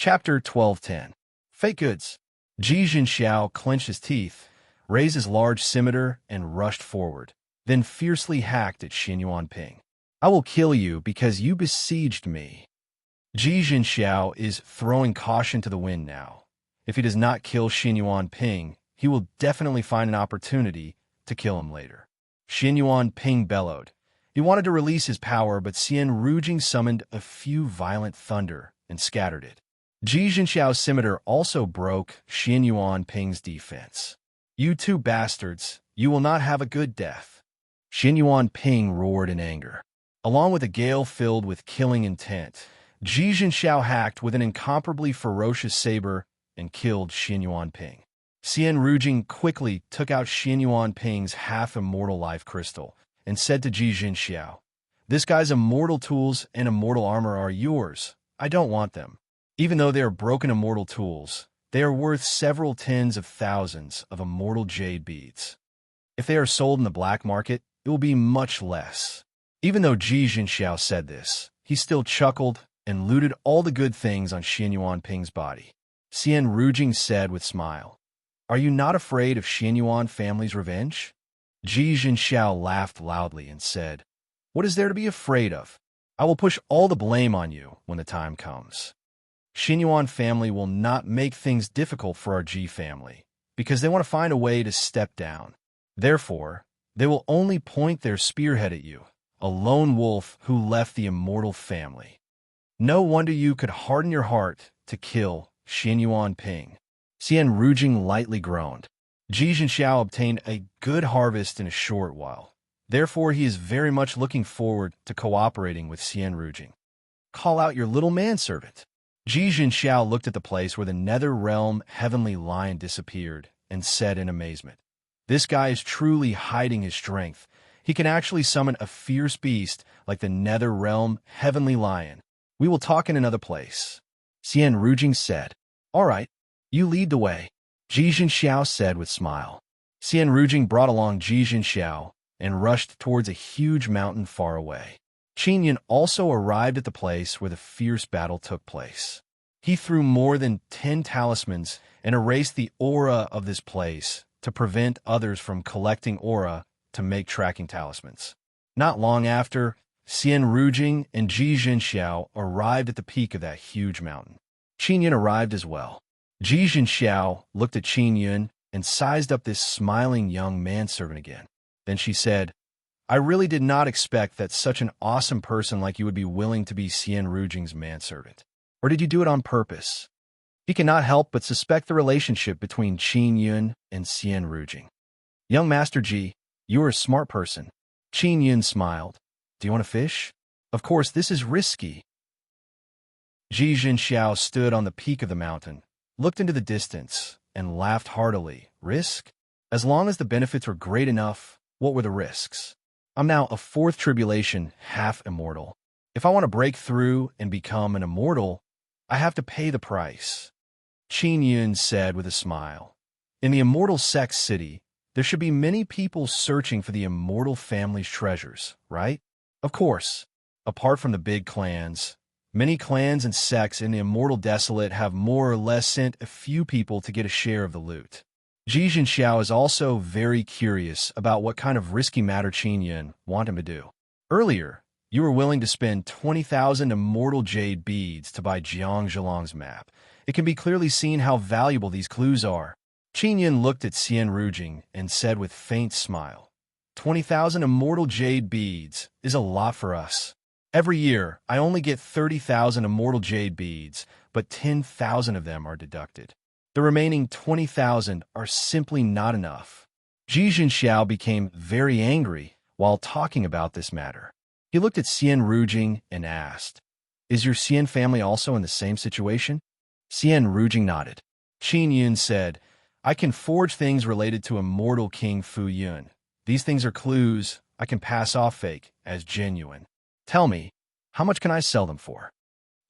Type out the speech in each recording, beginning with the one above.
Chapter 1210. Fake Goods. Ji Jinxiao clenched his teeth, raised his large scimitar, and rushed forward, then fiercely hacked at Xin Yuanping. I will kill you because you besieged me. Ji Jinxiao is throwing caution to the wind now. If he does not kill Xin Yuanping, he will definitely find an opportunity to kill him later. Xin Yuanping bellowed. He wanted to release his power, but Xian Rujing summoned a few violent thunder and scattered it. Ji Jinxiao's scimitar also broke Xin Yuanping's defense. You two bastards, you will not have a good death. Xin Yuanping roared in anger. Along with a gale filled with killing intent, Ji Jinxiao hacked with an incomparably ferocious saber and killed Xin Yuanping. Xian Rujing quickly took out Xin Yuanping's half-immortal life crystal and said to Ji Jinxiao, "This guy's immortal tools and immortal armor are yours. I don't want them. Even though they are broken immortal tools, they are worth several tens of thousands of immortal jade beads. If they are sold in the black market, it will be much less." Even though Ji Jinxiao said this, he still chuckled and looted all the good things on Xin Yuanping's body. Xian Rujing said with a smile, "Are you not afraid of Xin Yuan family's revenge?" Ji Jinxiao laughed loudly and said, "What is there to be afraid of? I will push all the blame on you when the time comes. Xin Yuan family will not make things difficult for our Ji family, because they want to find a way to step down. Therefore, they will only point their spearhead at you, a lone wolf who left the immortal family. No wonder you could harden your heart to kill Xin Yuanping." Xian Rujing lightly groaned. Ji Jinxiao obtained a good harvest in a short while. Therefore, he is very much looking forward to cooperating with Xian Rujing. "Call out your little manservant." Ji Jinxiao looked at the place where the Nether Realm Heavenly Lion disappeared and said in amazement, "This guy is truly hiding his strength. He can actually summon a fierce beast like the Nether Realm Heavenly Lion. We will talk in another place." Xian Rujing said, "All right, you lead the way," Ji Jinxiao said with a smile. Xian Rujing brought along Ji Jinxiao and rushed towards a huge mountain far away. Qin Yun also arrived at the place where the fierce battle took place. He threw more than 10 talismans and erased the aura of this place to prevent others from collecting aura to make tracking talismans. Not long after, Xian Rujing and Ji Jinxiao arrived at the peak of that huge mountain. Qin Yun arrived as well. Ji Jinxiao looked at Qin Yun and sized up this smiling young manservant again. Then she said, "I really did not expect that such an awesome person like you would be willing to be Xian Rujing's manservant. Or did you do it on purpose?" He cannot help but suspect the relationship between Qin Yun and Xian Rujing. "Young Master Ji, you are a smart person." Qin Yun smiled. "Do you want to fish?" "Of course, this is risky." Ji Jinxiao stood on the peak of the mountain, looked into the distance, and laughed heartily. "Risk? As long as the benefits were great enough, what were the risks? I'm now a fourth tribulation half-immortal. If I want to break through and become an immortal, I have to pay the price." Qin Yun said with a smile, "In the immortal sex city, there should be many people searching for the immortal family's treasures, right? Of course, apart from the big clans, many clans and sects in the immortal desolate have more or less sent a few people to get a share of the loot." Ji Jinxiao is also very curious about what kind of risky matter Qin Yun want him to do. "Earlier, you were willing to spend 20,000 immortal jade beads to buy Jiang Zhilong's map. It can be clearly seen how valuable these clues are." Qin Yun looked at Xian Rujing and said with faint smile, 20,000 immortal jade beads is a lot for us. Every year, I only get 30,000 immortal jade beads, but 10,000 of them are deducted. The remaining 20,000 are simply not enough." Ji Jinxiao became very angry while talking about this matter. He looked at Xian Rujing and asked, "Is your Xian family also in the same situation?" Xian Rujing nodded. Qin Yun said, "I can forge things related to immortal King Fu Yun. These things are clues I can pass off fake as genuine. Tell me, how much can I sell them for?"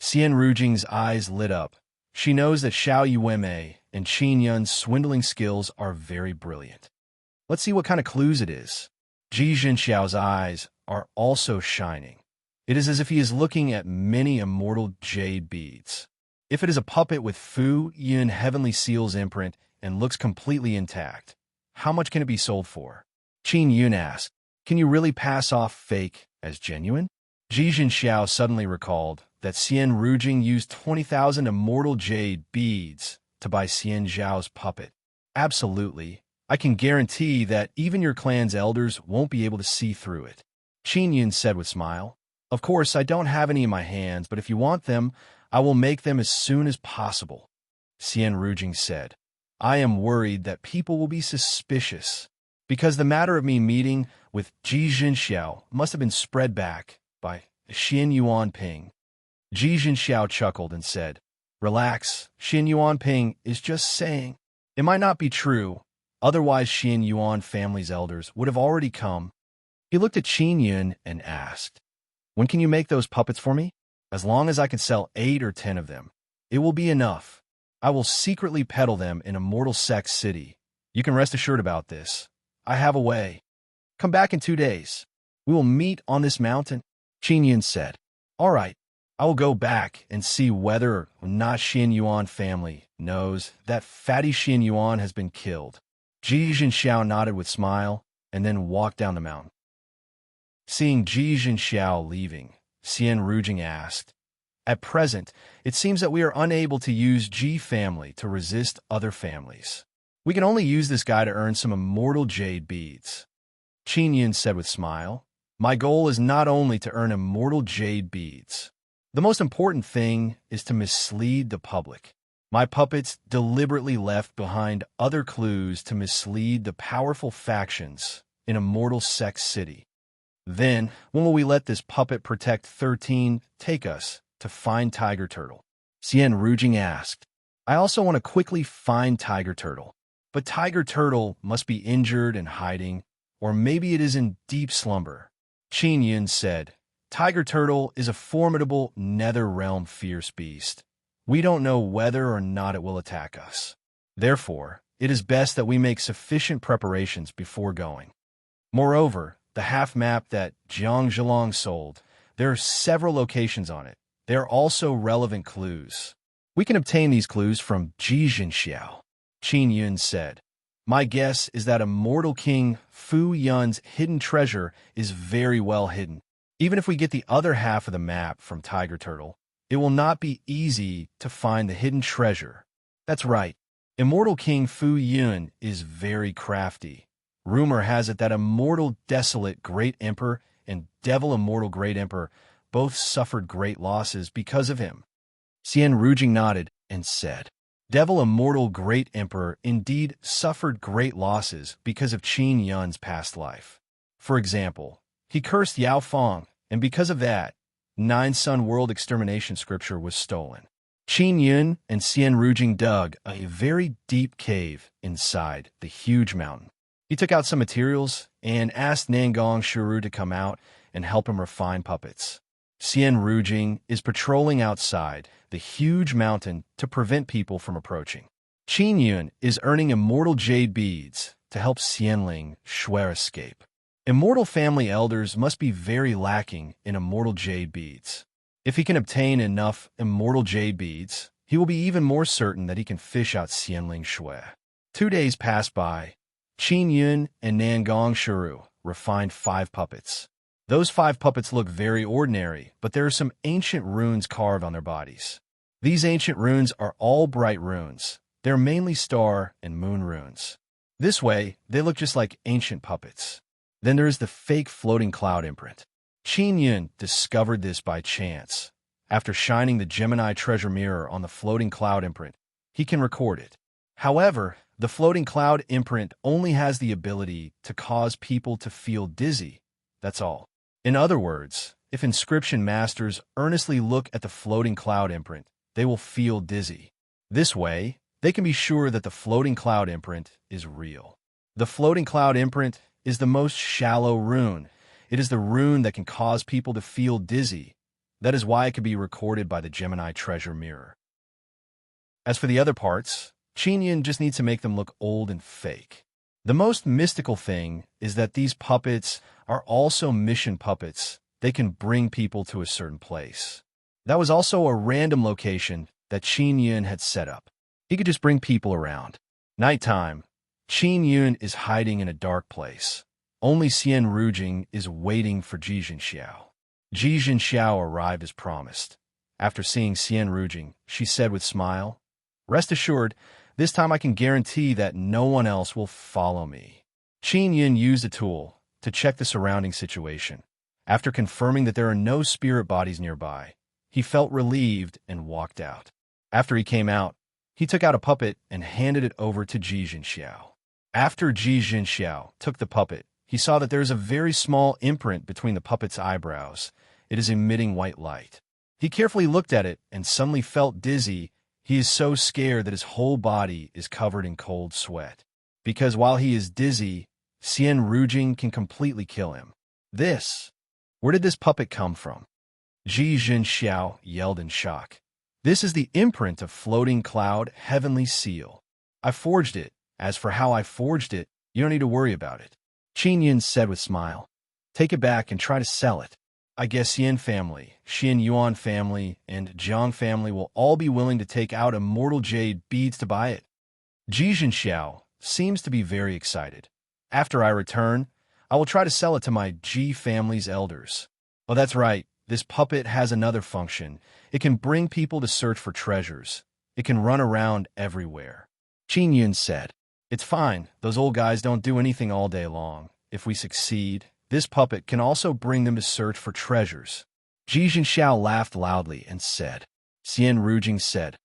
Xian Rujing's eyes lit up. She knows that Xiao Yuemei and Qin Yun's swindling skills are very brilliant. Let's see what kind of clues it is. Ji Jinxiao's eyes are also shining. It is as if he is looking at many immortal jade beads. If it is a puppet with Fu Yun Heavenly Seal's imprint and looks completely intact, how much can it be sold for? Qin Yun asked. Can you really pass off fake as genuine? Ji Xiao suddenly recalled that Xian Rujing used 20,000 immortal jade beads to buy Xian Zhao's puppet. Absolutely. I can guarantee that even your clan's elders won't be able to see through it. Qin Yun said with a smile. Of course, I don't have any in my hands, but if you want them, I will make them as soon as possible. Xian Rujing said. I am worried that people will be suspicious, because the matter of me meeting with Ji Xiao must have been spread back by Xin Yuan Ping. Ji Xiao chuckled and said, Relax, Xin Yuan Ping is just saying. It might not be true, otherwise Xin Yuan family's elders would have already come. He looked at Qin Yun and asked, When can you make those puppets for me? As long as I can sell 8 or 10 of them, it will be enough. I will secretly peddle them in Immortal Sex City. You can rest assured about this. I have a way. Come back in 2 days. We will meet on this mountain, Qin Yun said. All right, I will go back and see whether or not Xin Yuan family knows that fatty Xin Yuan has been killed. Ji Xiao nodded with a smile and then walked down the mountain. Seeing Ji Xiao leaving, Xian Rujing asked, At present, it seems that we are unable to use Ji family to resist other families. We can only use this guy to earn some immortal jade beads. Qin Yun said with a smile, My goal is not only to earn immortal jade beads. The most important thing is to mislead the public. My puppets deliberately left behind other clues to mislead the powerful factions in Immortal Sex City. Then, when will we let this puppet protect 13 take us to find Tiger Turtle? Xian Rujing asked. I also want to quickly find Tiger Turtle. But Tiger Turtle must be injured and hiding, or maybe it is in deep slumber. Qin Yun said, Tiger Turtle is a formidable nether realm fierce beast. We don't know whether or not it will attack us. Therefore, it is best that we make sufficient preparations before going. Moreover, the half-map that Jiang Zhilong sold, there are several locations on it. They are also relevant clues. We can obtain these clues from Ji Xiao. Qin Yun said, My guess is that Immortal King Fu Yun's hidden treasure is very well hidden. Even if we get the other half of the map from Tiger Turtle, it will not be easy to find the hidden treasure. That's right. Immortal King Fu Yun is very crafty. Rumor has it that Immortal Desolate Great Emperor and Devil Immortal Great Emperor both suffered great losses because of him. Xian Rujing nodded and said, Devil Immortal Great Emperor indeed suffered great losses because of Qin Yun's past life. For example, he cursed Yao Fong, and because of that, 9-Sun World Extermination Scripture was stolen. Qin Yun and Xian Rujing dug a very deep cave inside the huge mountain. He took out some materials and asked Nangong Shuru to come out and help him refine puppets. Xian Rujing is patrolling outside the huge mountain to prevent people from approaching. Qin Yun is earning immortal jade beads to help Xianling Shui escape. Immortal family elders must be very lacking in immortal jade beads. If he can obtain enough immortal jade beads, he will be even more certain that he can fish out Xianling Shui. 2 days passed by. Qin Yun and Nangong Shuru refined 5 puppets. Those 5 puppets look very ordinary, but there are some ancient runes carved on their bodies. These ancient runes are all bright runes. They're mainly star and moon runes. This way, they look just like ancient puppets. Then there is the fake floating cloud imprint. Qin Yun discovered this by chance. After shining the Gemini treasure mirror on the floating cloud imprint, he can record it. However, the floating cloud imprint only has the ability to cause people to feel dizzy. That's all. In other words, if inscription masters earnestly look at the floating cloud imprint, they will feel dizzy. This way, they can be sure that the floating cloud imprint is real. The floating cloud imprint is the most shallow rune. It is the rune that can cause people to feel dizzy. That is why it can be recorded by the Gemini treasure mirror. As for the other parts, Qin Yun just needs to make them look old and fake. The most mystical thing is that these puppets are also mission puppets. They can bring people to a certain place. That was also a random location that Qin Yun had set up. He could just bring people around. Nighttime. Qin Yun is hiding in a dark place. Only Xian Rujing is waiting for Ji Xiao. Ji Xiao arrived as promised. After seeing Xian Rujing, she said with smile, "Rest assured, this time I can guarantee that no one else will follow me." Qin Yun used a tool to check the surrounding situation. After confirming that there are no spirit bodies nearby, he felt relieved and walked out. After he came out, he took out a puppet and handed it over to Ji Xiao. After Ji Xiao took the puppet, he saw that there is a very small imprint between the puppet's eyebrows. It is emitting white light. He carefully looked at it and suddenly felt dizzy. He is so scared that his whole body is covered in cold sweat. Because while he is dizzy, Xian Rujing can completely kill him. Where did this puppet come from? Ji Xiao yelled in shock. This is the imprint of Floating Cloud Heavenly Seal. I forged it. As for how I forged it, you don't need to worry about it. Qin Yun said with smile. Take it back and try to sell it. I guess Yin family, Xian Yuan family, and Jiang family will all be willing to take out immortal jade beads to buy it. Ji Xiao seems to be very excited. After I return, I will try to sell it to my Ji family's elders. Oh, that's right. This puppet has another function. It can bring people to search for treasures. It can run around everywhere. Qin Yun said, It's fine. Those old guys don't do anything all day long. If we succeed, this puppet can also bring them to search for treasures. Ji Xiao laughed loudly and said, Xian Rujing said,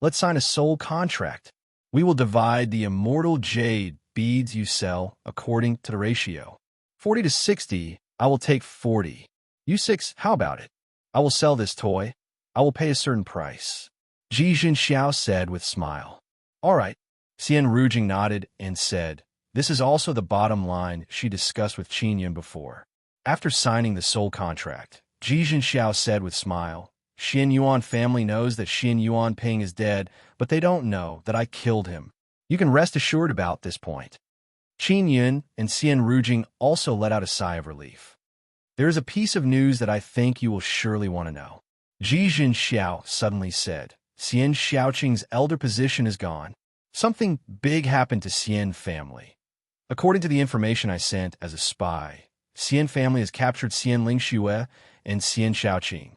Let's sign a soul contract. We will divide the immortal jade beads you sell according to the ratio. 40 to 60, I will take 40. You 6, how about it? I will sell this toy. I will pay a certain price. Ji Xiao said with smile. All right. Xian Rujing nodded and said, This is also the bottom line she discussed with Qin Yun before. After signing the soul contract, Ji Xiao said with smile, Xian Yuan family knows that Xian Yuan Ping is dead, but they don't know that I killed him. You can rest assured about this point. Qin Yun and Xian Rujing also let out a sigh of relief. There is a piece of news that I think you will surely want to know. Ji Xiao suddenly said, Xian Xiaoqing's elder position is gone. Something big happened to Xian family. According to the information I sent as a spy, Xian family has captured Xian Lingxue and Xian Xiaoqing.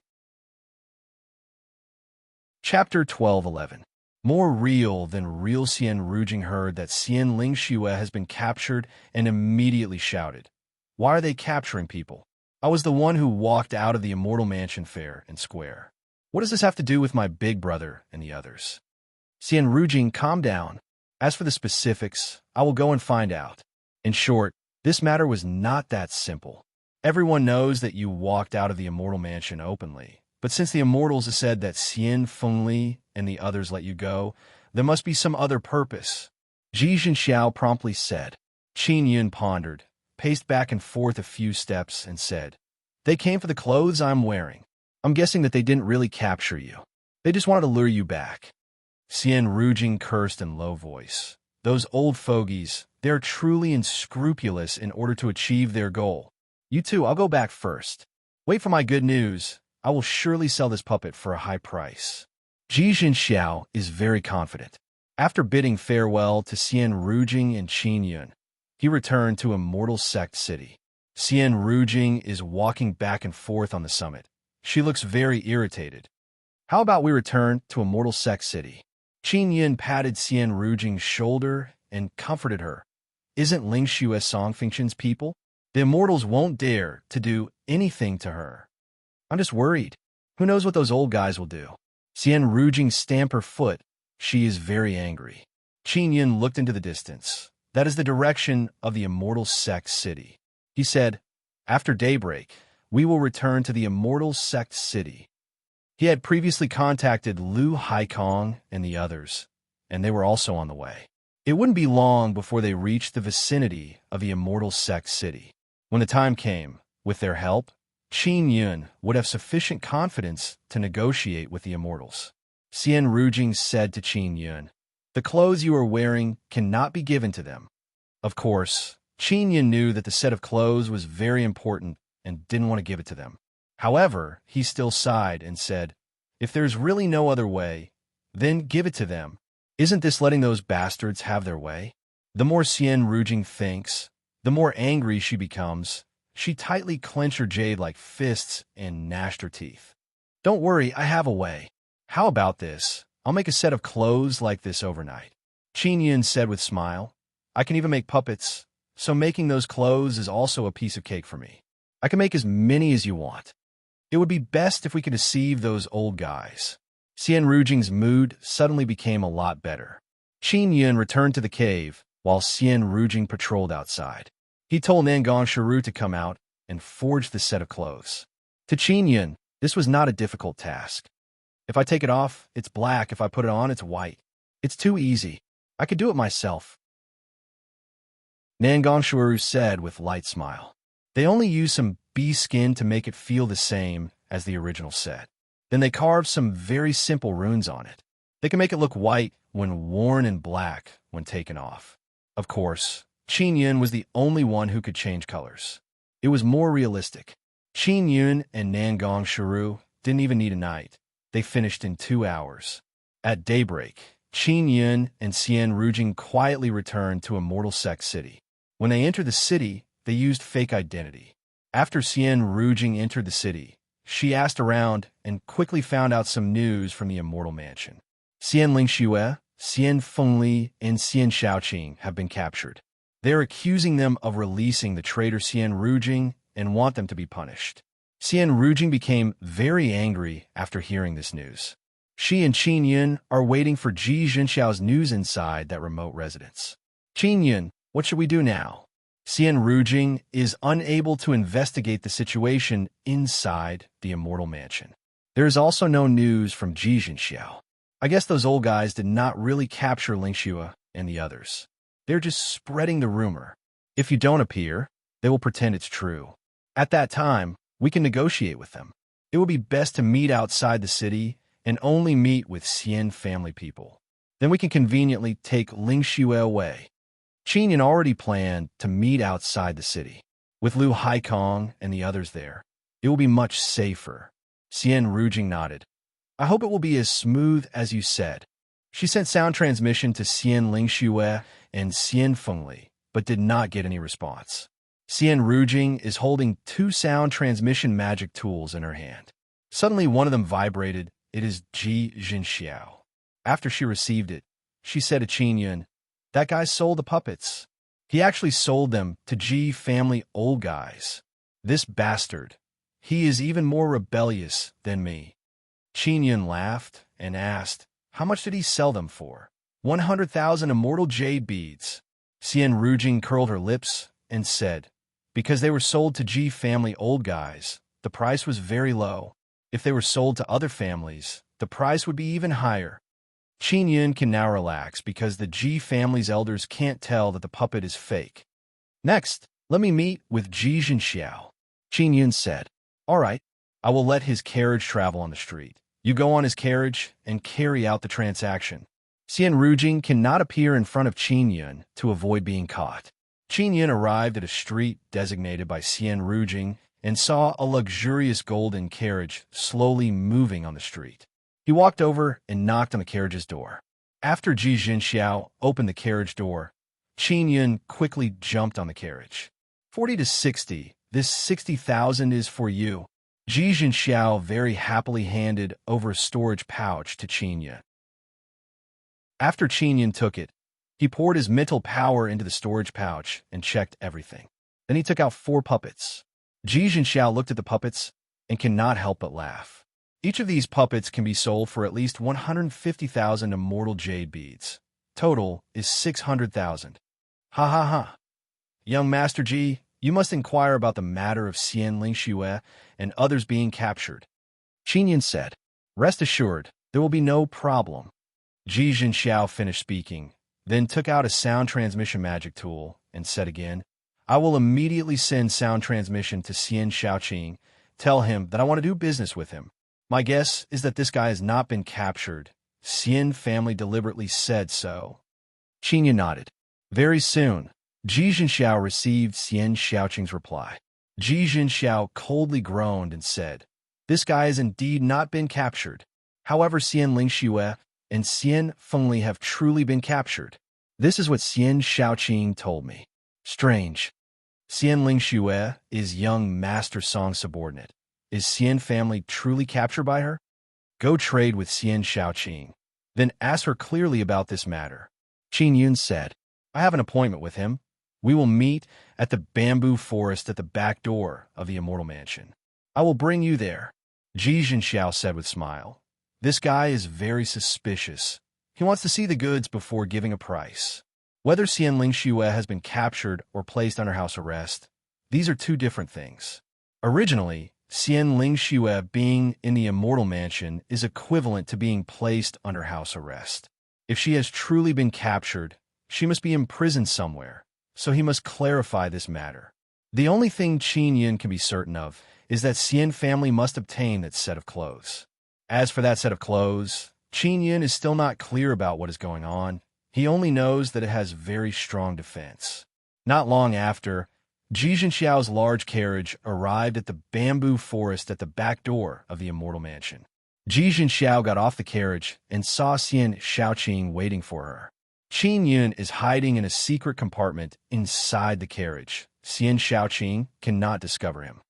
Chapter 12:11. More real than real. Xian Rujing heard that Xian Lingxue has been captured and immediately shouted, Why are they capturing people? I was the one who walked out of the Immortal Mansion fair and square. What does this have to do with my big brother and the others? Xian Rujing, calm down. As for the specifics, I will go and find out. In short, this matter was not that simple. Everyone knows that you walked out of the Immortal Mansion openly, but since the Immortals have said that Xian Fengli and the others let you go, there must be some other purpose. Ji Xiao promptly said. Qin Yun pondered, paced back and forth a few steps, and said, They came for the clothes I'm wearing. I'm guessing that they didn't really capture you. They just wanted to lure you back. Xian Rujing cursed in low voice. Those old fogies, they're truly unscrupulous in order to achieve their goal. You two, I'll go back first. Wait for my good news. I will surely sell this puppet for a high price. Ji Xiao is very confident. After bidding farewell to Xian Rujing and Qin Yun, he returned to Immortal Sect City. Xian Rujing is walking back and forth on the summit. She looks very irritated. How about we return to Immortal Sect City? Qin Yun patted Xian Rujing's shoulder and comforted her. Isn't Lingxue Songfengchen's people? The Immortals won't dare to do anything to her. I'm just worried. Who knows what those old guys will do? Xian Rujing stamped her foot. She is very angry. Qin Yun looked into the distance. That is the direction of the Immortal Sect City. He said, After daybreak, we will return to the Immortal Sect City. He had previously contacted Lu Haikong and the others, and they were also on the way. It wouldn't be long before they reached the vicinity of the Immortal Sect City. When the time came, with their help, Qin Yun would have sufficient confidence to negotiate with the Immortals. Xian Rujing said to Qin Yun, The clothes you are wearing cannot be given to them. Of course, Qin Yun knew that the set of clothes was very important and didn't want to give it to them. However, he still sighed and said, If there's really no other way, Then give it to them. Isn't this letting those bastards have their way? The more Xian Rujing thinks, the more angry she becomes. She tightly clenched her jade like fists and gnashed her teeth. Don't worry, I have a way. How about this? I'll make a set of clothes like this overnight. Qin Yun said with a smile. I can even make puppets, so making those clothes is also a piece of cake for me. I can make as many as you want. It would be best if we could deceive those old guys. Xian Rujing's mood suddenly became a lot better. Qin Yun returned to the cave, while Xian Rujing patrolled outside. He told Nangang Shiru to come out and forge the set of clothes. To Qin Yun, this was not a difficult task. If I take it off, it's black. If I put it on, it's white. It's too easy. I could do it myself. Nangang Shiru said with a light smile. They only used some bee skin to make it feel the same as the original set. Then they carved some very simple runes on it. They can make it look white when worn and black when taken off. Of course, Qin Yun was the only one who could change colors. It was more realistic. Qin Yun and Nangang Shiru didn't even need a night. They finished in 2 hours. At daybreak, Qin Yun and Xian Rujing quietly returned to Immortal Sect City. When they entered the city, they used fake identity. After Xian Rujing entered the city, she asked around and quickly found out some news from the Immortal Mansion. Xian Lingxue, Xian Fengli, and Xian Shaoqing have been captured. They're accusing them of releasing the traitor Xian Rujing and want them to be punished. Xian Rujing became very angry after hearing this news. She and Qin Yun are waiting for Ji Jinxiao's news inside that remote residence. Qin Yun, what should we do now? Xian Rujing is unable to investigate the situation inside the Immortal Mansion. There is also no news from Ji Jinxiao. I guess those old guys did not really capture Lingxue and the others. They're just spreading the rumor. If you don't appear, they will pretend it's true. At that time, we can negotiate with them. It would be best to meet outside the city and only meet with Xian family people. Then we can conveniently take Lingxue away. Qin Yun already planned to meet outside the city. With Lu Haikong and the others there, it will be much safer. Xian Rujing nodded. I hope it will be as smooth as you said. She sent sound transmission to Xian Lingxue and Xian Fengli, but did not get any response. Xian Rujing is holding 2 sound transmission magic tools in her hand. Suddenly one of them vibrated. It is Ji Jinxiao. After she received it, she said to Qin Yun, that guy sold the puppets. He actually sold them to Ji family old guys. This bastard. He is even more rebellious than me. Qin Yun laughed and asked, how much did he sell them for? 100,000 immortal jade beads. Xian Rujing curled her lips and said, because they were sold to Ji family old guys, the price was very low. If they were sold to other families, the price would be even higher. Qin Yun can now relax because the Ji family's elders can't tell that the puppet is fake. Next, let me meet with Ji Jinxiao. Qin Yun said, all right, I will let his carriage travel on the street. You go on his carriage and carry out the transaction. Xian Rujing cannot appear in front of Qin Yun to avoid being caught. Qin Yun arrived at a street designated by Xian Rujing and saw a luxurious golden carriage slowly moving on the street. He walked over and knocked on the carriage's door. After Ji Jinxiao opened the carriage door, Qin Yun quickly jumped on the carriage. 40 to 60, this 60,000 is for you. Ji Jinxiao very happily handed over a storage pouch to Qin Yun. After Qin Yun took it, he poured his mental power into the storage pouch and checked everything. Then he took out 4 puppets. Ji Jinxiao looked at the puppets and cannot help but laugh. Each of these puppets can be sold for at least 150,000 immortal jade beads. Total is 600,000. Ha ha ha. Young Master Ji, you must inquire about the matter of Xian Lingxue and others being captured. Qin Yun said, rest assured, there will be no problem. Ji Jinxiao finished speaking, then took out a sound transmission magic tool and said again, I will immediately send sound transmission to Xian Shaoqing. Tell him that I want to do business with him. My guess is that this guy has not been captured. Xian family deliberately said so. Qin Yun nodded. Very soon, Ji Jinxiao received Xian Shaoqing's reply. Ji Jinxiao coldly groaned and said, this guy has indeed not been captured. However, Xian Lingxue and Xian Fengli have truly been captured. This is what Xian Shaoqing told me. Strange. Xian Lingxue is young Master Song's subordinate. Is Xian family truly captured by her? Go trade with Xian Shaoqing. Then ask her clearly about this matter. Qin Yun said, I have an appointment with him. We will meet at the bamboo forest at the back door of the Immortal Mansion. I will bring you there. Ji Zhenxiao said with a smile. This guy is very suspicious. He wants to see the goods before giving a price. Whether Xian Lingxue has been captured or placed under house arrest, these are two different things. Originally, Xian Lingxue being in the Immortal Mansion is equivalent to being placed under house arrest. If she has truly been captured, she must be imprisoned somewhere, so he must clarify this matter. The only thing Qin Yun can be certain of is that Xian family must obtain that set of clothes. As for that set of clothes, Qin Yun is still not clear about what is going on. He only knows that it has very strong defense. Not long after, Ji Zhenxiao's large carriage arrived at the bamboo forest at the back door of the Immortal Mansion. Ji Zhenxiao got off the carriage and saw Xian Shaoqing waiting for her. Qin Yun is hiding in a secret compartment inside the carriage. Xian Shaoqing cannot discover him.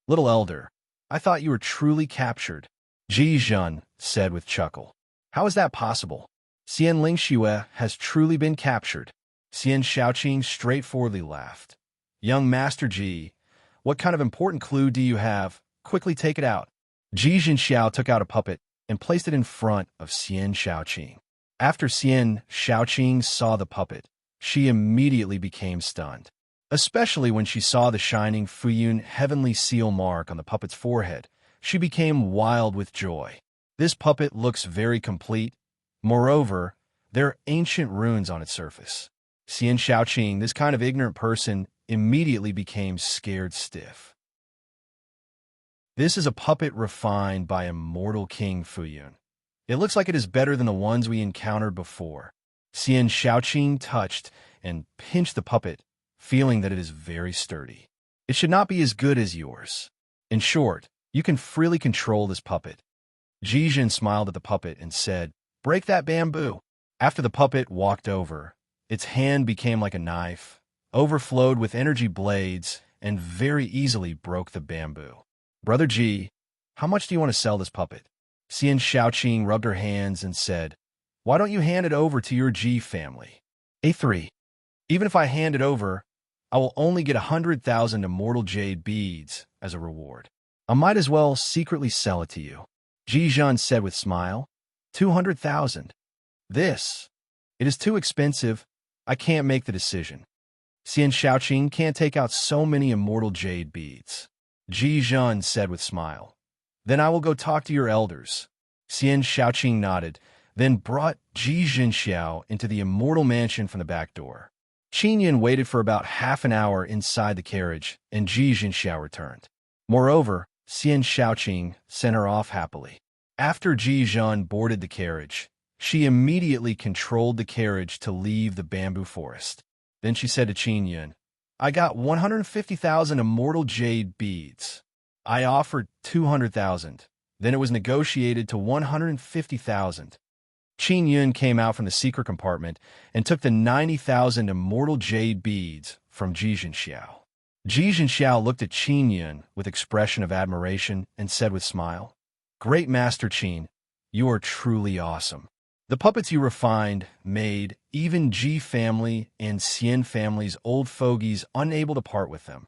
Little elder, I thought you were truly captured, Ji Zhen said with chuckle. How is that possible? Xian Lingxue has truly been captured. Xian Shaoqing straightforwardly laughed. Young Master Ji, what kind of important clue do you have? Quickly take it out. Ji Zhenxiao took out a puppet and placed it in front of Xian Shaoqing. After Xian Shaoqing saw the puppet, she immediately became stunned, especially when she saw the shining Fuyun heavenly seal mark on the puppet's forehead. She became wild with joy. This puppet looks very complete. Moreover, there are ancient runes on its surface. Xian Shaoqing, this kind of ignorant person, immediately became scared stiff. This is a puppet refined by immortal King Fuyun. It looks like it is better than the ones we encountered before. Xian Shaoqing touched and pinched the puppet, feeling that it is very sturdy. It should not be as good as yours. In short, you can freely control this puppet. Ji Zhen smiled at the puppet and said, Break that bamboo. After the puppet walked over, its hand became like a knife, overflowed with energy blades, and very easily broke the bamboo. Brother Ji, how much do you want to sell this puppet? Xian Shaoqing rubbed her hands and said, Why don't you hand it over to your Ji family? A3. Even if I hand it over, I will only get 100,000 immortal jade beads as a reward. I might as well secretly sell it to you. Ji Zhen said with a smile. 200,000. This. It is too expensive. I can't make the decision. Xian Shaoqing can't take out so many immortal jade beads. Ji Zhen said with a smile. Then I will go talk to your elders. Xian Shaoqing nodded, then brought Ji Zhenxiao into the Immortal Mansion from the back door. Qin Yun waited for about half an hour inside the carriage, and Ji Zhenxiao returned. Moreover, Xian Shaoqing sent her off happily. After Ji Zhen boarded the carriage, she immediately controlled the carriage to leave the bamboo forest. Then she said to Qin Yun, I got 150,000 immortal jade beads. I offered 200,000. Then it was negotiated to 150,000. Qin Yun came out from the secret compartment and took the 90,000 immortal jade beads from Ji Zhenxiao. Ji Zhenxiao looked at Qin Yun with expression of admiration and said with a smile, Great Master Qin, you are truly awesome. The puppets you refined made even Ji family and Xian family's old fogies unable to part with them.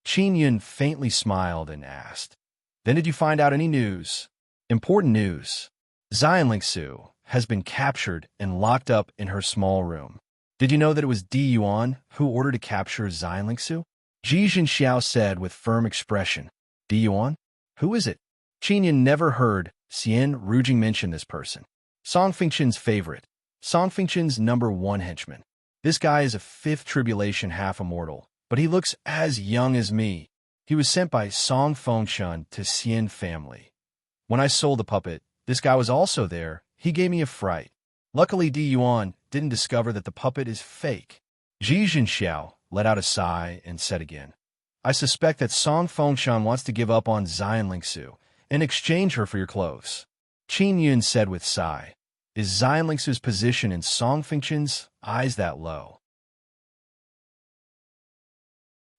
Qin Yun faintly smiled and asked, Then did you find out any news? Important news. Xian Lingxu has been captured and locked up in her small room. Did you know that it was Di Yuan who ordered to capture Xian Lingxu? Ji Zhenxiao said with firm expression. Di Yuan? Who is it? Qin Yun never heard Xian Rujing mention this person. Song Fengqian's favorite. Song Fengqian's #1 henchman. This guy is a fifth tribulation half-immortal, but he looks as young as me. He was sent by Song Fengqian to Xian family. When I sold the puppet, this guy was also there. He gave me a fright. Luckily, Di Yuan didn't discover that the puppet is fake. Ji Zhenxiao let out a sigh and said again, I suspect that Song Fengqian wants to give up on Xian Lingxu and exchange her for your clothes. Qin Yun said with sigh. Is Xianlingsu's position in Song Fengchen's eyes that low?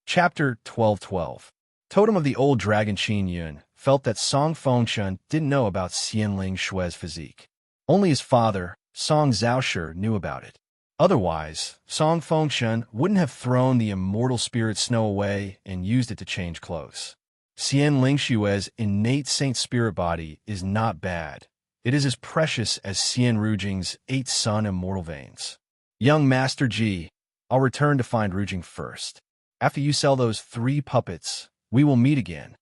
Chapter 12:12. Totem of the old dragon Qin Yun felt that Song Fengchen didn't know about Xianling Shue's physique. Only his father, Song Zhaoshi, knew about it. Otherwise, Song Fengchen wouldn't have thrown the immortal spirit snow away and used it to change clothes. Xianling Shue's innate saint spirit body is not bad. It is as precious as Xian Rujing's 8 sun immortal veins. Young Master Ji, I'll return to find Rujing first. After you sell those 3 puppets, we will meet again,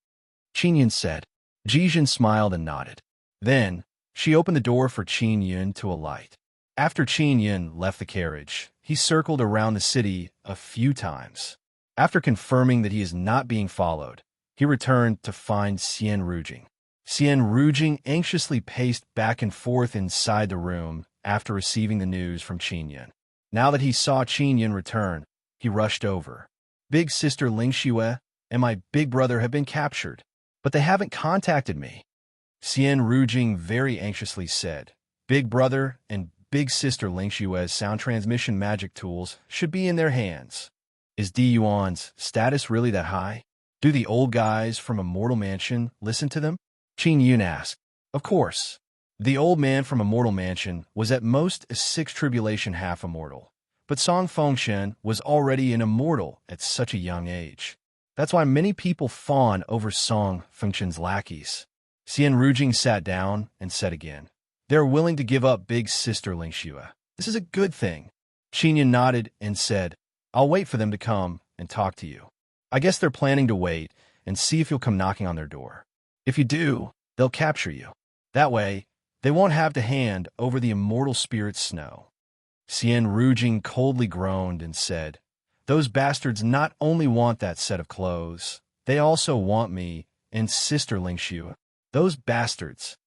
Qin Yun said. Jijin smiled and nodded. Then, she opened the door for Qin Yun to alight. After Qin Yun left the carriage, he circled around the city a few times. After confirming that he is not being followed, he returned to find Xian Rujing. Xian Rujing anxiously paced back and forth inside the room after receiving the news from Qin Yun. Now that he saw Qin Yun return, he rushed over. Big sister Ling Xue and my big brother have been captured, but they haven't contacted me, Xian Rujing very anxiously said. Big brother and big sister Ling Xue's sound transmission magic tools should be in their hands. Is Di Yuan's status really that high? Do the old guys from Immortal Mansion listen to them? Qin Yun asked. Of course. The old man from Immortal Mansion was at most a 6 tribulation half immortal, but Song Fengchen was already an immortal at such a young age. That's why many people fawn over Song Fengchen's lackeys. Xian Rujing sat down and said again, they're willing to give up big sister Ling Xue. This is a good thing. Qin Yun nodded and said, I'll wait for them to come and talk to you. I guess they're planning to wait and see if you'll come knocking on their door. If you do, they'll capture you. That way, they won't have to hand over the immortal spirit snow. Xian Rujing coldly groaned and said, those bastards not only want that set of clothes, they also want me and sister Ling Xue. Those bastards.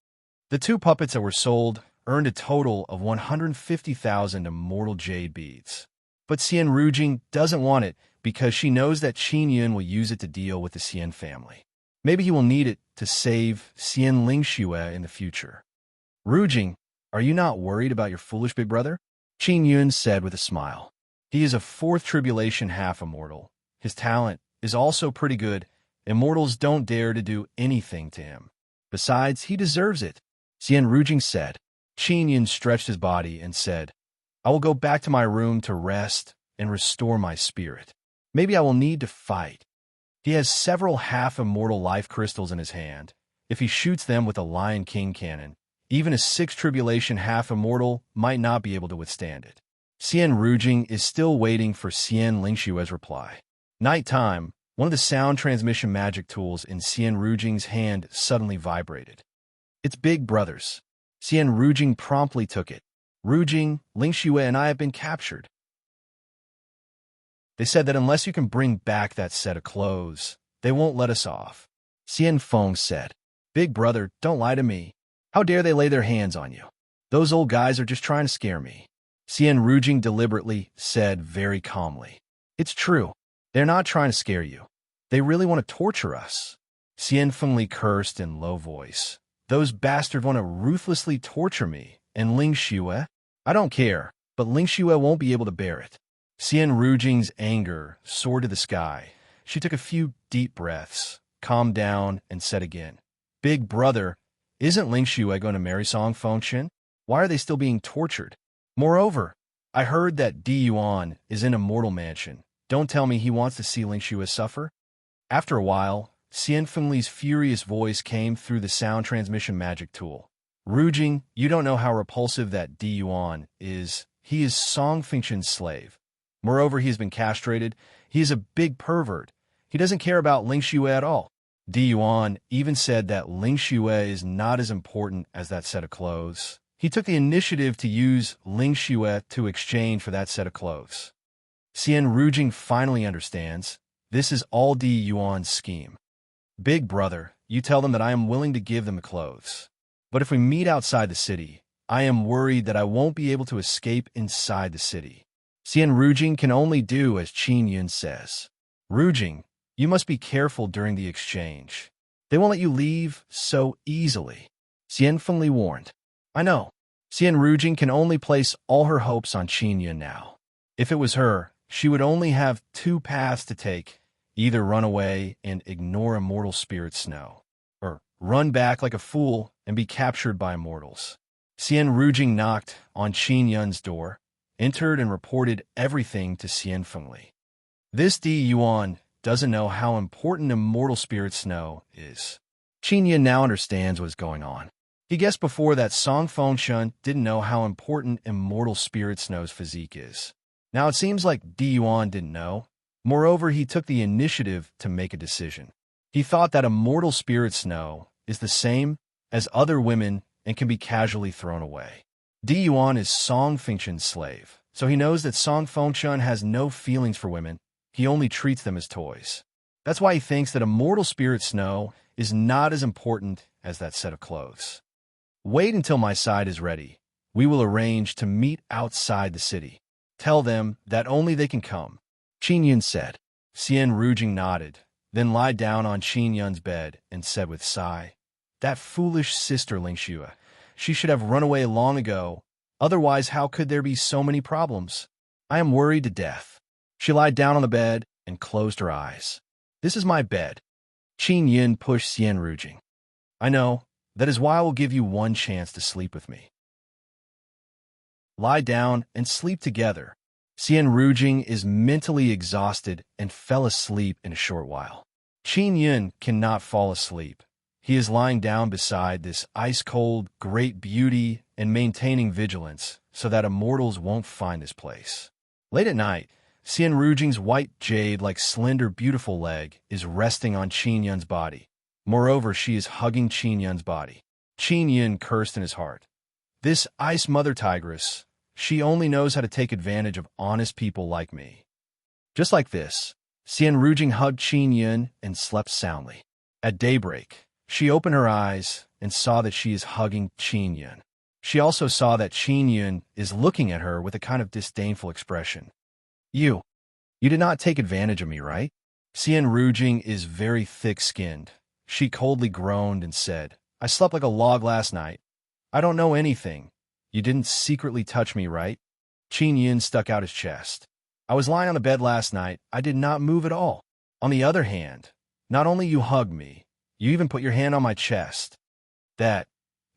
The 2 puppets that were sold earned a total of 150,000 immortal jade beads. But Xian Rujing doesn't want it because she knows that Qin Yun will use it to deal with the Xian family. Maybe he will need it to save Xian Ling Xue in the future. Rujing, are you not worried about your foolish big brother? Qin Yun said with a smile. He is a 4th tribulation half immortal. His talent is also pretty good. Immortals don't dare to do anything to him. Besides, he deserves it, Xian Rujing said. Qin Yun stretched his body and said, I will go back to my room to rest and restore my spirit. Maybe I will need to fight. He has several half-immortal life crystals in his hand. If he shoots them with a Lion King cannon, even a 6 tribulation half-immortal might not be able to withstand it. Xian Rujing is still waiting for Xian Ling Xue's reply. Nighttime, one of the sound transmission magic tools in Xian Rujing's hand suddenly vibrated. It's Big Brothers. Xian Rujing promptly took it. Rujing, Ling Xue and I have been captured. They said that unless you can bring back that set of clothes, they won't let us off. Xian Feng said, Big brother, don't lie to me. How dare they lay their hands on you? Those old guys are just trying to scare me. Xian Rujing deliberately said very calmly. It's true. They're not trying to scare you. They really want to torture us. Xian Fengli cursed in low voice. Those bastards want to ruthlessly torture me. And Ling Xue? I don't care, but Ling Xue won't be able to bear it. Xian Rujing's anger soared to the sky. She took a few deep breaths, calmed down, and said again, Big brother, isn't Ling Xue going to marry Song Fengchen? Why are they still being tortured? Moreover, I heard that Di Yuan is in Immortal Mansion. Don't tell me he wants to see Ling Xue suffer? After a while, Xian Fengli's furious voice came through the sound transmission magic tool. Rujing, you don't know how repulsive that Di Yuan is. He is Song Fengchen's slave. Moreover, he has been castrated. He is a big pervert. He doesn't care about Ling Xue at all. Di Yuan even said that Ling Xue is not as important as that set of clothes. He took the initiative to use Ling Xue to exchange for that set of clothes. Xian Rujing finally understands. This is all Di Yuan's scheme. Big brother, you tell them that I am willing to give them the clothes. But if we meet outside the city, I am worried that I won't be able to escape inside the city. Xian Rujing can only do as Qin Yun says. Rujing, you must be careful during the exchange. They won't let you leave so easily. Xian Fengli warned. I know. Xian Rujing can only place all her hopes on Qin Yun now. If it was her, she would only have two paths to take: either run away and ignore immortal spirit snow, or run back like a fool and be captured by immortals. Xian Rujing knocked on Qin Yun's door, entered and reported everything to Xian Fengli. This Di Yuan doesn't know how important immortal spirit snow is. Qin Yun now understands what's going on. He guessed before that Song Fengshen didn't know how important immortal spirit snow's physique is. Now it seems like Di Yuan didn't know. Moreover, he took the initiative to make a decision. He thought that immortal spirit snow is the same as other women and can be casually thrown away. Di Yuan is Song Fengshen's slave, so he knows that Song Fengshen has no feelings for women. He only treats them as toys. That's why he thinks that immortal spirit snow is not as important as that set of clothes. Wait until my side is ready. We will arrange to meet outside the city. Tell them that only they can come, Qin Yun said. Xian Rujing nodded, then lied down on Qin Yun's bed and said with sigh, "That foolish sister Ling Xue. She should have run away long ago. Otherwise, how could there be so many problems? I am worried to death." She lied down on the bed and closed her eyes. "This is my bed." Qin Yun pushed Xian Rujing. "I know. That is why I will give you one chance to sleep with me. Lie down and sleep together." Xian Rujing is mentally exhausted and fell asleep in a short while. Qin Yun cannot fall asleep. He is lying down beside this ice-cold, great beauty and maintaining vigilance so that immortals won't find this place. Late at night, Xian Rujing's white jade-like slender, beautiful leg is resting on Qin Yun's body. Moreover, she is hugging Qin Yun's body. Qin Yun cursed in his heart. This ice mother tigress, she only knows how to take advantage of honest people like me. Just like this, Xian Rujing hugged Qin Yun and slept soundly. At daybreak, she opened her eyes and saw that she is hugging Qin Yun. She also saw that Qin Yun is looking at her with a kind of disdainful expression. You did not take advantage of me, right?" Xian Rujing is very thick-skinned. She coldly groaned and said, "I slept like a log last night. I don't know anything. You didn't secretly touch me, right?" Qin Yun stuck out his chest. "I was lying on the bed last night. I did not move at all. On the other hand, not only you hugged me, you even put your hand on my chest. That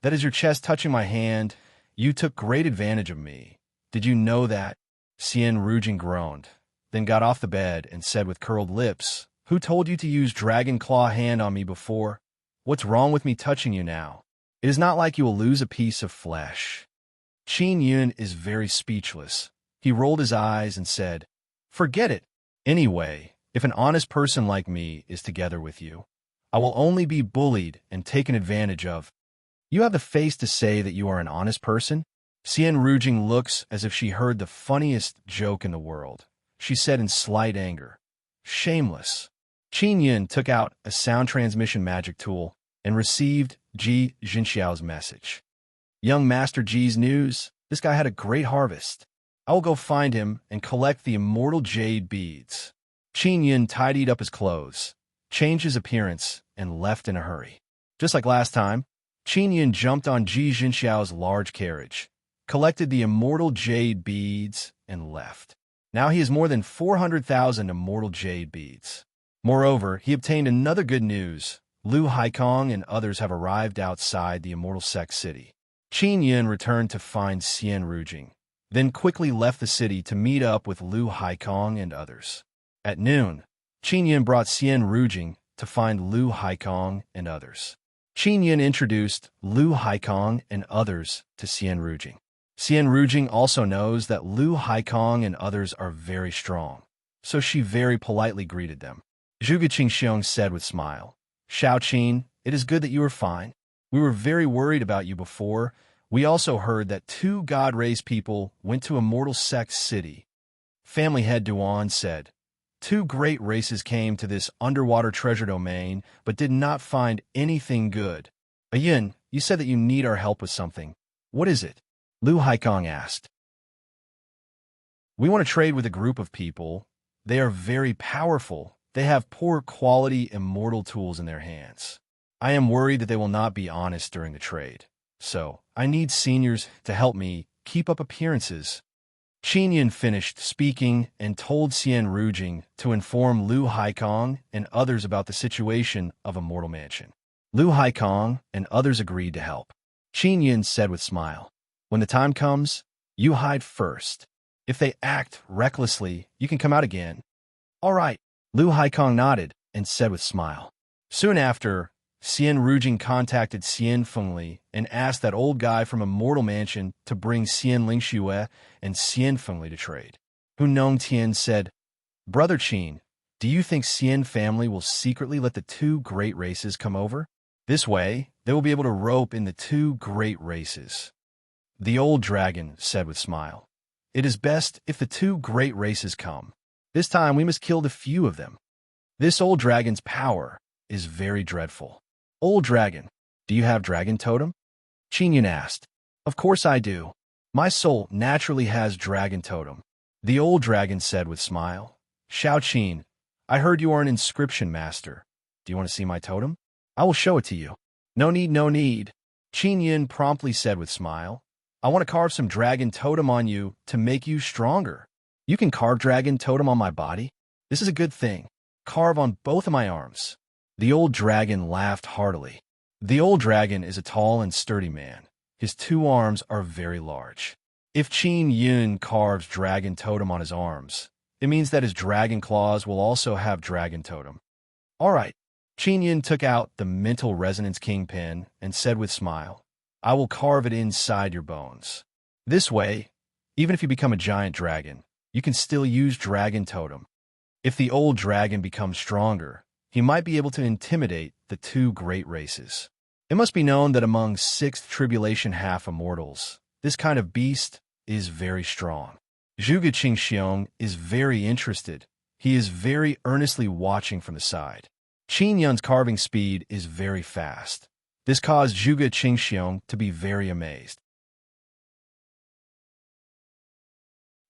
is your chest touching my hand. You took great advantage of me. Did you know that?" Xian Rujing groaned, then got off the bed and said with curled lips, "Who told you to use dragon claw hand on me before? What's wrong with me touching you now? It is not like you will lose a piece of flesh." Qin Yun is very speechless. He rolled his eyes and said, "Forget it. Anyway, if an honest person like me is together with you, I will only be bullied and taken advantage of. You have the face to say that you are an honest person?" Xian Rujing looks as if she heard the funniest joke in the world. She said in slight anger, "Shameless." Qin Yun took out a sound transmission magic tool and received Ji Jinxiao's message. "Young Master Ji's news. This guy had a great harvest. I will go find him and collect the immortal jade beads." Qin Yun tidied up his clothes, changed his appearance, and left in a hurry. Just like last time, Qin Yun jumped on Ji Jinxiao's large carriage, collected the immortal jade beads, and left. Now he has more than 400,000 immortal jade beads. Moreover, he obtained another good news. Lu Haikong and others have arrived outside the immortal sect city. Qin Yun returned to find Xian Rujing, then quickly left the city to meet up with Lu Haikong and others. At noon, Qin Yun brought Xian Rujing to find Lu Haikong and others. Qin Yun introduced Lu Haikong and others to Xian Rujing. Xian Rujing also knows that Lu Haikong and others are very strong, so she very politely greeted them. Zhuge Qingxiong said with smile, "Shao Qin, it is good that you are fine. We were very worried about you before. We also heard that 2 God Race people went to Immortal Sect City." Family head Duan said, "2 great races came to this underwater treasure domain, but did not find anything good. Yin, you said that you need our help with something. What is it?" Lu Haikong asked. "We want to trade with a group of people. They are very powerful. They have poor quality immortal tools in their hands. I am worried that they will not be honest during the trade. so I need seniors to help me keep up appearances. Qin Yun finished speaking and told Xian Rujing to inform Lu Haikong and others about the situation of a mortal mansion. Lu Haikong and others agreed to help. Qin Yun said with smile, "When the time comes, you hide first. If they act recklessly, you can come out again." "All right," Lu Haikong nodded and said with smile. Soon after, Xian Rujing contacted Xian Fengli and asked that old guy from a mortal mansion to bring Xian Lingxue and Xian Fengli to trade. Hu Nong Tian said, "Brother Qin, do you think Xian family will secretly let the two great races come over? This way, they will be able to rope in the two great races." The old dragon said with smile, "It is best if the two great races come. This time we must kill the few of them. This old dragon's power is very dreadful." "Old dragon, do you have dragon totem?" Qin Yun asked. "Of course I do. My soul naturally has dragon totem." The old dragon said with smile, "Shao Qin, I heard you are an inscription master. Do you want to see my totem? I will show it to you." "No need, no need." Qin Yun promptly said with smile, "I want to carve some dragon totem on you to make you stronger. You can carve dragon totem on my body? This is a good thing. Carve on both of my arms." The old dragon laughed heartily. The old dragon is a tall and sturdy man. His two arms are very large. If Qin Yun carves dragon totem on his arms, it means that his dragon claws will also have dragon totem. "All right." Qin Yun took out the mental resonance kingpin and said with smile, "I will carve it inside your bones. This way, even if you become a giant dragon, you can still use dragon totem. If the old dragon becomes stronger, he might be able to intimidate the two great races. It must be known that among sixth tribulation half-immortals, this kind of beast is very strong." Zhuge Qingxiong is very interested. He is very earnestly watching from the side. Qin Yun's carving speed is very fast. This caused Zhuge Qingxiong to be very amazed.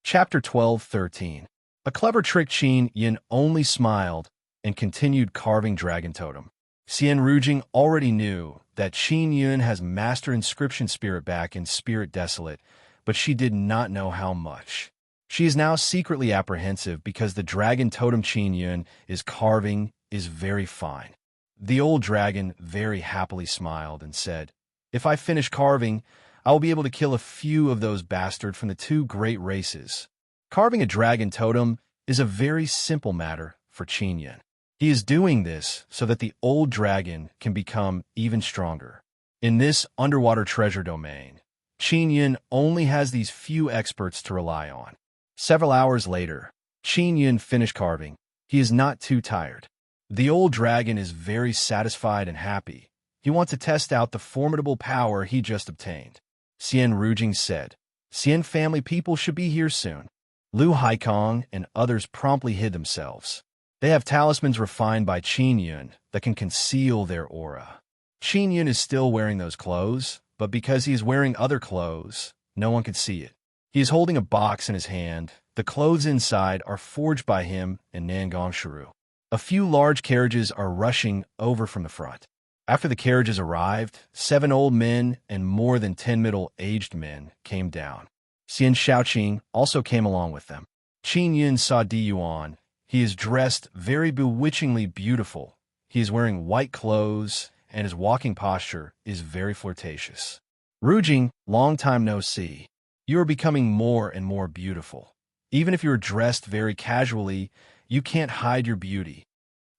Chapter 12:13. A clever trick. Qin Yun only smiled and continued carving dragon totem. Xian Rujing already knew that Qin Yun has master inscription spirit back in Spirit Desolate, but she did not know how much. She is now secretly apprehensive because the dragon totem Qin Yun is carving is very fine. The old dragon very happily smiled and said, "If I finish carving, I will be able to kill a few of those bastards from the two great races." Carving a dragon totem is a very simple matter for Qin Yun. He is doing this so that the old dragon can become even stronger. In this underwater treasure domain, Qin Yun only has these few experts to rely on. Several hours later, Qin Yun finished carving. He is not too tired. The old dragon is very satisfied and happy. He wants to test out the formidable power he just obtained. Xian Rujing said, "Xian family people should be here soon." Lu Haikong and others promptly hid themselves. They have talismans refined by Qin Yun that can conceal their aura. Qin Yun is still wearing those clothes, but because he is wearing other clothes, no one can see it. He is holding a box in his hand. The clothes inside are forged by him in Nangong Shiru. A few large carriages are rushing over from the front. After the carriages arrived, 7 old men and more than 10 middle-aged men came down. Xian Shaoqing also came along with them. Qin Yun saw Di Yuan. He is dressed very bewitchingly beautiful. He is wearing white clothes, and his walking posture is very flirtatious. "Rujing, long time no see. You are becoming more and more beautiful. Even if you are dressed very casually, you can't hide your beauty."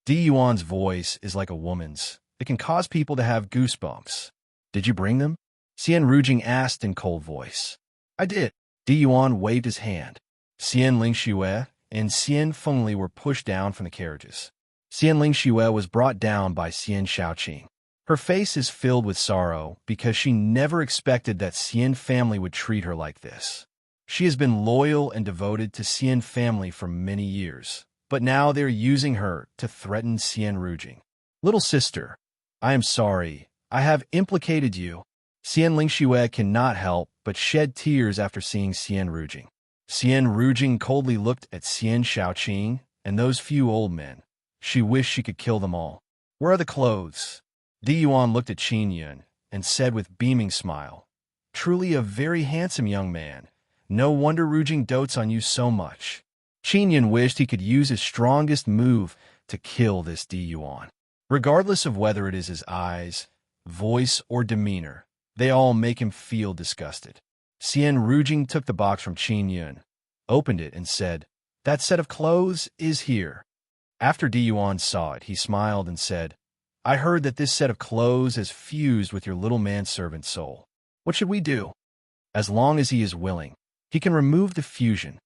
Di Yuan's voice is like a woman's. It can cause people to have goosebumps. "Did you bring them?" Xian Rujing asked in cold voice. "I did." Di Yuan waved his hand. Xian Lingxue and Xian Fengli were pushed down from the carriages. Xian Lingxue was brought down by Xian Shaoqing. Her face is filled with sorrow because she never expected that Xian family would treat her like this. She has been loyal and devoted to Xian family for many years, but now they're using her to threaten Xian Rujing. "Little sister, I am sorry. I have implicated you." Xian Lingxue cannot help but shed tears after seeing Xian Rujing. Xian Rujing coldly looked at Xian Shaoqing and those few old men. She wished she could kill them all. "Where are the clothes?" Di Yuan looked at Qin Yun and said with beaming smile, "Truly a very handsome young man. No wonder Rujing dotes on you so much." Qin Yun wished he could use his strongest move to kill this Di Yuan. Regardless of whether it is his eyes, voice, or demeanor, they all make him feel disgusted. Xian Rujing took the box from Qin Yun, opened it, and said, "That set of clothes is here." After Di Yuan saw it, he smiled and said, "I heard that this set of clothes has fused with your little manservant soul. What should we do?" "As long as he is willing, he can remove the fusion."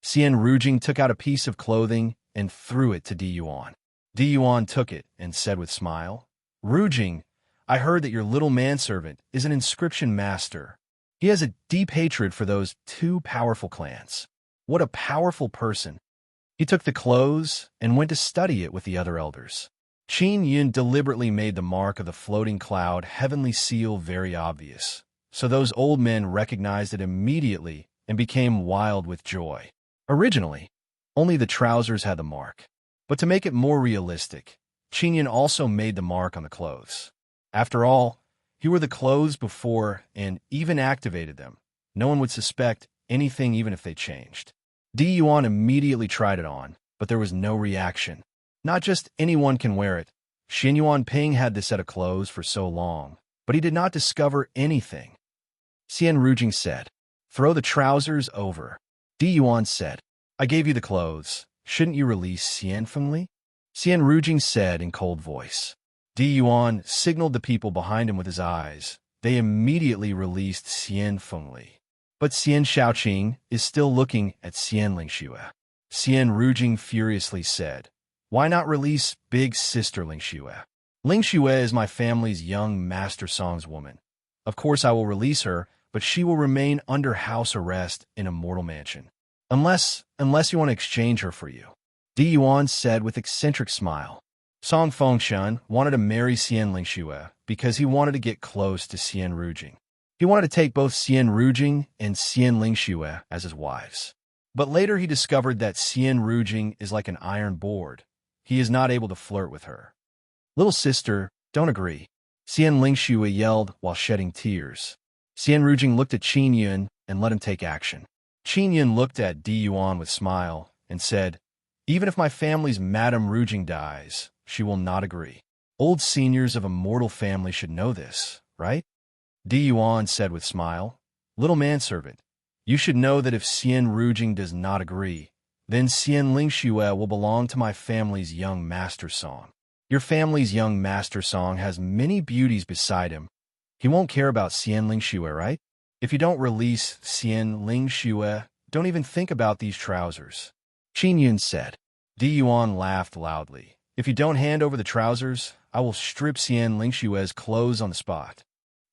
Xian Rujing took out a piece of clothing and threw it to Di Yuan. Di Yuan took it and said with smile, "Rujing, I heard that your little manservant is an inscription master. He has a deep hatred for those two powerful clans. What a powerful person." He took the clothes and went to study it with the other elders. Qin Yun deliberately made the mark of the floating cloud heavenly seal very obvious, so those old men recognized it immediately and became wild with joy. Originally, only the trousers had the mark, but to make it more realistic, Qin Yun also made the mark on the clothes. After all, he wore the clothes before and even activated them. No one would suspect anything even if they changed. Di Yuan immediately tried it on, but there was no reaction. Not just anyone can wear it. Xinyuan Ping had this set of clothes for so long, but he did not discover anything. Xian Rujing said, "Throw the trousers over." Di Yuan said, "I gave you the clothes. Shouldn't you release Xian Fengli?" Xian Rujing said in cold voice. Di Yuan signaled the people behind him with his eyes. They immediately released Xian Fengli. But Xian Shaoqing is still looking at Xian Lingxue. Xian Rujing furiously said, "Why not release big sister Lingxue? Lingxue is my family's young master song's woman. Of course I will release her, but she will remain under house arrest in a mortal mansion. Unless you want to exchange her for you." Di Yuan said with eccentric smile. Song Fengshan wanted to marry Xian Lingxue because he wanted to get close to Xian Rujing. He wanted to take both Xian Rujing and Xian Lingxue as his wives. But later he discovered that Xian Rujing is like an iron board. He is not able to flirt with her. "Little sister, don't agree," Xian Lingxue yelled while shedding tears. Xian Rujing looked at Qin Yun and let him take action. Qin Yun looked at Di Yuan with a smile and said, "Even if my family's Madame Rujing dies, she will not agree. Old seniors of a mortal family should know this, right?" Di Yuan said with a smile, "Little manservant, you should know that if Xian Rujing does not agree, then Xian Lingxue will belong to my family's young master song. Your family's young master song has many beauties beside him. He won't care about Xian Lingxue, right? If you don't release Xian Lingxue, don't even think about these trousers." Qin Yun said. Di Yuan laughed loudly. "If you don't hand over the trousers, I will strip Xian Lingxue's clothes on the spot."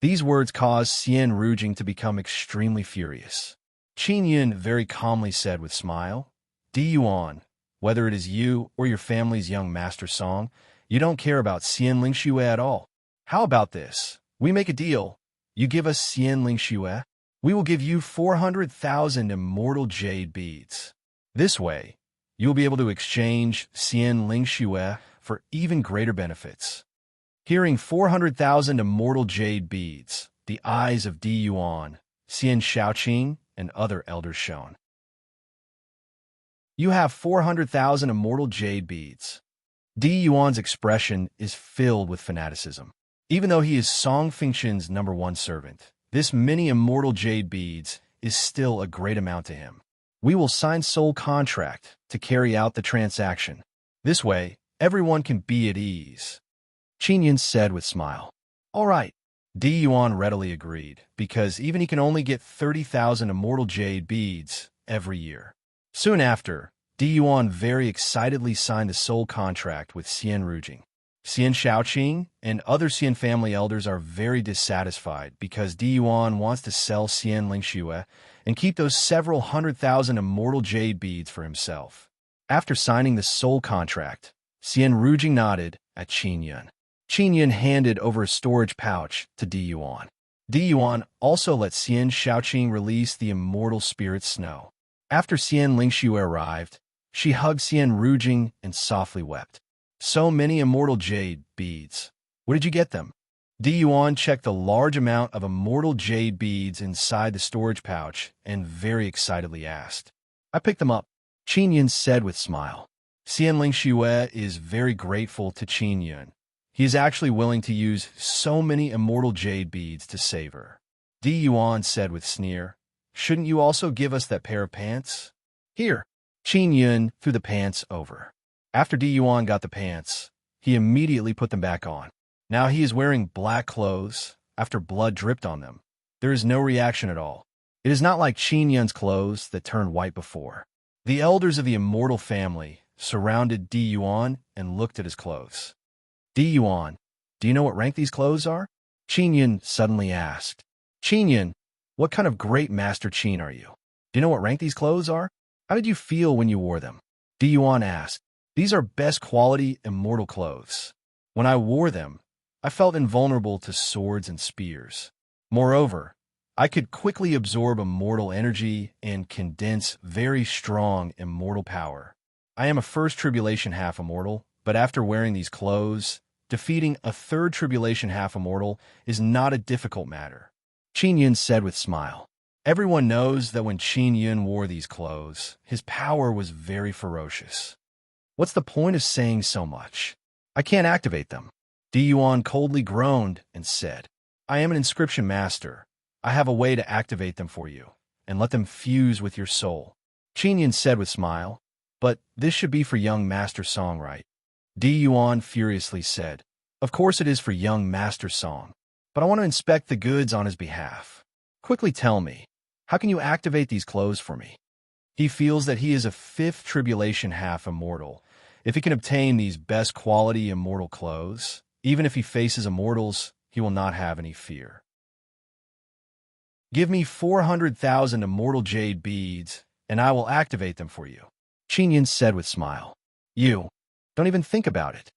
These words caused Xian Rujing to become extremely furious. Qin Yun very calmly said with a smile, "Di Yuan, whether it is you or your family's young master song, you don't care about Xian Lingxue at all. How about this? We make a deal. You give us Xian Lingxue, we will give you 400,000 immortal jade beads. This way, you will be able to exchange Xian Lingxue for even greater benefits." Hearing 400,000 immortal jade beads, the eyes of Di Yuan, Xian Shaoqing, and other elders shone. "You have 400,000 immortal jade beads." Di Yuan's expression is filled with fanaticism. Even though he is Song Fengshan's #1 servant, this many immortal jade beads is still a great amount to him. "We will sign soul contract to carry out the transaction. This way, everyone can be at ease." Qin Yun said with a smile. "All right." Di Yuan readily agreed, because even he can only get 30,000 immortal jade beads every year. Soon after, Di Yuan very excitedly signed the soul contract with Xian Rujing. Xian Shaoqing and other Xian family elders are very dissatisfied because Di Yuan wants to sell Xian Lingxue and keep those several 100,000 immortal jade beads for himself. After signing the soul contract, Xian Rujing nodded at Qin Yun. Qin Yun handed over a storage pouch to Di Yuan. Di Yuan also let Xian Shaoqing release the immortal spirit snow. After Xian Lingxue arrived, she hugged Xian Rujing and softly wept. "So many immortal jade beads. Where did you get them?" Di Yuan checked the large amount of immortal jade beads inside the storage pouch and very excitedly asked. I picked them up, Qin Yun said with a smile. Xianling Xue is very grateful to Qin Yun. He is actually willing to use so many immortal jade beads to save her. Di Yuan said with a sneer, shouldn't you also give us that pair of pants? Here. Qin Yun threw the pants over. After Di Yuan got the pants, he immediately put them back on. Now he is wearing black clothes after blood dripped on them. There is no reaction at all. It is not like Qin Yun's clothes that turned white before. The elders of the immortal family surrounded Di Yuan and looked at his clothes. Di Yuan, do you know what rank these clothes are? Qin Yun suddenly asked. Qin Yun, what kind of great master Qin are you? Do you know what rank these clothes are? How did you feel when you wore them? Di Yuan asked. These are best quality immortal clothes. When I wore them, I felt invulnerable to swords and spears. Moreover, I could quickly absorb immortal energy and condense very strong immortal power. I am a first tribulation half immortal, but after wearing these clothes, defeating a third tribulation half immortal is not a difficult matter. Qin Yun said with a smile. Everyone knows that when Qin Yun wore these clothes, his power was very ferocious. What's the point of saying so much? I can't activate them. Di Yuan coldly groaned and said, I am an inscription master. I have a way to activate them for you, and let them fuse with your soul. Qin Yun said with a smile, but this should be for young Master Song, right? Di Yuan furiously said, of course it is for young Master Song, but I want to inspect the goods on his behalf. Quickly tell me, how can you activate these clothes for me? He feels that he is a fifth tribulation half immortal. If he can obtain these best quality immortal clothes, even if he faces immortals, he will not have any fear. Give me 400,000 immortal jade beads, and I will activate them for you, Qin Yun said with a smile. You, don't even think about it.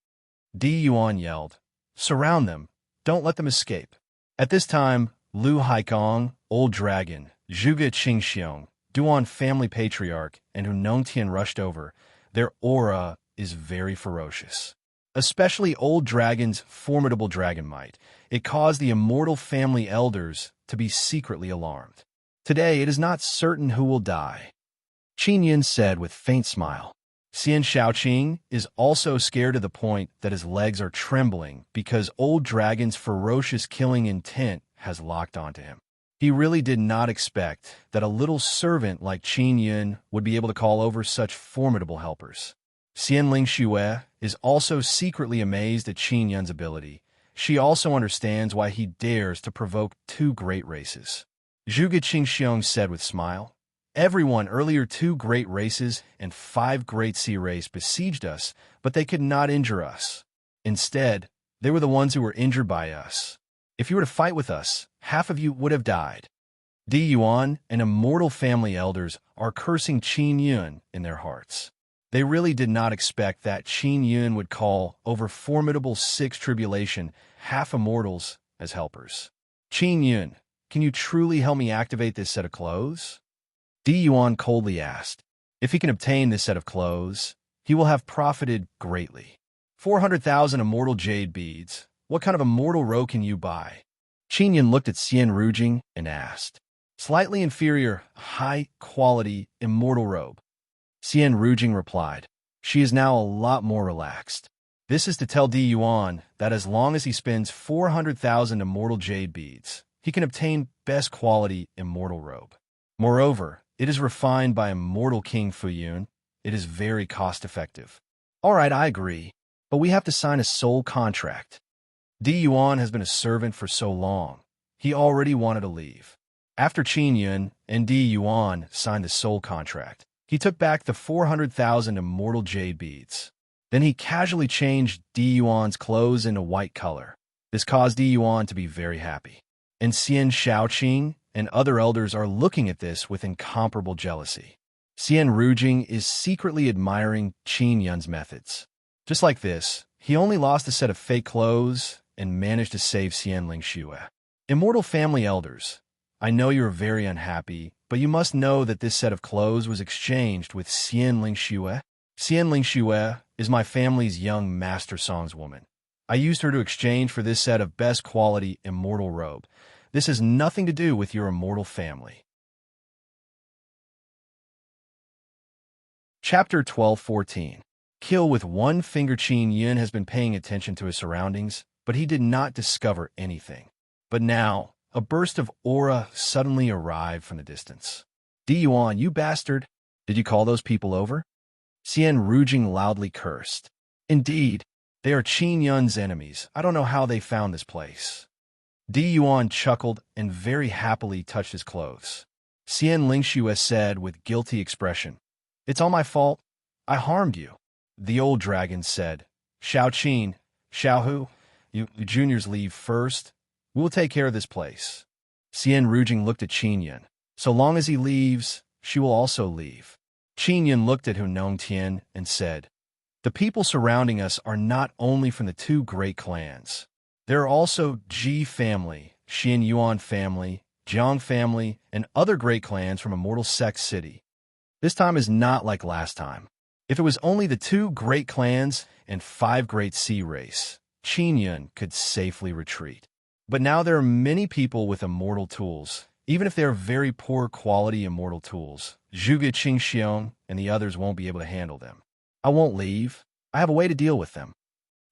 Di Yuan yelled, surround them, don't let them escape. At this time, Lu Haikong, Old Dragon, Zhuge Qingxiong, Duan family patriarch, and Hunong Tian rushed over. Their aura is very ferocious. Especially Old Dragon's formidable dragon might. It caused the immortal family elders to be secretly alarmed. Today, it is not certain who will die, Qin Yun said with a faint smile. Xian Shaoqing is also scared to the point that his legs are trembling because Old Dragon's ferocious killing intent has locked onto him. He really did not expect that a little servant like Qin Yun would be able to call over such formidable helpers. Xianling Xue is also secretly amazed at Qin Yun's ability. She also understands why he dares to provoke two great races. Zhuge Qingxiong said with a smile, everyone earlier 2 great races and 5 great sea race besieged us, but they could not injure us. Instead, they were the ones who were injured by us. If you were to fight with us, half of you would have died. Di Yuan and immortal family elders are cursing Qin Yun in their hearts. They really did not expect that Qin Yun would call over formidable 6 tribulation half immortals as helpers. Qin Yun, can you truly help me activate this set of clothes? Di Yuan coldly asked. If he can obtain this set of clothes, he will have profited greatly. 400,000 immortal jade beads. What kind of immortal robe can you buy? Qin Yun looked at Xian Rujing and asked. Slightly inferior, high-quality, immortal robe. Xian Rujing replied. She is now a lot more relaxed. This is to tell Di Yuan that as long as he spends 400,000 immortal jade beads, he can obtain best quality immortal robe. Moreover, it is refined by immortal King Fuyun. It is very cost-effective. All right, I agree, but we have to sign a soul contract. Di Yuan has been a servant for so long. He already wanted to leave. After Qin Yun and Di Yuan signed the soul contract, he took back the 400,000 immortal jade beads. Then he casually changed Di Yuan's clothes into white color. This caused Di Yuan to be very happy. And Xian Shaoqing and other elders are looking at this with incomparable jealousy. Xian Rujing is secretly admiring Qin Yun's methods. Just like this, he only lost a set of fake clothes and managed to save Xianling Xue. Immortal family elders, I know you are very unhappy, but you must know that this set of clothes was exchanged with Xianling Xue. Xianling Xue is my family's young master songswoman. I used her to exchange for this set of best quality immortal robe. This has nothing to do with your immortal family. Chapter 12:14. Kill with one finger. Qin Yun has been paying attention to his surroundings, but he did not discover anything. But now, a burst of aura suddenly arrived from the distance. Di Yuan, you bastard! Did you call those people over? Xian Rujing loudly cursed. Indeed, they are Qin Yun's enemies. I don't know how they found this place. Di Yuan chuckled and very happily touched his clothes. Xian Lingxue said with guilty expression, It's all my fault. I harmed you. The old dragon said, Shao Qin, Shao Hu, you juniors leave first. We'll take care of this place. Xian Rujing looked at Qin Yun. So long as he leaves, she will also leave. Qin Yun looked at Hu Nongtian and said, The people surrounding us are not only from the two great clans. There are also Ji family, Xian Yuan family, Jiang family, and other great clans from Immortal Sex City. This time is not like last time. If it was only the two great clans and 5 great sea race, Qin Yun could safely retreat. But now there are many people with immortal tools, even if they are very poor quality immortal tools. Zhuge Qingxiong and the others won't be able to handle them. I won't leave. I have a way to deal with them.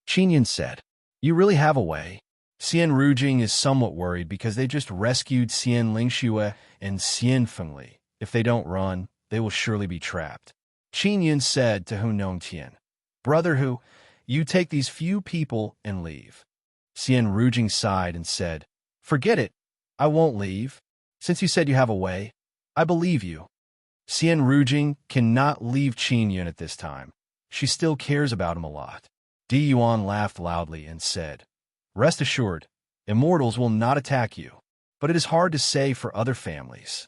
Qin Yun said, You really have a way. Xian Rujing is somewhat worried because they just rescued Xian Lingxue and Xian Fengli. If they don't run, they will surely be trapped. Qin Yun said to Hu Nongtian, Brother Hu, you take these few people and leave. Xian Rujing sighed and said, Forget it. I won't leave. Since you said you have a way, I believe you. Xian Rujing cannot leave Qin Yun at this time. She still cares about him a lot. Di Yuan laughed loudly and said, Rest assured, immortals will not attack you, but it is hard to say for other families.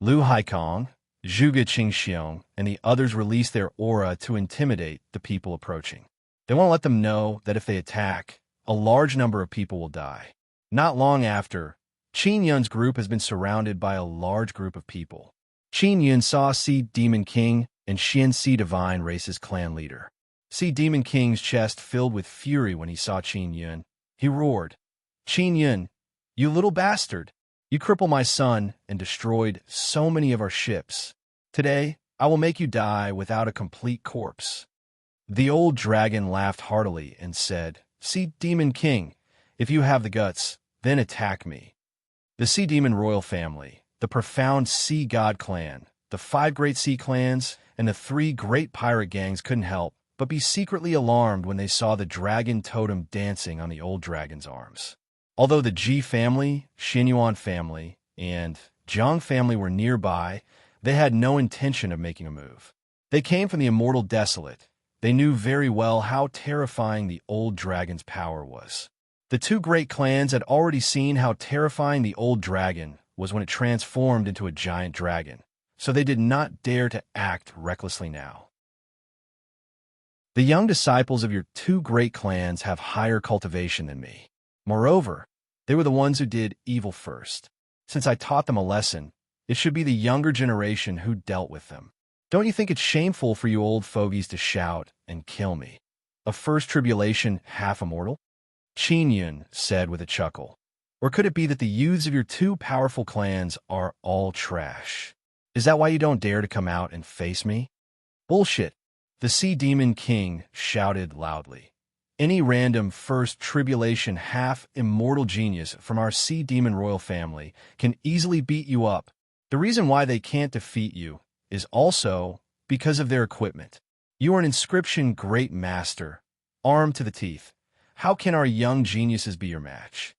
Lu Haikong, Zhuge Qingxiong, and the others release their aura to intimidate the people approaching. They want to let them know that if they attack, a large number of people will die. Not long after, Qin Yun's group has been surrounded by a large group of people. Qin Yun saw Sea Demon King and Xian Sea Divine Race's clan leader. Sea Demon King's chest filled with fury when he saw Qin Yun. He roared, Qin Yun, you little bastard! You crippled my son and destroyed so many of our ships. Today, I will make you die without a complete corpse. The old dragon laughed heartily and said, Sea Demon King, if you have the guts, then attack me. The Sea Demon royal family, the profound Sea God clan, the 5 great sea clans, and the 3 great pirate gangs couldn't help but be secretly alarmed when they saw the dragon totem dancing on the old dragon's arms. Although the Ji family, Xinyuan family, and Jiang family were nearby, they had no intention of making a move. They came from the Immortal Desolate. They knew very well how terrifying the old dragon's power was. The 2 great clans had already seen how terrifying the old dragon was when it transformed into a giant dragon, so they did not dare to act recklessly now. The young disciples of your 2 great clans have higher cultivation than me. Moreover, they were the ones who did evil first. Since I taught them a lesson, it should be the younger generation who dealt with them. Don't you think it's shameful for you old fogies to shout and kill me? A first tribulation half immortal? Qin Yun said with a chuckle. Or could it be that the youths of your 2 powerful clans are all trash? Is that why you don't dare to come out and face me? Bullshit. The Sea Demon King shouted loudly. Any random first tribulation half immortal genius from our Sea Demon royal family can easily beat you up. The reason why they can't defeat you is also because of their equipment. You are an inscription great master, armed to the teeth. How can our young geniuses be your match?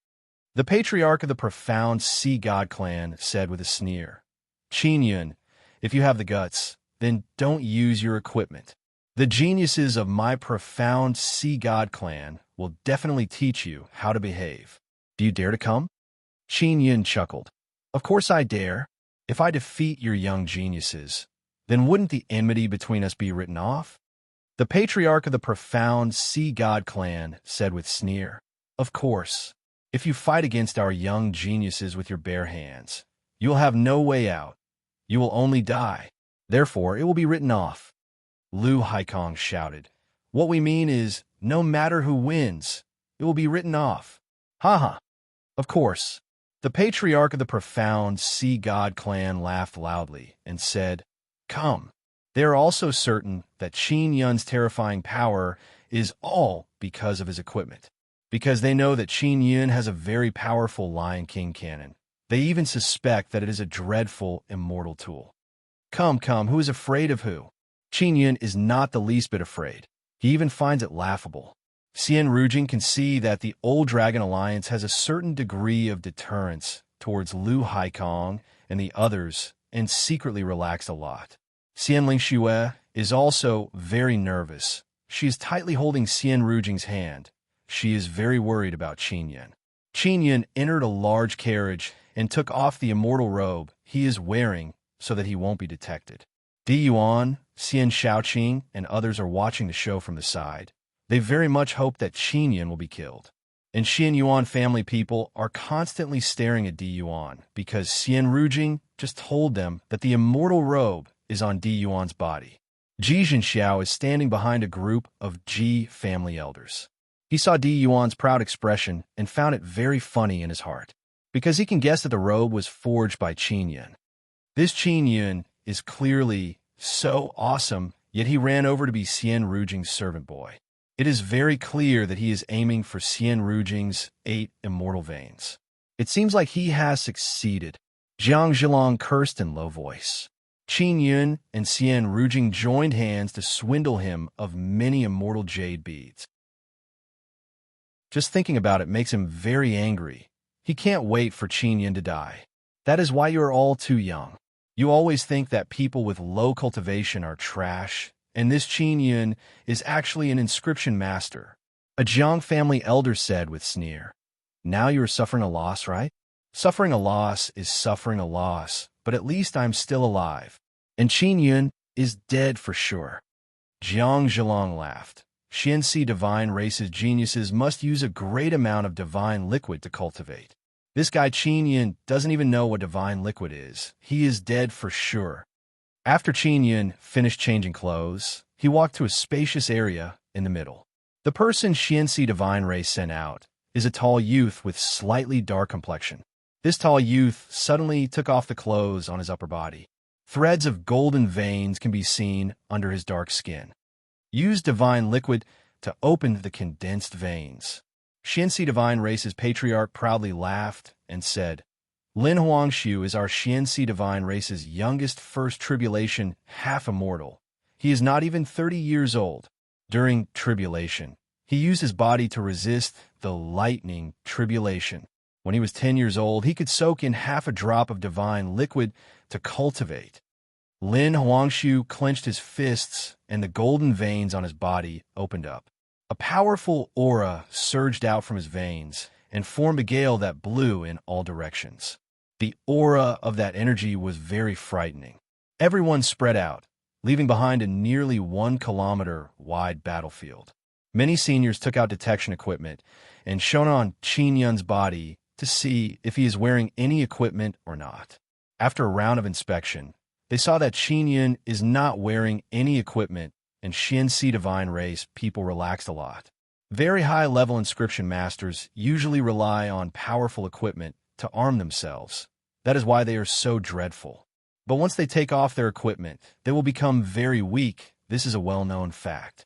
The patriarch of the profound Sea God clan said with a sneer, Qin Yun, if you have the guts, then don't use your equipment. The geniuses of my profound Sea God clan will definitely teach you how to behave. Do you dare to come? Qin Yun chuckled. Of course I dare. If I defeat your young geniuses, then wouldn't the enmity between us be written off? The patriarch of the profound Sea God clan said with sneer, Of course. If you fight against our young geniuses with your bare hands, you will have no way out. You will only die. Therefore, it will be written off. Lu Haikong shouted. What we mean is, no matter who wins, it will be written off. Ha. Of course. The patriarch of the profound sea god clan laughed loudly and said, "Come." They are also certain that Qin Yun's terrifying power is all because of his equipment. Because they know that Qin Yun has a very powerful Lion King cannon. They even suspect that it is a dreadful, immortal tool. Come, who is afraid of who? Qin Yun is not the least bit afraid. He even finds it laughable. Xian Rujing can see that the Old Dragon Alliance has a certain degree of deterrence towards Lu Haikong and the others and secretly relaxed a lot. Xian Lingxue is also very nervous. She is tightly holding Xian Rujing's hand. She is very worried about Qin Yun. Qin Yun entered a large carriage and took off the immortal robe he is wearing so that he won't be detected. Di Yuan, Xian Shaoqing, and others are watching the show from the side. They very much hope that Qin Yun will be killed. And Xian Yuan family people are constantly staring at Di Yuan because Xian Rujing just told them that the immortal robe is on Di Yuan's body. Ji Zhenxiao is standing behind a group of Ji family elders. He saw Di Yuan's proud expression and found it very funny in his heart, because he can guess that the robe was forged by Qin Yun. This Qin Yun is clearly so awesome, yet he ran over to be Xian Rujing's servant boy. It is very clear that he is aiming for Xian Rujing's 8 immortal veins. It seems like he has succeeded. Jiang Zhilong cursed in low voice. Qin Yun and Xian Rujing joined hands to swindle him of many immortal jade beads. Just thinking about it makes him very angry. He can't wait for Qin Yun to die. That is why you are all too young. You always think that people with low cultivation are trash, and this Qin Yun is actually an inscription master. A Jiang family elder said with sneer. Now you are suffering a loss, right? Suffering a loss is suffering a loss, but at least I'm still alive. And Qin Yun is dead for sure. Jiang Zhilong laughed. Xianxi divine race's geniuses must use a great amount of divine liquid to cultivate. This guy Qin Yun doesn't even know what divine liquid is. He is dead for sure. After Qin Yun finished changing clothes, he walked to a spacious area in the middle. The person Xianxi divine race sent out is a tall youth with slightly dark complexion. This tall youth suddenly took off the clothes on his upper body. Threads of golden veins can be seen under his dark skin. Use divine liquid to open the condensed veins. Xianxi divine race's patriarch proudly laughed and said, Lin Huangshu is our Xianxi divine race's youngest first tribulation half-immortal. He is not even 30 years old. During tribulation, he used his body to resist the lightning tribulation. When he was 10 years old, he could soak in half a drop of divine liquid to cultivate. Lin Huangshu clenched his fists, and the golden veins on his body opened up. A powerful aura surged out from his veins and formed a gale that blew in all directions. The aura of that energy was very frightening. Everyone spread out, leaving behind a nearly 1 kilometer wide battlefield. Many seniors took out detection equipment and shone on Qin Yun's body to see if he is wearing any equipment or not. After a round of inspection, they saw that Qin Yun is not wearing any equipment, and Xianxi divine race people relaxed a lot. Very high-level inscription masters usually rely on powerful equipment to arm themselves. That is why they are so dreadful. But once they take off their equipment, they will become very weak. This is a well-known fact.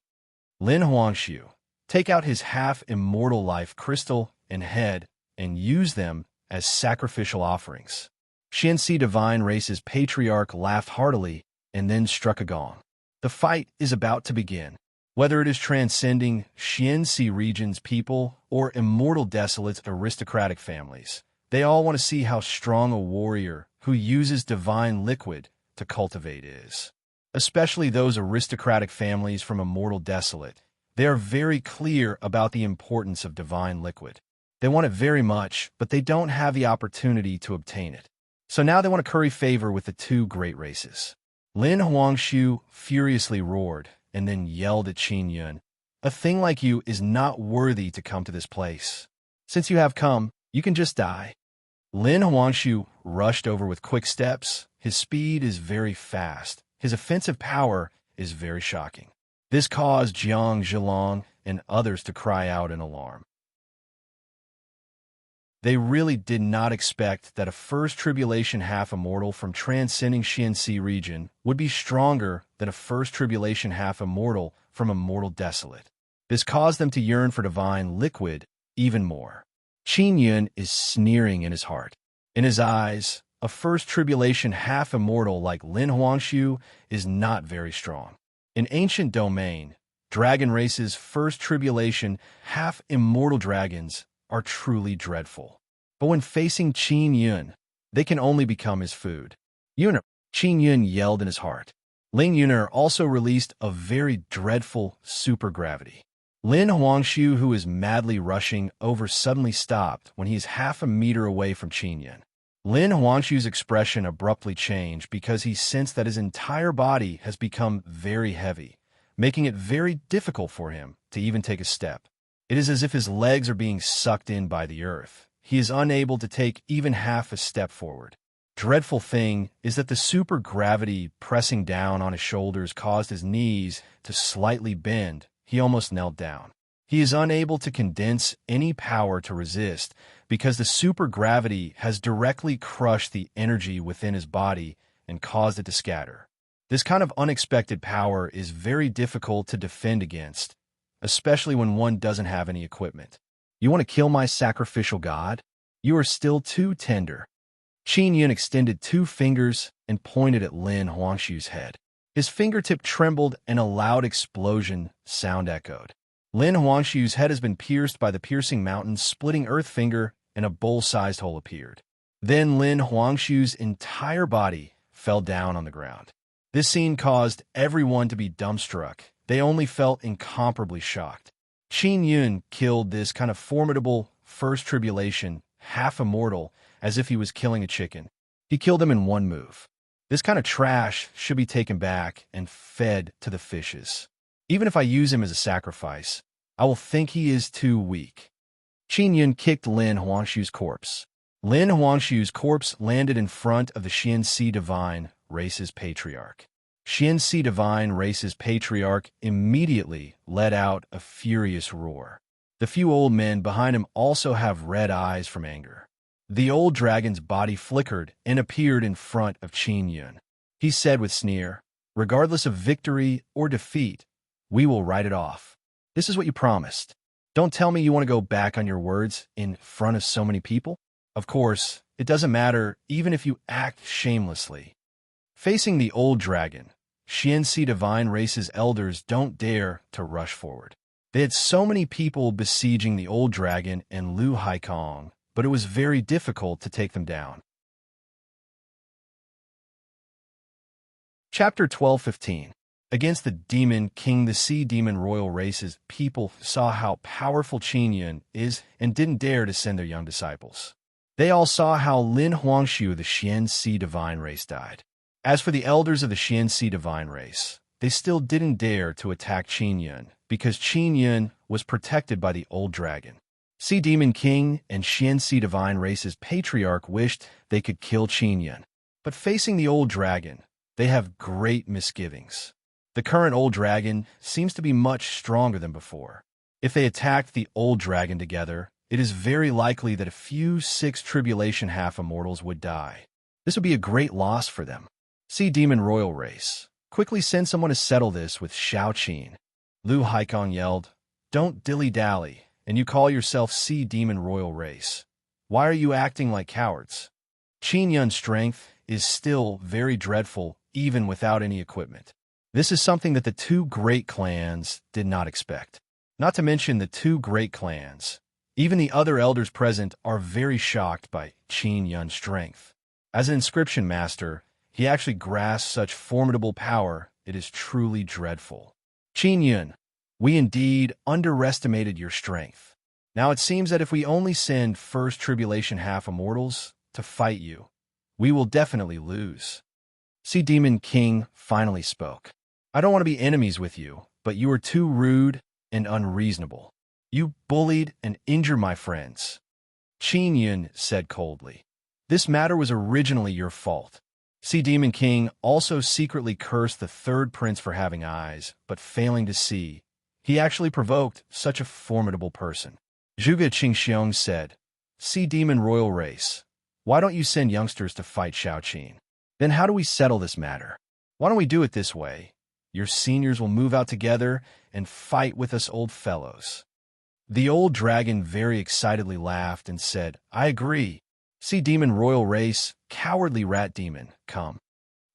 Lin Huangshu, take out his half-immortal life crystal and head and use them as sacrificial offerings. Xianxi divine race's patriarch laughed heartily and then struck a gong. The fight is about to begin. Whether it is transcending Xianxi region's people or immortal desolates aristocratic families, they all want to see how strong a warrior who uses divine liquid to cultivate is. Especially those aristocratic families from immortal desolate. They are very clear about the importance of divine liquid. They want it very much, but they don't have the opportunity to obtain it. So now they want to curry favor with the two great races. Lin Huangshu furiously roared and then yelled at Qin Yun, "A thing like you is not worthy to come to this place. Since you have come, you can just die." Lin Huangshu rushed over with quick steps. His speed is very fast. His offensive power is very shocking. This caused Jiang Zhilong and others to cry out in alarm. They really did not expect that a first tribulation half-immortal from transcending Xianxi region would be stronger than a first tribulation half-immortal from a mortal desolate. This caused them to yearn for divine liquid even more. Qin Yun is sneering in his heart. In his eyes, a first tribulation half-immortal like Lin Huangshu is not very strong. In ancient domain, dragon race's first tribulation half-immortal dragons are truly dreadful. But when facing Qin Yun, they can only become his food. Yunar, Qin Yun yelled in his heart. Ling Yunar also released a very dreadful supergravity. Lin Huangshu, who is madly rushing over, suddenly stopped when he is half a meter away from Qin Yun. Lin Huangshu's expression abruptly changed because he sensed that his entire body has become very heavy, making it very difficult for him to even take a step. It is as if his legs are being sucked in by the earth. He is unable to take even half a step forward. Dreadful thing is that the supergravity pressing down on his shoulders caused his knees to slightly bend. He almost knelt down. He is unable to condense any power to resist because the supergravity has directly crushed the energy within his body and caused it to scatter. This kind of unexpected power is very difficult to defend against, especially when one doesn't have any equipment. You want to kill my sacrificial god? You are still too tender. Qin Yun extended 2 fingers and pointed at Lin Huangshu's head. His fingertip trembled and a loud explosion sound echoed. Lin Huangshu's head has been pierced by the piercing mountain's splitting earth finger, and a bowl-sized hole appeared. Then Lin Huangshu's entire body fell down on the ground. This scene caused everyone to be dumbstruck. They only felt incomparably shocked. Qin Yun killed this kind of formidable first tribulation half-immortal as if he was killing a chicken. He killed him in one move. This kind of trash should be taken back and fed to the fishes. Even if I use him as a sacrifice, I will think he is too weak. Qin Yun kicked Lin Huangshu's corpse. Lin Huangshu's corpse landed in front of the Xianxi divine race's patriarch. Xianxi divine race's patriarch immediately let out a furious roar. The few old men behind him also have red eyes from anger. The old dragon's body flickered and appeared in front of Qin Yun. He said with sneer, "Regardless of victory or defeat, we will write it off. This is what you promised. Don't tell me you want to go back on your words in front of so many people. Of course, it doesn't matter even if you act shamelessly." Facing the old dragon, Xianxi divine race's elders don't dare to rush forward. They had so many people besieging the old dragon and Lu Haikong, but it was very difficult to take them down. Chapter 12:15. Against the demon king, the sea demon royal race's people saw how powerful Qin Yun is and didn't dare to send their young disciples. They all saw how Lin Huangshu, the Xianxi divine race, died. As for the elders of the Xianxi divine race, they still didn't dare to attack Qin Yun because Qin Yun was protected by the old dragon. Sea Demon King and Xianxi divine race's patriarch wished they could kill Qin Yun, but facing the old dragon, they have great misgivings. The current old dragon seems to be much stronger than before. If they attacked the old dragon together, it is very likely that a few 6 tribulation half-immortals would die. This would be a great loss for them. Sea Demon Royal Race, quickly send someone to settle this with Shao Qin. Lu Haikong yelled, "Don't dilly-dally, and you call yourself Sea Demon Royal Race. Why are you acting like cowards?" Qin Yun's strength is still very dreadful even without any equipment. This is something that the 2 great clans did not expect. Not to mention the 2 great clans. Even the other elders present are very shocked by Qin Yun's strength. As an inscription master, he actually grasps such formidable power, it is truly dreadful. Qin Yun, we indeed underestimated your strength. Now it seems that if we only send first tribulation half-immortals to fight you, we will definitely lose. Sea Demon King finally spoke. "I don't want to be enemies with you, but you are too rude and unreasonable. You bullied and injured my friends." Qin Yun said coldly, "This matter was originally your fault." Sea Demon King also secretly cursed the 3rd prince for having eyes, but failing to see. He actually provoked such a formidable person. Zhuge Qingxiong said, Sea Demon Royal Race, why don't you send youngsters to fight Xiaoqin? Then how do we settle this matter? Why don't we do it this way? Your seniors will move out together and fight with us old fellows." The old dragon very excitedly laughed and said, "I agree. Sea Demon Royal Race, cowardly rat demon, come."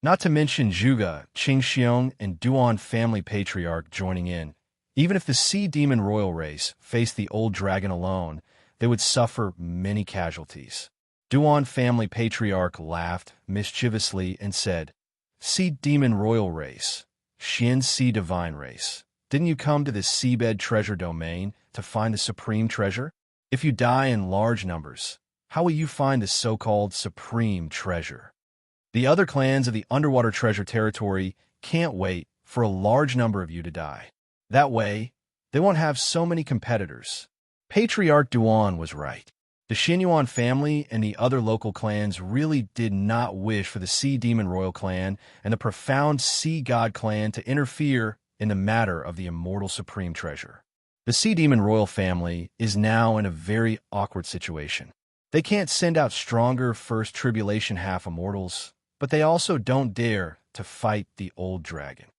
Not to mention Zhuge, Qingxiong, and Duan family patriarch joining in. Even if the Sea Demon Royal Race faced the old dragon alone, they would suffer many casualties. Duan family patriarch laughed mischievously and said, "Sea Demon Royal Race, Xian Sea Divine Race, didn't you come to this seabed treasure domain to find the supreme treasure? If you die in large numbers, how will you find the so-called supreme treasure? The other clans of the underwater treasure territory can't wait for a large number of you to die. That way, they won't have so many competitors." Patriarch Duan was right. The Xinyuan family and the other local clans really did not wish for the Sea Demon Royal Clan and the profound Sea God Clan to interfere in the matter of the immortal supreme treasure. The Sea Demon Royal family is now in a very awkward situation. They can't send out stronger First Tribulation half-immortals, but they also don't dare to fight the old dragon.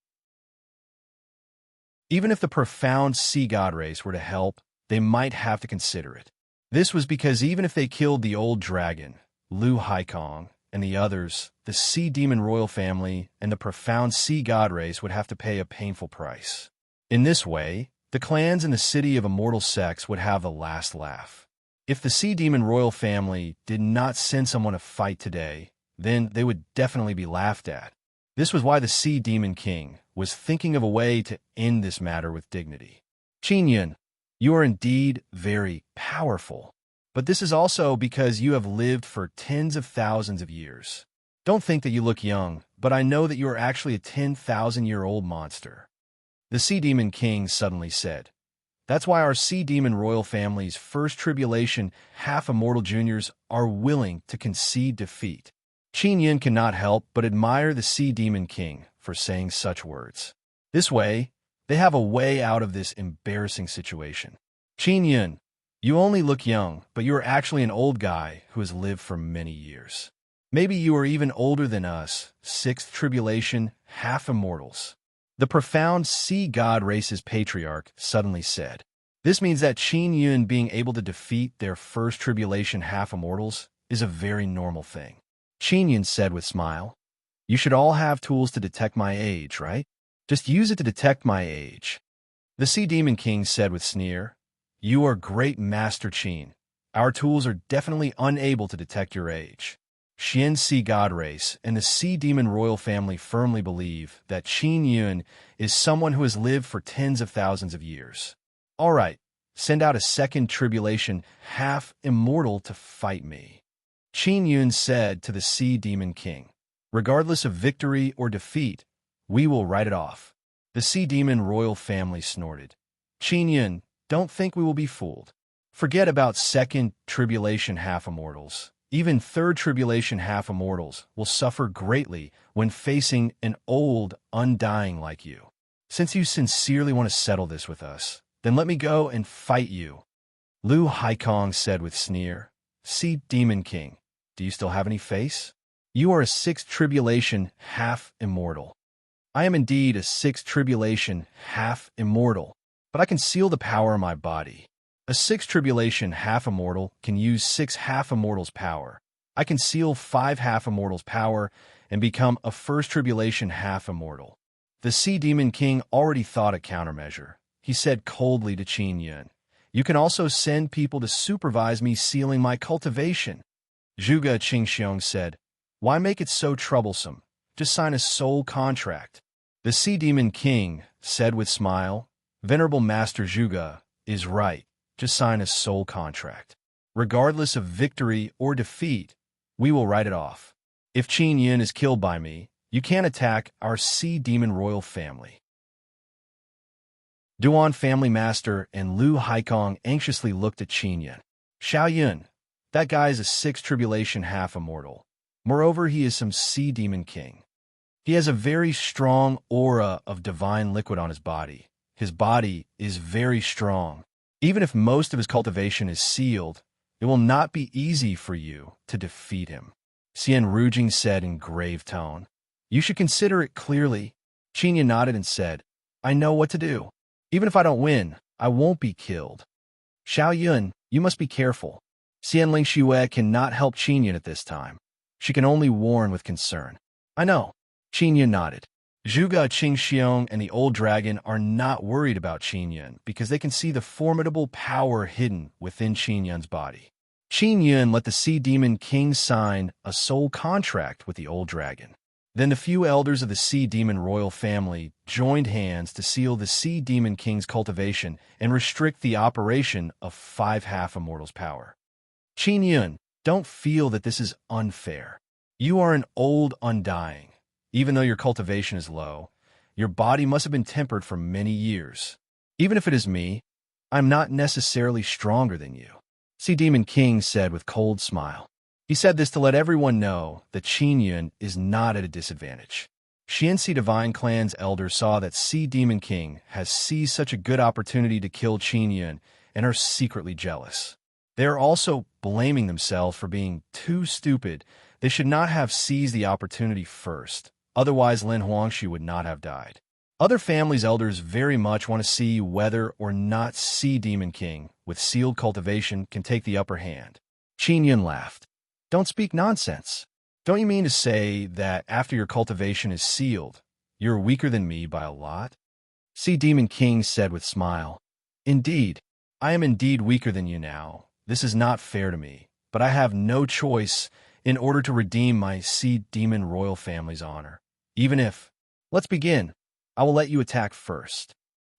Even if the profound Sea God race were to help, they might have to consider it. This was because even if they killed the old dragon, Lu Haikong, and the others, the Sea Demon Royal family and the profound Sea God race would have to pay a painful price. In this way, the clans in the City of Immortal Sex would have the last laugh. If the Sea Demon Royal family did not send someone to fight today, then they would definitely be laughed at. This was why the Sea Demon King was thinking of a way to end this matter with dignity. "Qingyun, you are indeed very powerful, but this is also because you have lived for tens of thousands of years. Don't think that you look young, but I know that you are actually a 10,000-year-old monster." The Sea Demon King suddenly said, "That's why our Sea Demon Royal family's First Tribulation half-immortal juniors are willing to concede defeat." Qingyun cannot help but admire the Sea Demon King for saying such words. This way, they have a way out of this embarrassing situation. "Qingyun, you only look young, but you are actually an old guy who has lived for many years. Maybe you are even older than us, Sixth Tribulation half-immortals." The profound Sea God race's patriarch suddenly said, "This means that Qingyun being able to defeat their First Tribulation half-immortals is a very normal thing." Qingyun said with smile, "You should all have tools to detect my age, right? Just use it to detect my age." The Sea Demon King said with sneer, "You are great Master Qin. Our tools are definitely unable to detect your age." Xian Sea God race and the Sea Demon Royal family firmly believe that Qingyun is someone who has lived for tens of thousands of years. "All right, send out a second tribulation half-immortal to fight me," Qingyun said to the Sea Demon King. "Regardless of victory or defeat, we will write it off." The Sea Demon Royal family snorted. "Qingyun, don't think we will be fooled. Forget about Second Tribulation half-immortals. Even Third Tribulation half-immortals will suffer greatly when facing an old, undying like you. Since you sincerely want to settle this with us, then let me go and fight you." Lu Haikong said with sneer, "Sea Demon King, do you still have any face? You are a Sixth Tribulation half-immortal." "I am indeed a Sixth Tribulation half-immortal, but I conceal the power of my body. A Sixth Tribulation half-immortal can use 6 half-immortals' power. I conceal 5 half-immortals' power and become a First Tribulation half-immortal." The Sea Demon King already thought a countermeasure. He said coldly to Qingyun, "You can also send people to supervise me sealing my cultivation." Zhuge Qingxiong said, "Why make it so troublesome? Just sign a soul contract." The Sea Demon King said with smile, "Venerable Master Zhuge is right. Just sign a soul contract. Regardless of victory or defeat, we will write it off. If Qingyun is killed by me, you can't attack our Sea Demon Royal family." Duan family master and Lu Haikong anxiously looked at Qingyun. "Xiaoyun, that guy is a Sixth Tribulation half-immortal. Moreover, he is some Sea Demon King. He has a very strong aura of divine liquid on his body. His body is very strong. Even if most of his cultivation is sealed, It will not be easy for you to defeat him. Xian Rujing said in grave tone. You should consider it clearly. Qin Yun nodded and said, I know what to do. Even if I don't win, I won't be killed. Xiao Yun, you must be careful. Xian Ling Xue cannot help Qin Yun at this time. She can only warn with concern. I know. Qin Yun nodded. Zhuge Qingxiong and the old dragon are not worried about Qin Yun because they can see the formidable power hidden within Qin Yun's body. Qin Yun let the Sea Demon King sign a soul contract with the old dragon. Then the few elders of the Sea Demon royal family joined hands to seal the Sea Demon King's cultivation and restrict the operation of 5 half-immortals' power. Qin Yun, don't feel that this is unfair. You are an old undying. Even though your cultivation is low, your body must have been tempered for many years. Even if it is me, I'm not necessarily stronger than you. Sea Demon King said with cold smile. He said this to let everyone know that Qin Yun is not at a disadvantage. Xianxi Divine Clan's elders saw that Sea Demon King has seized such a good opportunity to kill Qin Yun and are secretly jealous. They are also blaming themselves for being too stupid. They should not have seized the opportunity first. Otherwise, Lin Huangxi would not have died. Other families' elders very much want to see whether or not Sea Demon King, with sealed cultivation, can take the upper hand. Qin Yun laughed. Don't speak nonsense. Don't you mean to say that after your cultivation is sealed, you're weaker than me by a lot? Sea Demon King said with smile. Indeed, I am indeed weaker than you now. This is not fair to me, but I have no choice in order to redeem my Sea Demon royal family's honor. Even if, let's begin, I will let you attack first.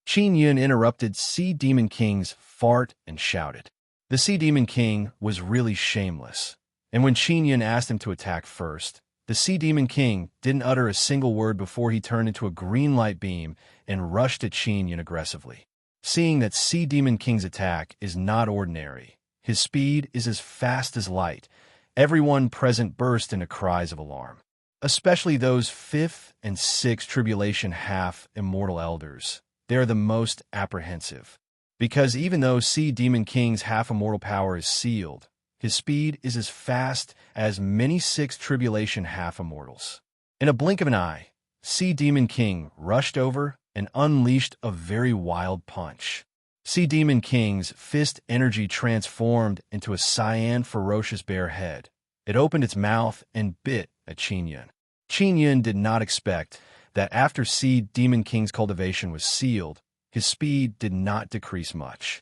Qin Yun interrupted Sea Demon King's fart and shouted. The Sea Demon King was really shameless, and when Qin Yun asked him to attack first, the Sea Demon King didn't utter a single word before he turned into a green light beam and rushed at Qin Yun aggressively. Seeing that Sea Demon King's attack is not ordinary, his speed is as fast as light, everyone present burst into cries of alarm. Especially those 5th and 6th Tribulation half-immortal elders. They are the most apprehensive. Because even though Sea Demon King's half-immortal power is sealed, his speed is as fast as many 6th Tribulation half-immortals. In a blink of an eye, Sea Demon King rushed over and unleashed a very wild punch. Sea Demon King's fist energy transformed into a cyan ferocious bear head. It opened its mouth and bit at Qin Yun. Qin Yun did not expect that after Sea Demon King's cultivation was sealed, his speed did not decrease much.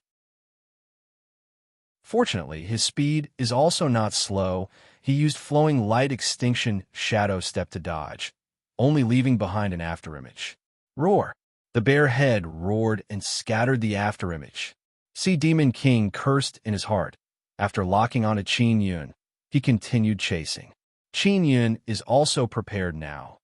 Fortunately, his speed is also not slow. He used flowing light extinction shadow step to dodge, only leaving behind an afterimage. Roar! The bear head roared and scattered the afterimage. Sea Demon King cursed in his heart. After locking onto Qin Yun, he continued chasing. Qin Yun is also prepared now.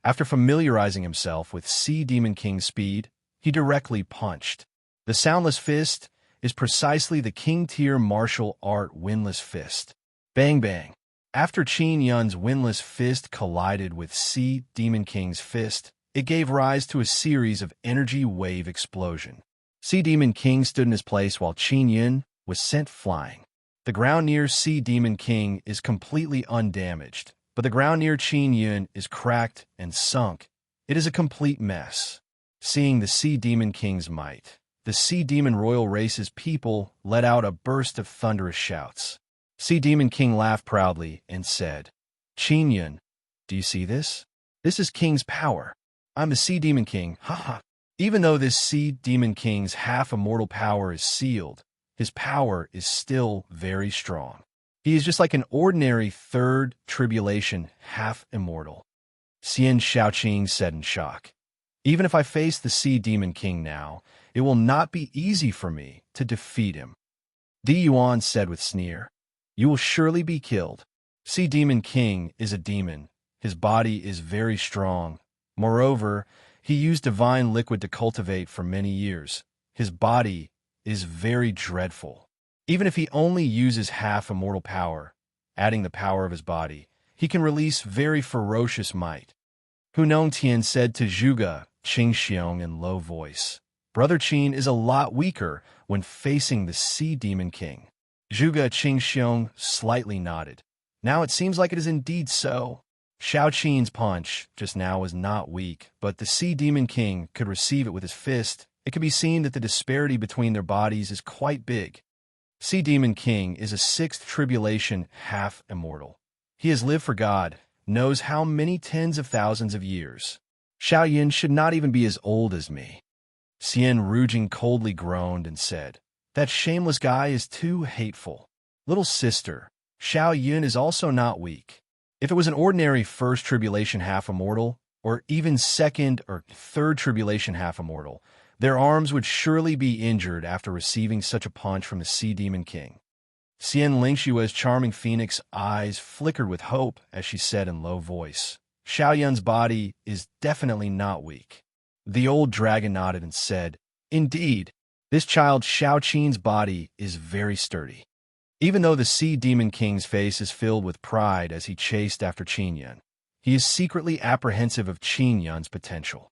After familiarizing himself with Sea Demon King's speed, he directly punched. The soundless fist is precisely the king-tier martial art windless fist. Bang bang. After Qin Yun's windless fist collided with Sea Demon King's fist, it gave rise to a series of energy wave explosion. Sea Demon King stood in his place while Qin Yun was sent flying. The ground near Sea Demon King is completely undamaged, but the ground near Qin Yun is cracked and sunk. It is a complete mess. Seeing the Sea Demon King's might, the Sea Demon royal race's people let out a burst of thunderous shouts. Sea Demon King laughed proudly and said, Qin Yun, do you see this? This is King's power. I'm the Sea Demon King, haha. Even though this Sea Demon King's half-immortal power is sealed, his power is still very strong. He is just like an ordinary 3rd Tribulation half-immortal. Xian Shaoqing said in shock. Even if I face the Sea Demon King now, it will not be easy for me to defeat him. Di Yuan said with sneer. You will surely be killed. Sea Demon King is a demon. His body is very strong. Moreover, he used divine liquid to cultivate for many years. His body is very dreadful. Even if he only uses half-immortal power, adding the power of his body, he can release very ferocious might. Hu Nongtian said to Zhuge Qingxiong in low voice, Brother Qin is a lot weaker when facing the Sea Demon King. Zhuge Qingxiong slightly nodded. Now it seems like it is indeed so. Xiao Qin's punch just now was not weak, but the Sea Demon King could receive it with his fist. It can be seen that the disparity between their bodies is quite big. Sea Demon King is a sixth tribulation half-immortal. He has lived for God, knows how many tens of thousands of years. Xiao Yin should not even be as old as me. Xian Rujing coldly groaned and said, "That shameless guy is too hateful. Little sister, Xiao Yun is also not weak. If it was an ordinary first tribulation half-immortal, or even second or third tribulation half-immortal, their arms would surely be injured after receiving such a punch from the Sea Demon King." Xian Lingshua's charming phoenix eyes flickered with hope as she said in low voice, "Xiao Yun's body is definitely not weak." The old dragon nodded and said, "Indeed, this child Xiao Qin's body is very sturdy." Even though the Sea Demon King's face is filled with pride as he chased after Qin Yun, he is secretly apprehensive of Qin Yun's potential.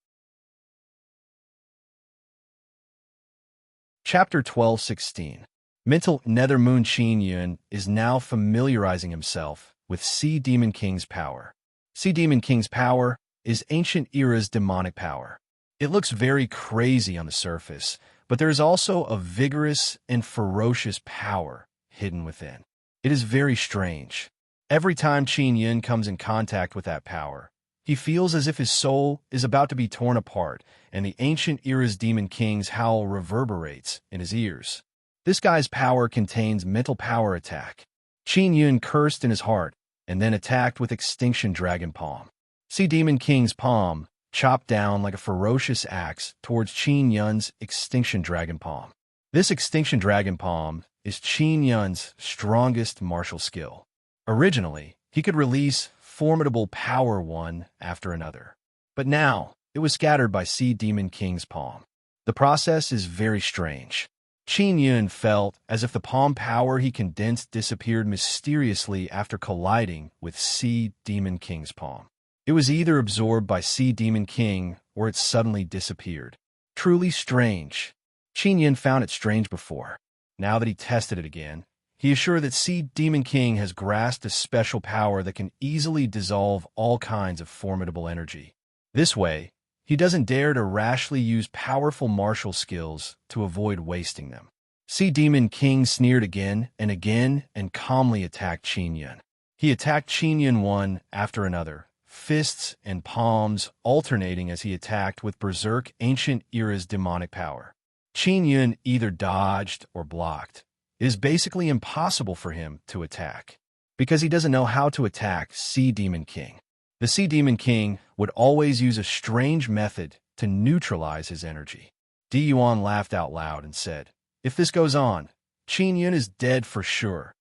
Chapter 12:16. Mental Nethermoon Qin Yun is now familiarizing himself with Sea Demon King's power. Sea Demon King's power is ancient era's demonic power. It looks very crazy on the surface, but there is also a vigorous and ferocious power hidden within. It is very strange. Every time Qin Yun comes in contact with that power, he feels as if his soul is about to be torn apart, and the ancient era's demon king's howl reverberates in his ears. This guy's power contains mental power attack. Qin Yun cursed in his heart, and then attacked with Extinction Dragon Palm. Sea Demon King's palm chopped down like a ferocious axe towards Qin Yun's Extinction Dragon Palm. This Extinction Dragon Palm is Qin Yun's strongest martial skill. Originally, he could release formidable power one after another, but now it was scattered by Sea Demon King's palm. The process is very strange. Qin Yun felt as if the palm power he condensed disappeared mysteriously after colliding with Sea Demon King's palm. It was either absorbed by Sea Demon King or it suddenly disappeared. Truly strange. Qin Yun found it strange before. Now that he tested it again, he is sure that Sea Demon King has grasped a special power that can easily dissolve all kinds of formidable energy. This way, he doesn't dare to rashly use powerful martial skills to avoid wasting them. Sea Demon King sneered again and calmly attacked Qin Yun. He attacked Qin Yun one after another, fists and palms alternating as he attacked with berserk ancient era's demonic power. Qin Yun either dodged or blocked. It is basically impossible for him to attack, because he doesn't know how to attack Sea Demon King. The Sea Demon King would always use a strange method to neutralize his energy. Di Yuan laughed out loud and said, "If this goes on, Qin Yun is dead for sure."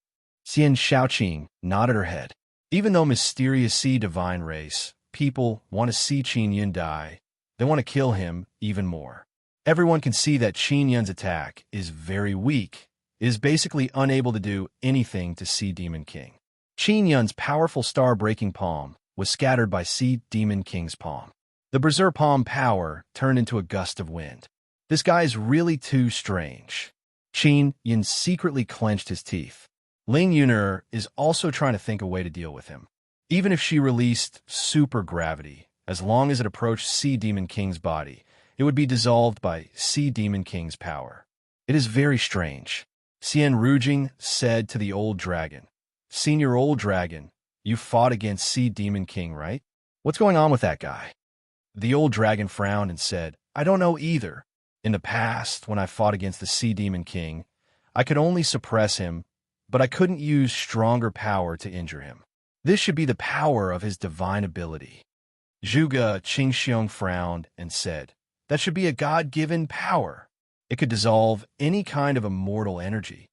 Xian Shaoqing nodded her head. Even though mysterious sea divine race, people want to see Qin Yun die, they want to kill him even more. Everyone can see that Qin Yun's attack is very weak. It is basically unable to do anything to Sea Demon King. Qin Yun's powerful star-breaking palm was scattered by Sea Demon King's palm. The berserk palm power turned into a gust of wind. This guy is really too strange. Qin Yun secretly clenched his teeth. Ling Yuner is also trying to think a way to deal with him. Even if she released super gravity, as long as it approached Sea Demon King's body, it would be dissolved by Sea Demon King's power. It is very strange. Xian Rujing said to the old dragon, "Senior old dragon, you fought against Sea Demon King, right? What's going on with that guy?" The old dragon frowned and said, "I don't know either. In the past, when I fought against the Sea Demon King, I could only suppress him, but I couldn't use stronger power to injure him. This should be the power of his divine ability." Zhuge Qingxiong frowned and said, "That should be a God-given power. It could dissolve any kind of immortal energy."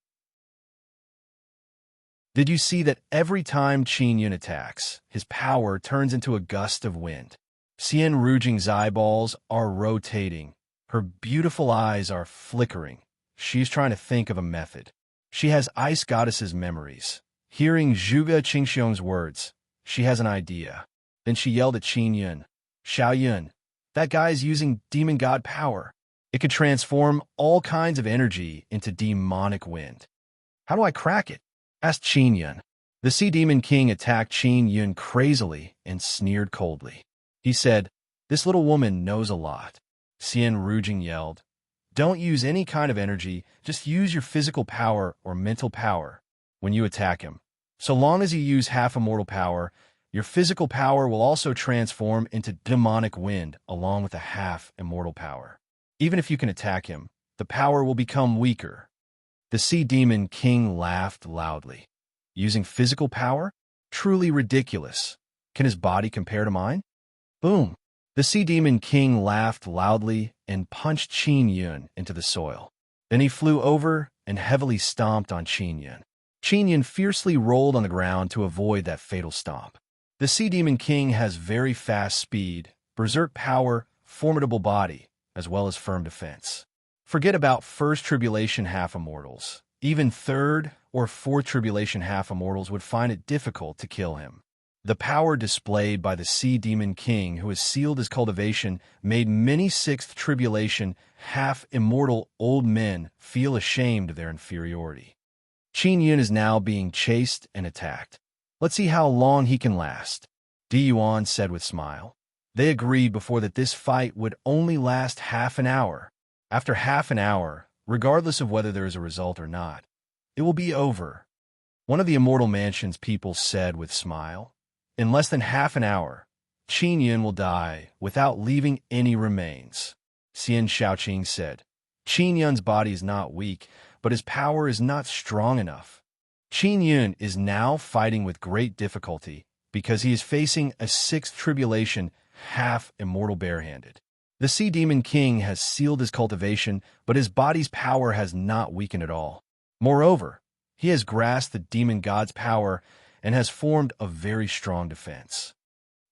Did you see that every time Qin Yun attacks, his power turns into a gust of wind? Xian Rujing's eyeballs are rotating. Her beautiful eyes are flickering. She's trying to think of a method. She has Ice Goddess's memories. Hearing Zhuge Qingxiong's words, she has an idea. Then she yelled at Qin Yun, "Xiao Yun, that guy is using demon god power. It could transform all kinds of energy into demonic wind." How do I crack it? Asked Qin Yun. The Sea Demon King attacked Qin Yun crazily and sneered coldly. He said, "This little woman knows a lot." Xian Rujing yelled, "Don't use any kind of energy, just use your physical power or mental power when you attack him. So long as you use half immortal power, your physical power will also transform into demonic wind along with a half immortal power. Even if you can attack him, the power will become weaker." The Sea Demon King laughed loudly. Using physical power? Truly ridiculous. Can his body compare to mine? Boom! The Sea Demon King laughed loudly and punched Qin Yun into the soil. Then he flew over and heavily stomped on Qin Yun. Qin Yun fiercely rolled on the ground to avoid that fatal stomp. The Sea Demon King has very fast speed, berserk power, formidable body, as well as firm defense. Forget about first tribulation half-immortals. Even third or fourth tribulation half-immortals would find it difficult to kill him. The power displayed by the Sea Demon King, who has sealed his cultivation, made many sixth tribulation half-immortal old men feel ashamed of their inferiority. Qin Yun is now being chased and attacked. Let's see how long he can last, Di Yuan said with a smile. They agreed before that this fight would only last half an hour. After half an hour, regardless of whether there is a result or not, it will be over. One of the Immortal Mansion's people said with a smile. In less than half an hour, Qin Yun will die without leaving any remains. Xian Shaoqing said. Qin Yun's body is not weak, but his power is not strong enough. Qin Yun is now fighting with great difficulty because he is facing a sixth tribulation half-immortal barehanded. The Sea Demon King has sealed his cultivation, but his body's power has not weakened at all. Moreover, he has grasped the demon god's power and has formed a very strong defense.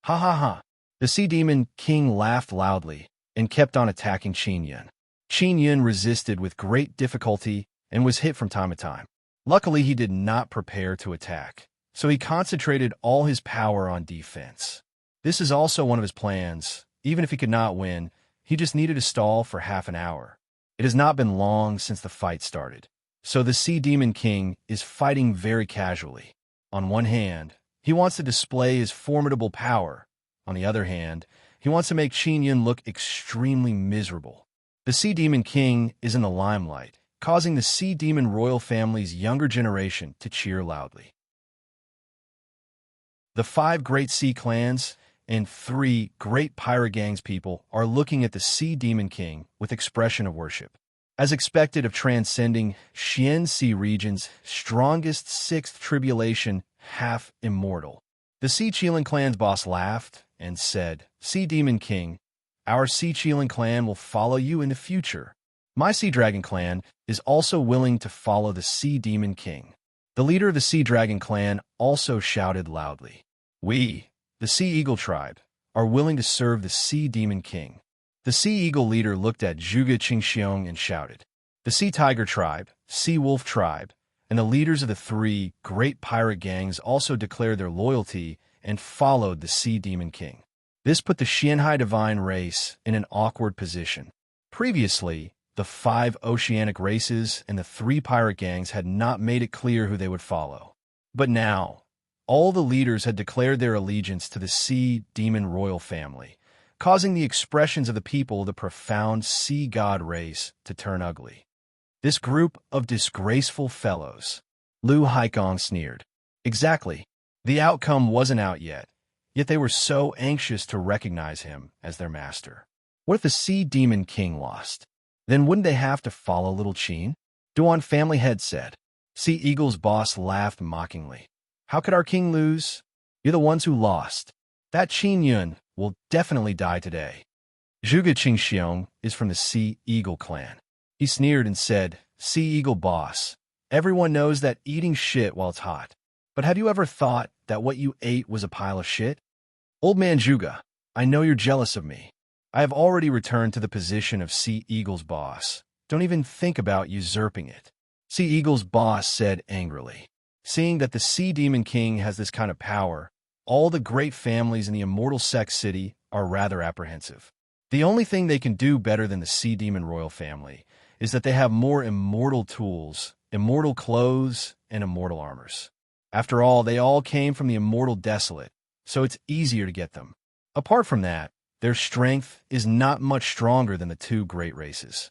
Ha ha ha! The Sea Demon King laughed loudly and kept on attacking Qin Yun. Qin Yun resisted with great difficulty and was hit from time to time. Luckily, he did not prepare to attack, so he concentrated all his power on defense. This is also one of his plans. Even if he could not win, he just needed to stall for half an hour. It has not been long since the fight started, so the Sea Demon King is fighting very casually. On one hand, he wants to display his formidable power. On the other hand, he wants to make Qin Yun look extremely miserable. The Sea Demon King is in the limelight, causing the Sea Demon royal family's younger generation to cheer loudly. The 5 great sea clans and 3 great pirate gangs people are looking at the Sea Demon King with expression of worship. As expected of transcending Xian Sea region's strongest 6th tribulation half-immortal, the Sea Qilin clan's boss laughed and said, "Sea Demon King, our Sea Qilin clan will follow you in the future. My Sea Dragon clan is also willing to follow the Sea Demon King." The leader of the Sea Dragon clan also shouted loudly, "We, the Sea Eagle tribe, are willing to serve the Sea Demon King." The Sea Eagle leader looked at Zhuge Qingxiong and shouted. The Sea Tiger tribe, Sea Wolf tribe, and the leaders of the 3 great pirate gangs also declared their loyalty and followed the Sea Demon King. This put the Xianhai Divine race in an awkward position. Previously, the 5 oceanic races and the 3 pirate gangs had not made it clear who they would follow. But now, all the leaders had declared their allegiance to the Sea Demon royal family, causing the expressions of the people of the profound sea god race to turn ugly. This group of disgraceful fellows, Lu Haikong sneered. Exactly. The outcome wasn't out yet they were so anxious to recognize him as their master. What if the Sea Demon King lost? Then wouldn't they have to follow little Qin? Duan Family Head said. Sea Eagle's boss laughed mockingly. How could our king lose? You're the ones who lost. That Qin Yun will definitely die today. Zhuge Qingxiong is from the Sea Eagle clan. He sneered and said, Sea Eagle boss, everyone knows that eating shit while it's hot. But have you ever thought that what you ate was a pile of shit? Old man Zhuge, I know you're jealous of me. I have already returned to the position of Sea Eagle's boss. Don't even think about usurping it. Sea Eagle's boss said angrily. Seeing that the Sea Demon King has this kind of power, all the great families in the Immortal Sex City are rather apprehensive. The only thing they can do better than the Sea Demon royal family is that they have more immortal tools immortal clothes, and immortal armors. After all, they all came from the immortal desolate, so it's easier to get them. Apart from that, their strength is not much stronger than the two great races.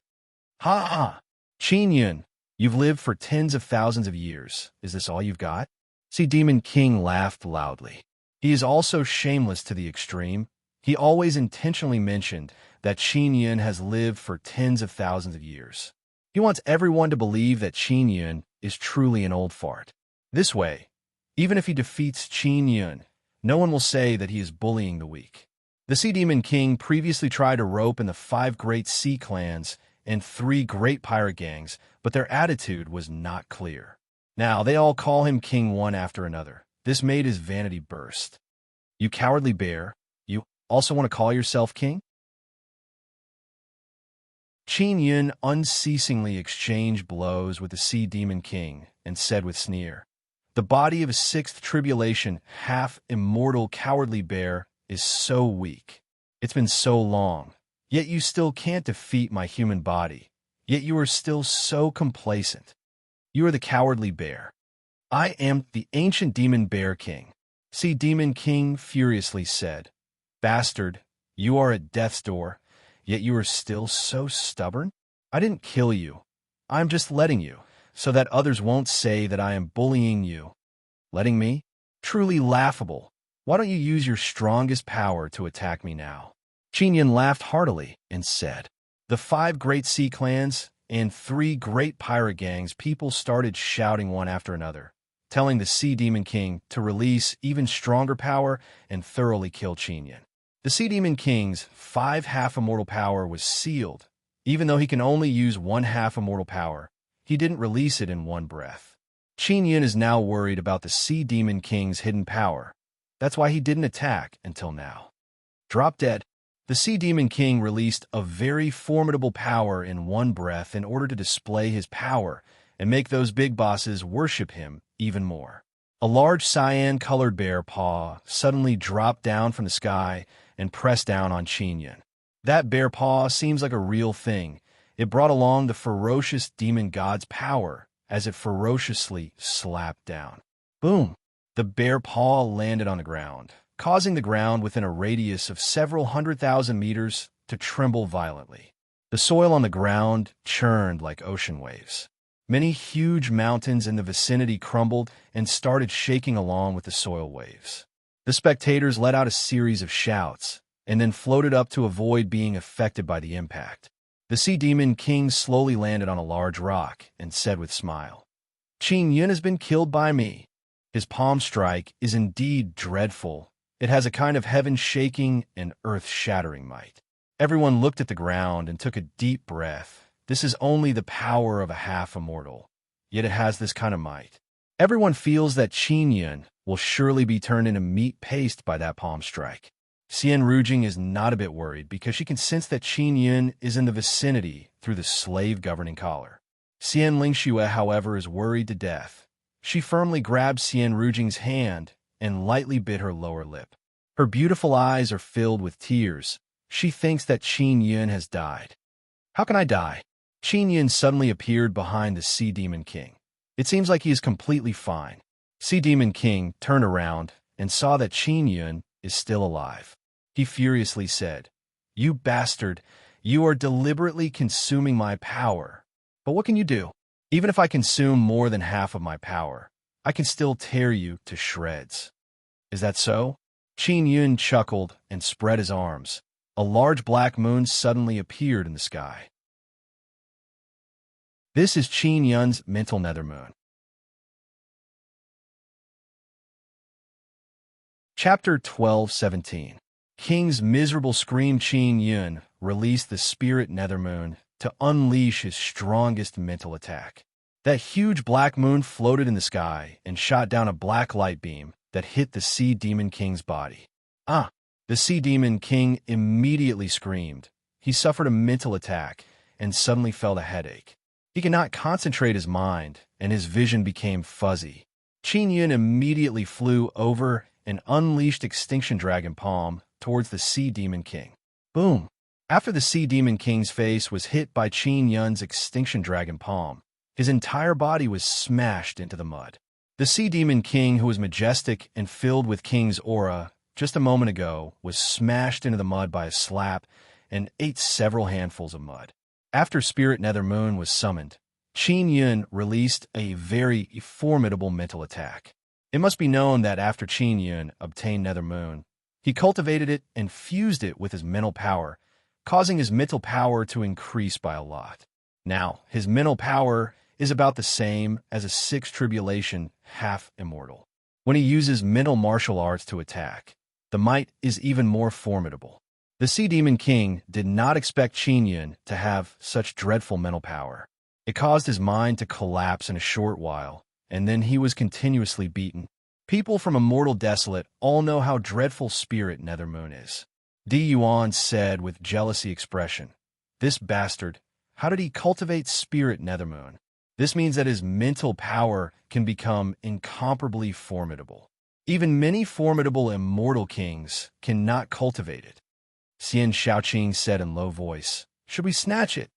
Ha ha! Qin Yun, you've lived for tens of thousands of years. Is this all you've got? Sea Demon King laughed loudly. He is also shameless to the extreme. He always intentionally mentioned that Qin Yun has lived for tens of thousands of years. He wants everyone to believe that Qin Yun is truly an old fart. This way, even if he defeats Qin Yun, no one will say that he is bullying the weak. The Sea Demon King previously tried to rope in the 5 great sea clans and 3 great pirate gangs, but their attitude was not clear. Now, they all call him king one after another. This made his vanity burst. You cowardly bear, you also want to call yourself king? Qin Yun unceasingly exchanged blows with the Sea Demon King and said with sneer, "The body of a 6th tribulation, half-immortal cowardly bear is so weak. It's been so long, yet you still can't defeat my human body, yet you are still so complacent. You are the cowardly bear. I am the ancient demon bear king." Sea Demon King furiously said, "Bastard, you are at death's door, yet you are still so stubborn? I didn't kill you. I'm just letting you, so that others won't say that I am bullying you. Letting me? Truly laughable. Why don't you use your strongest power to attack me now?" Qin Yun laughed heartily and said, "The 5 great sea clans and 3 great pirate gangs," people started shouting one after another, telling the Sea Demon King to release even stronger power and thoroughly kill Qin Yun. The Sea Demon King's 5 half-immortal power was sealed. Even though he can only use 1 half-immortal power, he didn't release it in one breath. Qin Yun is now worried about the Sea Demon King's hidden power. That's why he didn't attack until now. Drop dead. The Sea Demon King released a very formidable power in one breath in order to display his power and make those big bosses worship him even more. A large cyan-colored bear paw suddenly dropped down from the sky and pressed down on Qin Yun. That bear paw seems like a real thing. It brought along the ferocious demon god's power as it ferociously slapped down. Boom! The bear paw landed on the ground, causing the ground within a radius of several 100,000 meters to tremble violently. The soil on the ground churned like ocean waves. Many huge mountains in the vicinity crumbled and started shaking along with the soil waves. The spectators let out a series of shouts and then floated up to avoid being affected by the impact. The Sea Demon King slowly landed on a large rock and said with a smile, "Qin Yun has been killed by me. His palm strike is indeed dreadful. It has a kind of heaven-shaking and earth-shattering might." Everyone looked at the ground and took a deep breath. This is only the power of a half-immortal, yet it has this kind of might. Everyone feels that Qin Yun will surely be turned into meat paste by that palm strike. Xian Rujing is not a bit worried because she can sense that Qin Yun is in the vicinity through the slave governing collar. Xian Lingxue, however, is worried to death. She firmly grabs Xian Rujing's hand and lightly bit her lower lip. Her beautiful eyes are filled with tears. She thinks that Qin Yun has died. How can I die? Qin Yun suddenly appeared behind the Sea Demon King. It seems like he is completely fine. Sea Demon King turned around and saw that Qin Yun is still alive. He furiously said, "You bastard, you are deliberately consuming my power. But what can you do? Even if I consume more than half of my power, I can still tear you to shreds." Is that so? Qin Yun chuckled and spread his arms. A large black moon suddenly appeared in the sky. This is Qin Yun's mental nethermoon. Chapter 12:17. King's miserable scream. Qin Yun released the spirit nethermoon to unleash his strongest mental attack. That huge black moon floated in the sky and shot down a black light beam that hit the Sea Demon King's body. Ah! The Sea Demon King immediately screamed. He suffered a mental attack and suddenly felt a headache. He could not concentrate his mind, and his vision became fuzzy. Qin Yun immediately flew over and unleashed Extinction Dragon Palm towards the Sea Demon King. Boom! After the Sea Demon King's face was hit by Qin Yun's Extinction Dragon Palm, His entire body was smashed into the mud. The sea demon king, who was majestic and filled with king's aura just a moment ago, was smashed into the mud by a slap and ate several handfuls of mud. After Spirit Nethermoon was summoned, Qin Yun released a very formidable mental attack. It must be known that after Qin Yun obtained Nethermoon, he cultivated it and fused it with his mental power, causing his mental power to increase by a lot. Now, his mental power is about the same as a sixth tribulation half-immortal. When he uses mental martial arts to attack, the might is even more formidable. The Sea Demon King did not expect Qin Yun to have such dreadful mental power. It caused his mind to collapse in a short while, and then he was continuously beaten. People from Immortal Desolate all know how dreadful Spirit Nethermoon is. Di Yuan said with jealousy expression, "This bastard, how did he cultivate Spirit Nethermoon? This means that his mental power can become incomparably formidable. Even many formidable immortal kings cannot cultivate it." Xian Shaoqing said in low voice, "Should we snatch it?"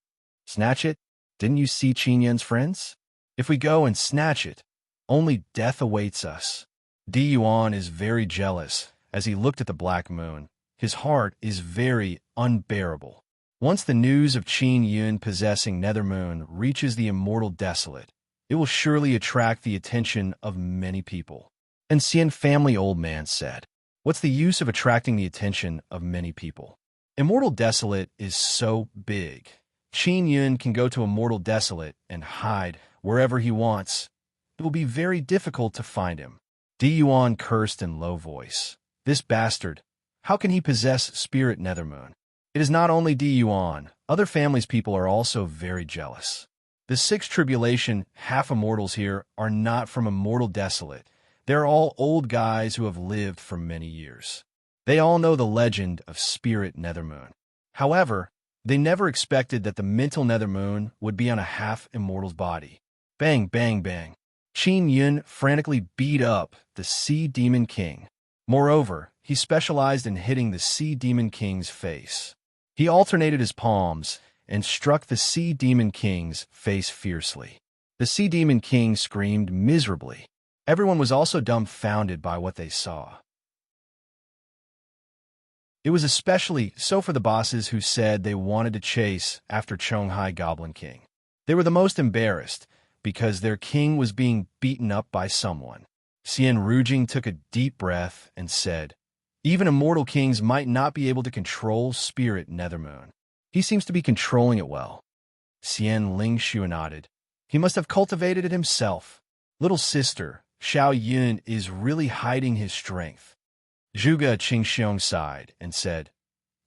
"Snatch it? Didn't you see Qin Yun's friends? If we go and snatch it, only death awaits us." Di Yuan is very jealous as he looked at the black moon. His heart is very unbearable. Once the news of Qin Yun possessing Nethermoon reaches the Immortal Desolate, it will surely attract the attention of many people. And Xian family old man said, "What's the use of attracting the attention of many people? Immortal Desolate is so big. Qin Yun can go to Immortal Desolate and hide wherever he wants. It will be very difficult to find him." Di Yuan cursed in low voice, "This bastard, how can he possess Spirit Nethermoon?" It is not only Di Yuan, other families' people are also very jealous. The sixth tribulation half-immortals here are not from Immortal Desolate. They're all old guys who have lived for many years. They all know the legend of Spirit Nethermoon. However, they never expected that the mental Nethermoon would be on a half-immortal's body. Bang, bang, bang. Qin Yun frantically beat up the Sea Demon King. Moreover, he specialized in hitting the Sea Demon King's face. He alternated his palms and struck the Sea Demon King's face fiercely. The Sea Demon King screamed miserably. Everyone was also dumbfounded by what they saw. It was especially so for the bosses who said they wanted to chase after Chonghai Goblin King. They were the most embarrassed because their king was being beaten up by someone. Xian Rujing took a deep breath and said, "Even immortal kings might not be able to control Spirit Nethermoon. He seems to be controlling it well." Xian Lingshu nodded. "He must have cultivated it himself. Little sister, Xiao Yun is really hiding his strength." Zhuge Qingxiong sighed and said,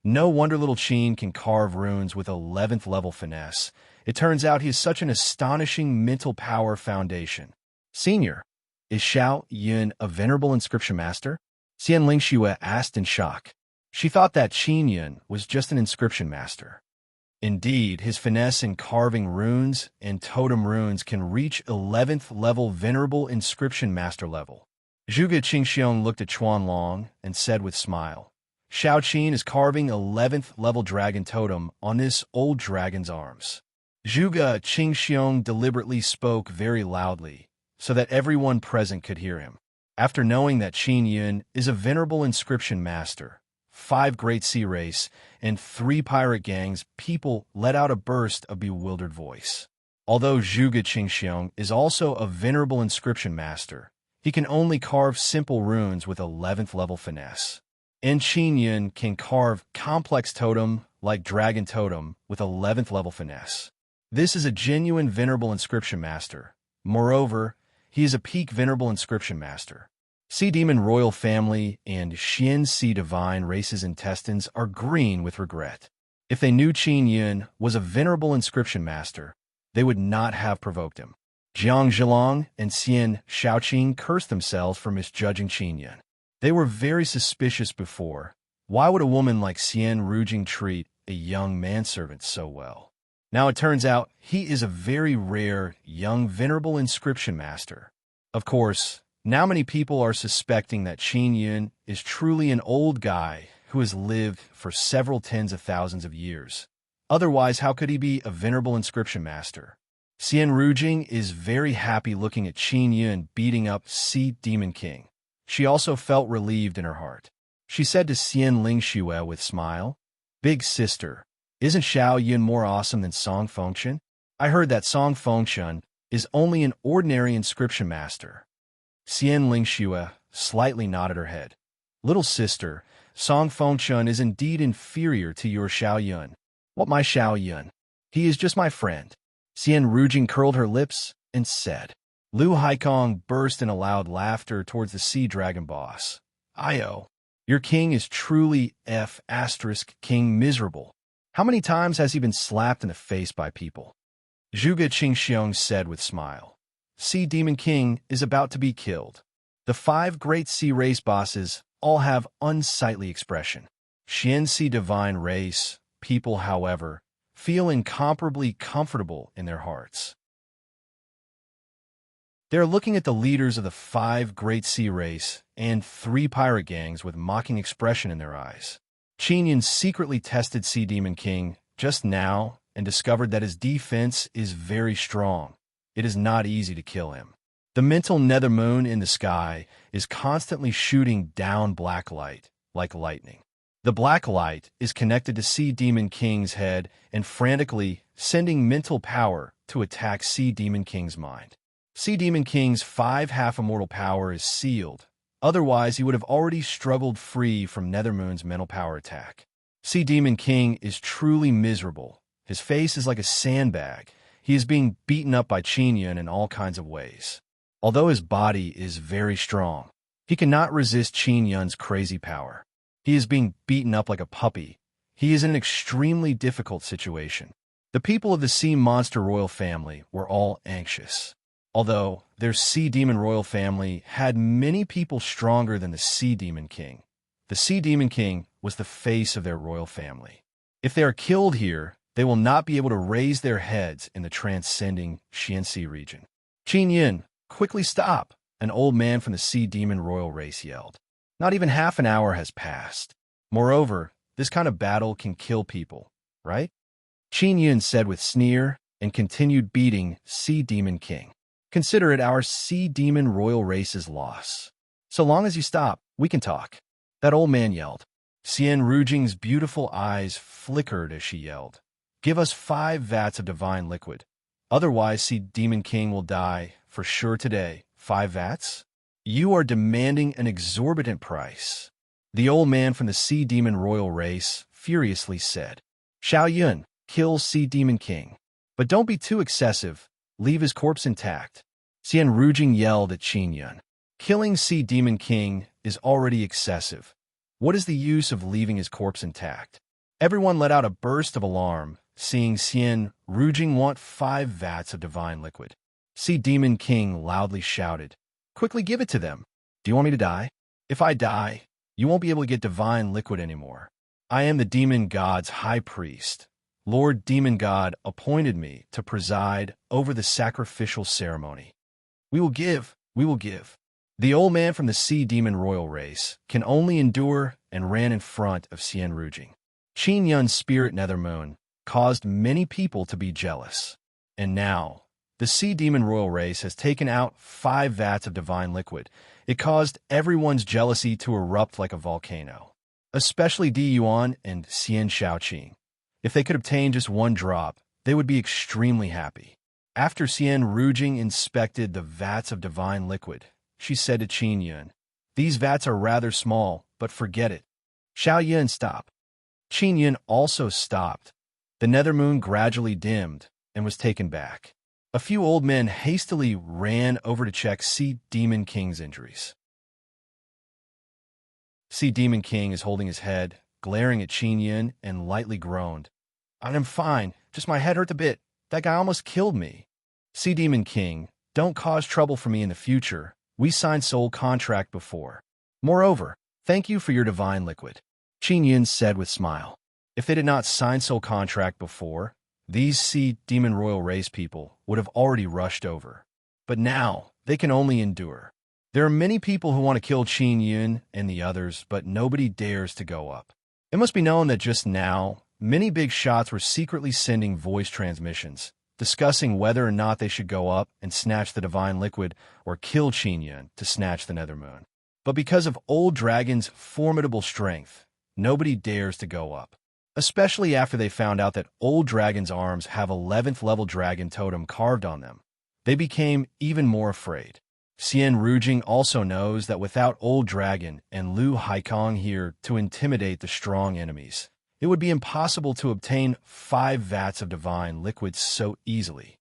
"No wonder little Qin can carve runes with 11th level finesse. It turns out he is such an astonishing mental power foundation." "Senior, is Xiao Yun a venerable inscription master?" Xian Lingxue asked in shock. She thought that Qin Yun was just an inscription master. Indeed, his finesse in carving runes and totem runes can reach 11th level venerable inscription master level. Zhuge Qingxiong looked at Chuan Long and said with smile, "Xiao Qin is carving 11th level dragon totem on this old dragon's arms." Zhuge Qingxiong deliberately spoke very loudly so that everyone present could hear him. After knowing that Qin Yun is a venerable inscription master, 5 great sea race, and 3 pirate gangs, people let out a burst of bewildered voice. Although Zhuge Qingxiong is also a venerable inscription master, he can only carve simple runes with 11th level finesse. And Qin Yun can carve complex totem like dragon totem with 11th level finesse. This is a genuine venerable inscription master. Moreover, he is a peak venerable inscription master. Sea Demon Royal Family and Xian Sea Divine Race's intestines are green with regret. If they knew Qin Yun was a venerable inscription master, they would not have provoked him. Jiang Zhilong and Xian Shaoqing cursed themselves for misjudging Qin Yun. They were very suspicious before. Why would a woman like Xian Rujing treat a young manservant so well? Now it turns out he is a very rare, young, venerable inscription master. Of course, now many people are suspecting that Qin Yun is truly an old guy who has lived for several tens of thousands of years. Otherwise, how could he be a venerable inscription master? Xian Rujing is very happy looking at Qin Yun beating up Sea Demon King. She also felt relieved in her heart. She said to Xian Lingxue with smile, "Big sister, isn't Xiao Yun more awesome than Song Fengchen? I heard that Song Fengchen is only an ordinary inscription master." Xian Lingxue slightly nodded her head. "Little sister, Song Fengchen is indeed inferior to your Xiao Yun." "What my Xiao Yun? He is just my friend." Xian Rujing curled her lips and said. Lu Haikong burst in a loud laughter towards the sea dragon boss. "Io, your king is truly King miserable. How many times has he been slapped in the face by people?" Zhuge Qingxiong said with smile. "Sea Demon King is about to be killed. The 5 great sea race bosses all have unsightly expression. Xian Sea Divine Race people, however, feel incomparably comfortable in their hearts. They are looking at the leaders of the 5 great sea race and 3 pirate gangs with mocking expression in their eyes. Qin Yun secretly tested Sea Demon King just now and discovered that his defense is very strong. It is not easy to kill him. The mental nether moon in the sky is constantly shooting down black light, like lightning. The black light is connected to Sea Demon King's head and frantically sending mental power to attack Sea Demon King's mind. Sea Demon King's 5 half-immortal power is sealed. Otherwise, he would have already struggled free from Nethermoon's mental power attack. Sea Demon King is truly miserable. His face is like a sandbag. He is being beaten up by Qin Yun in all kinds of ways. Although his body is very strong, he cannot resist Qin Yun's crazy power. He is being beaten up like a puppy. He is in an extremely difficult situation. The people of the Sea Monster Royal family were all anxious. Although their Sea Demon Royal family had many people stronger than the Sea Demon King, the Sea Demon King was the face of their royal family. If they are killed here, they will not be able to raise their heads in the transcending Xianxi region. "Qin Yun, quickly stop!" an old man from the Sea Demon Royal race yelled. "Not even half an hour has passed. Moreover, this kind of battle can kill people, right?" Qin Yun said with sneer and continued beating Sea Demon King. "Consider it our Sea Demon Royal race's loss. So long as you stop, we can talk," that old man yelled. Xian Rujing's beautiful eyes flickered as she yelled. "Give us 5 vats of divine liquid. Otherwise, Sea Demon King will die for sure today. 5 vats? You are demanding an exorbitant price," the old man from the Sea Demon Royal race furiously said. "Xiao Yun, kill Sea Demon King. But don't be too excessive. Leave his corpse intact." Xian Rujing yelled at Qin Yun. "Killing Sea Demon King is already excessive. What is the use of leaving his corpse intact?" Everyone let out a burst of alarm, seeing Xian Rujing want 5 vats of divine liquid. Sea Demon King loudly shouted, "Quickly give it to them. Do you want me to die? If I die, you won't be able to get divine liquid anymore. I am the demon god's high priest. Lord Demon God appointed me to preside over the sacrificial ceremony. We will give, we will give." The old man from the Sea Demon Royal race can only endure and ran in front of Xian Rujing. Qin Yun's spirit Nethermoon caused many people to be jealous. And now, the Sea Demon Royal race has taken out 5 vats of divine liquid. It caused everyone's jealousy to erupt like a volcano, especially Di Yuan and Xian Shaoqing. If they could obtain just 1 drop, they would be extremely happy. After Xian Rujing inspected the vats of divine liquid, she said to Qin Yun, "These vats are rather small, but forget it. Xiao Yun, stop." Qin Yun also stopped. The Nethermoon gradually dimmed and was taken back. A few old men hastily ran over to check Sea Demon King's injuries. Sea Demon King is holding his head, glaring at Qin Yun, and lightly groaned. "I'm fine, just my head hurt a bit. That guy almost killed me." Sea Demon King, don't cause trouble for me in the future. We signed soul contract before. Moreover, thank you for your divine liquid," Qin Yun said with smile. If they did not sign soul contract before, these Sea Demon Royal race people would have already rushed over. But now, they can only endure. There are many people who want to kill Qin Yun and the others, but nobody dares to go up. It must be known that just now, many big shots were secretly sending voice transmissions discussing whether or not they should go up and snatch the divine liquid or kill Qin Yun to snatch the nether moon. But because of Old Dragon's formidable strength, nobody dares to go up, especially after they found out that Old Dragon's arms have 11th level dragon totem carved on them. They became even more afraid. Xian Rujing also knows that without Old Dragon and Lu Haikong here to intimidate the strong enemies, it would be impossible to obtain 5 vats of divine liquid so easily.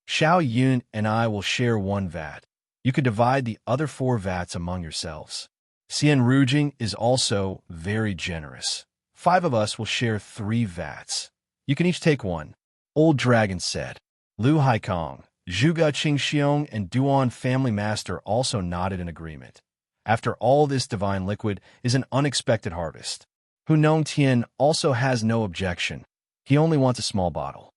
Xiao Yun and I will share 1 vat. You could divide the other 4 vats among yourselves. Xian Rujing is also very generous. 5 of us will share 3 vats. You can each take 1. Old Dragon said. Lu Haikong, Zhuge Qingxiong, and Duan Family Master also nodded in agreement. After all, this divine liquid is an unexpected harvest. Hunong Tian also has no objection. He only wants a small bottle.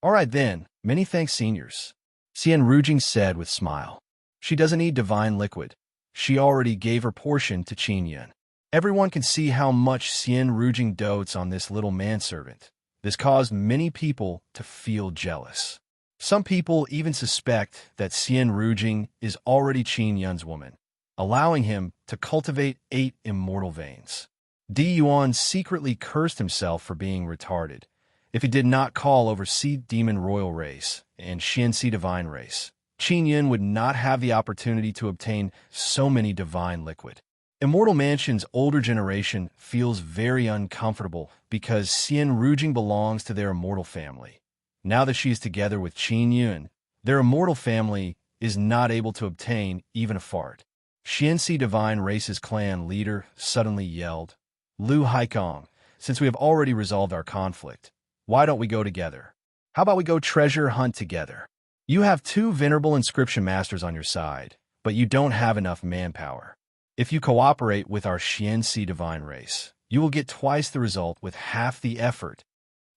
All right then, many thanks, seniors. Xian Rujing said with smile. She doesn't need divine liquid. She already gave her portion to Qin Yun. Everyone can see how much Xian Rujing dotes on this little manservant. This caused many people to feel jealous. Some people even suspect that Xian Rujing is already Qin Yun's woman, allowing him to cultivate 8 immortal veins. Di Yuan secretly cursed himself for being retarded. If he did not call over Sea Demon Royal Race and Xianxi Divine Race, Qin Yun would not have the opportunity to obtain so many divine liquid. Immortal Mansion's older generation feels very uncomfortable because Xian Rujing belongs to their immortal family. Now that she is together with Qin Yun, their immortal family is not able to obtain even a fart. Xianxi Divine Race's clan leader suddenly yelled, Lu Haikong, since we have already resolved our conflict, why don't we go together? How about we go treasure hunt together? You have 2 venerable inscription masters on your side, but you don't have enough manpower. If you cooperate with our Xianxi Divine Race, you will get twice the result with half the effort.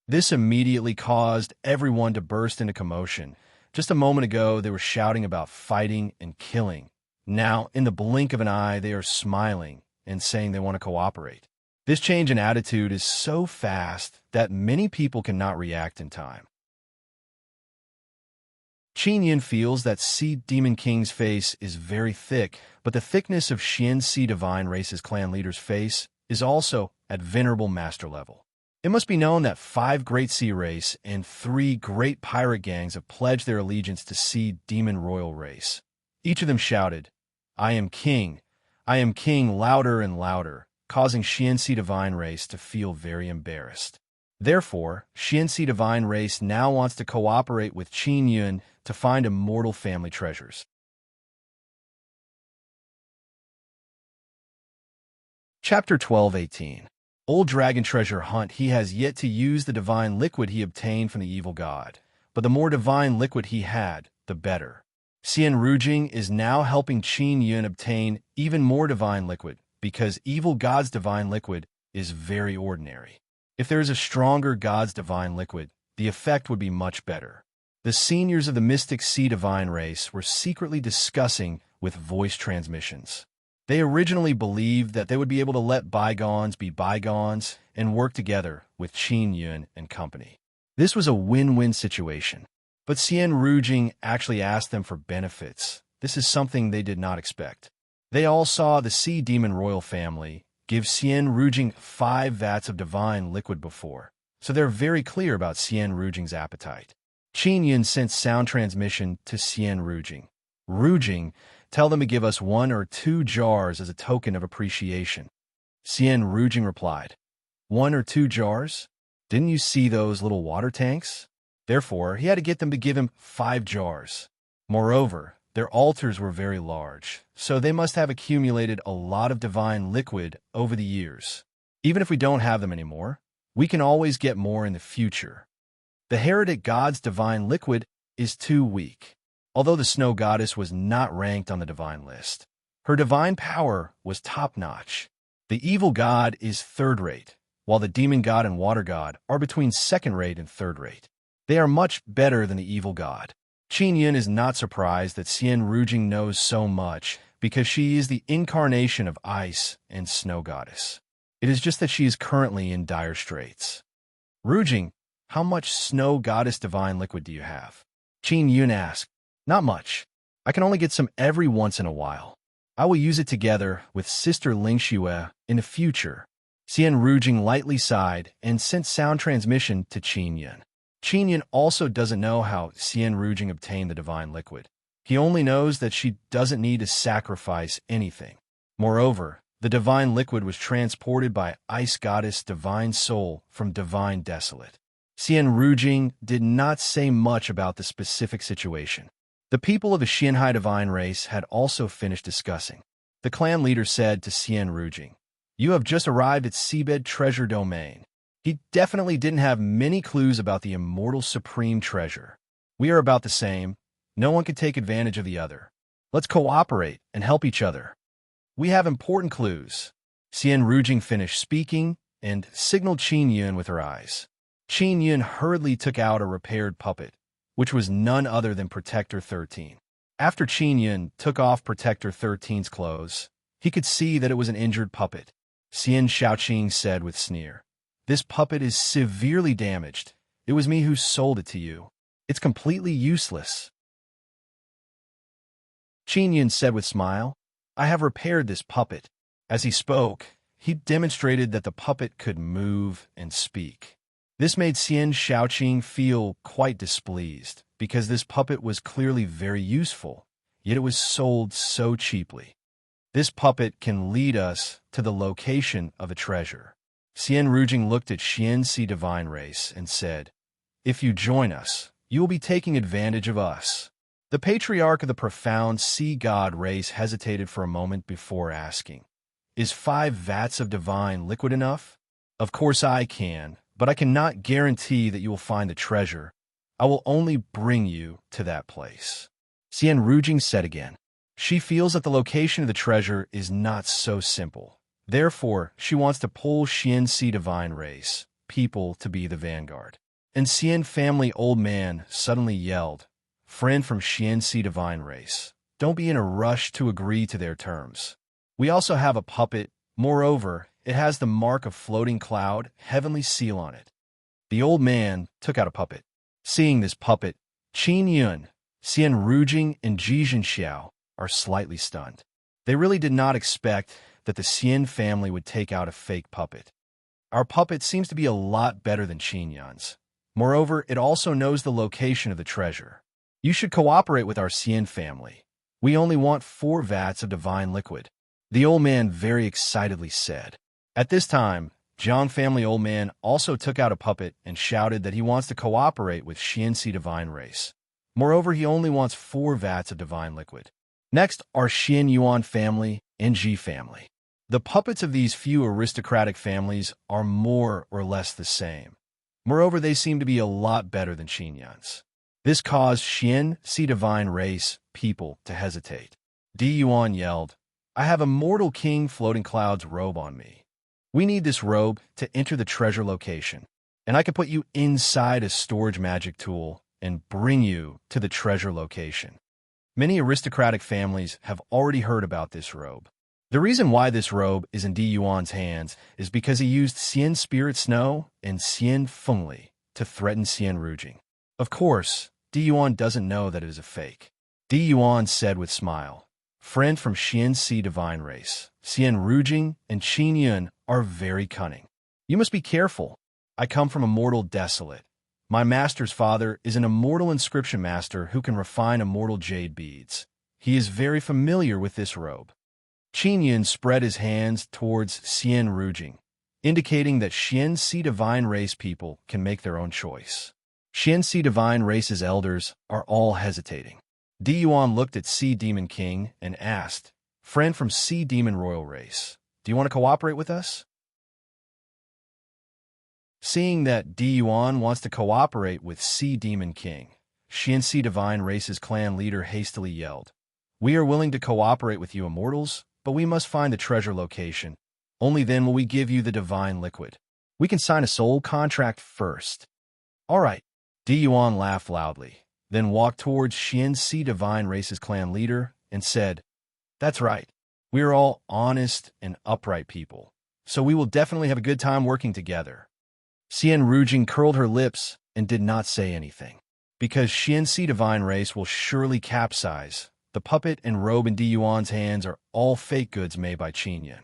This immediately caused everyone to burst into commotion. Just a moment ago, they were shouting about fighting and killing. Now, in the blink of an eye, they are smiling and saying they want to cooperate. This change in attitude is so fast that many people cannot react in time. Qin Yun feels that Sea Demon King's face is very thick, but the thickness of Xianxi Divine Race's clan leader's face is also at venerable master level. It must be known that 5 great sea race and 3 great pirate gangs have pledged their allegiance to Sea Demon Royal Race. Each of them shouted, I am king, louder and louder, causing Xianxi Divine Race to feel very embarrassed. Therefore, Xianxi Divine Race now wants to cooperate with Qin Yun to find immortal family treasures. Chapter 12:18. Old Dragon Treasure Hunt. He has yet to use the divine liquid he obtained from the evil god, but the more divine liquid he had, the better. Xian Rujing is now helping Qin Yun obtain even more divine liquid, because evil god's divine liquid is very ordinary. If there is a stronger god's divine liquid, the effect would be much better. The seniors of the Mystic Sea Divine Race were secretly discussing with voice transmissions. They originally believed that they would be able to let bygones be bygones and work together with Qin Yun and company. This was a win-win situation. But Xian Rujing actually asked them for benefits. This is something they did not expect. They all saw the Sea Demon Royal family give Xian Rujing 5 vats of divine liquid before, so they're very clear about Xian Rujing's appetite. Qin Yun sent sound transmission to Xian Rujing. Rujing, tell them to give us 1 or 2 jars as a token of appreciation. Xian Rujing replied, 1 or 2 jars? Didn't you see those little water tanks? Therefore, he had to get them to give him 5 jars. Moreover, their altars were very large, so they must have accumulated a lot of divine liquid over the years. Even if we don't have them anymore, we can always get more in the future. The heretic god's divine liquid is too weak. Although the snow goddess was not ranked on the divine list, her divine power was top-notch. The evil god is third-rate, while the demon god and water god are between second-rate and third-rate. They are much better than the evil god. Qin Yun is not surprised that Xian Rujing knows so much because she is the incarnation of ice and snow goddess. It is just that she is currently in dire straits. Rujing, how much snow goddess divine liquid do you have? Qin Yun asked. Not much. I can only get some every once in a while. I will use it together with Sister Ling Xue in the future. Xian Rujing lightly sighed and sent sound transmission to Qin Yun. Qin Yun also doesn't know how Xian Rujing obtained the divine liquid. He only knows that she doesn't need to sacrifice anything. Moreover, the divine liquid was transported by Ice Goddess Divine Soul from Divine Desolate. Xian Rujing did not say much about the specific situation. The people of the Xianhai divine race had also finished discussing. The clan leader said to Xian Rujing, "You have just arrived at Seabed Treasure Domain." He definitely didn't have many clues about the immortal supreme treasure. We are about the same. No one can take advantage of the other. Let's cooperate and help each other. We have important clues. Xian Rujing finished speaking and signaled Qin Yun with her eyes. Qin Yun hurriedly took out a repaired puppet, which was none other than Protector 13. After Qin Yun took off Protector 13's clothes, he could see that it was an injured puppet. Xian Shaoqing said with sneer, "This puppet is severely damaged. It was me who sold it to you. It's completely useless." Qin Yun said with smile, "I have repaired this puppet." As he spoke, he demonstrated that the puppet could move and speak. This made Xian Shaoqing feel quite displeased, because this puppet was clearly very useful, yet it was sold so cheaply. This puppet can lead us to the location of a treasure. Xian Rujing looked at Xianxi divine race and said, "If you join us, you will be taking advantage of us." The patriarch of the profound sea god race hesitated for a moment before asking, "Is 5 vats of divine liquid enough?" "Of course I can, but I cannot guarantee that you will find the treasure. I will only bring you to that place." Xian Rujing said again. She feels that the location of the treasure is not so simple. Therefore, she wants to pull Xianxi divine race, people to be the vanguard. And Xian family old man suddenly yelled, "Friend from Xianxi divine race, don't be in a rush to agree to their terms. We also have a puppet. Moreover, it has the mark of floating cloud, heavenly seal on it." The old man took out a puppet. Seeing this puppet, Qin Yun, Xian Rujing, and Jijin Xiao are slightly stunned. They really did not expect that the Xian family would take out a fake puppet. Our puppet seems to be a lot better than Qin Yun's. Moreover, it also knows the location of the treasure. You should cooperate with our Xian family. We only want 4 vats of divine liquid," the old man very excitedly said. At this time, Jiang family old man also took out a puppet and shouted that he wants to cooperate with Xianxi divine race. Moreover, he only wants 4 vats of divine liquid. Next are Xian Yuan family and Ji family. The puppets of these few aristocratic families are more or less the same. Moreover, they seem to be a lot better than Qin Yun's. This caused Xianxi divine race people to hesitate. Di Yuan yelled, "I have a mortal king floating clouds robe on me. We need this robe to enter the treasure location, and I can put you inside a storage magic tool and bring you to the treasure location." Many aristocratic families have already heard about this robe. The reason why this robe is in Di Yuan's hands is because he used Xian Spirit Snow and Xian Fengli to threaten Xian Rujing. Of course, Di Yuan doesn't know that it is a fake. Di Yuan said with smile, "Friend from Xianxi divine race, Xian Rujing and Qin Yun are very cunning. You must be careful. I come from Immortal Desolate. My master's father is an immortal inscription master who can refine immortal jade beads. He is very familiar with this robe." Qin Yun spread his hands towards Xian Rujing, indicating that Xianxi divine race people can make their own choice. Xianxi divine race's elders are all hesitating. Di Yuan looked at Sea Demon King and asked, "Friend from Sea Demon Royal race, do you want to cooperate with us?" Seeing that Di Yuan wants to cooperate with Sea Demon King, Xianxi divine race's clan leader hastily yelled, "We are willing to cooperate with you immortals, but we must find the treasure location. Only then will we give you the divine liquid. We can sign a soul contract first." "All right." Di Yuan laughed loudly, then walked towards Xianxi divine race's clan leader and said, "That's right. We are all honest and upright people, so we will definitely have a good time working together." Xian Rujing curled her lips and did not say anything. Because Xianxi divine race will surely capsize, the puppet and robe in Di Yuan's hands are all fake goods made by Qin Yun.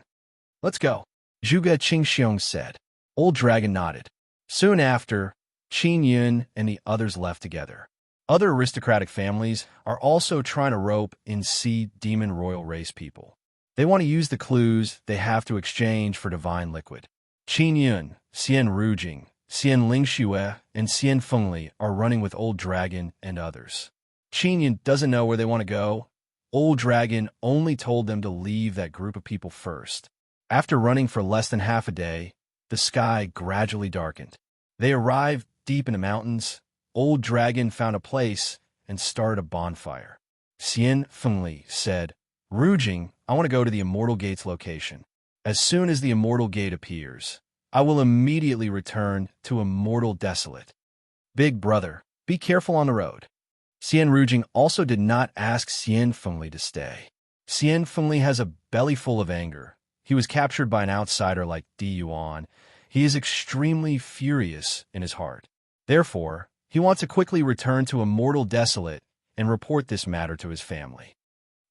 Let's go, Zhuge Qingxiong said. Old Dragon nodded. Soon after, Qin Yun and the others left together. Other aristocratic families are also trying to rope in sea demon royal race people. They want to use the clues they have to exchange for divine liquid. Qin Yun, Xian Rujing, Xian Lingxue, and Xian Fengli are running with Old Dragon and others. Qin Yun doesn't know where they want to go. Old Dragon only told them to leave that group of people first. After running for less than half a day, the sky gradually darkened. They arrived deep in the mountains. Old Dragon found a place and started a bonfire. Xian Fengli said, Rujing, I want to go to the Immortal Gate's location. As soon as the Immortal Gate appears, I will immediately return to Immortal Desolate. Big brother, be careful on the road. Xian Rujing also did not ask Xian Fengli to stay. Xian Fengli has a belly full of anger. He was captured by an outsider like Di Yuan. He is extremely furious in his heart. Therefore, he wants to quickly return to Immortal Desolate and report this matter to his family.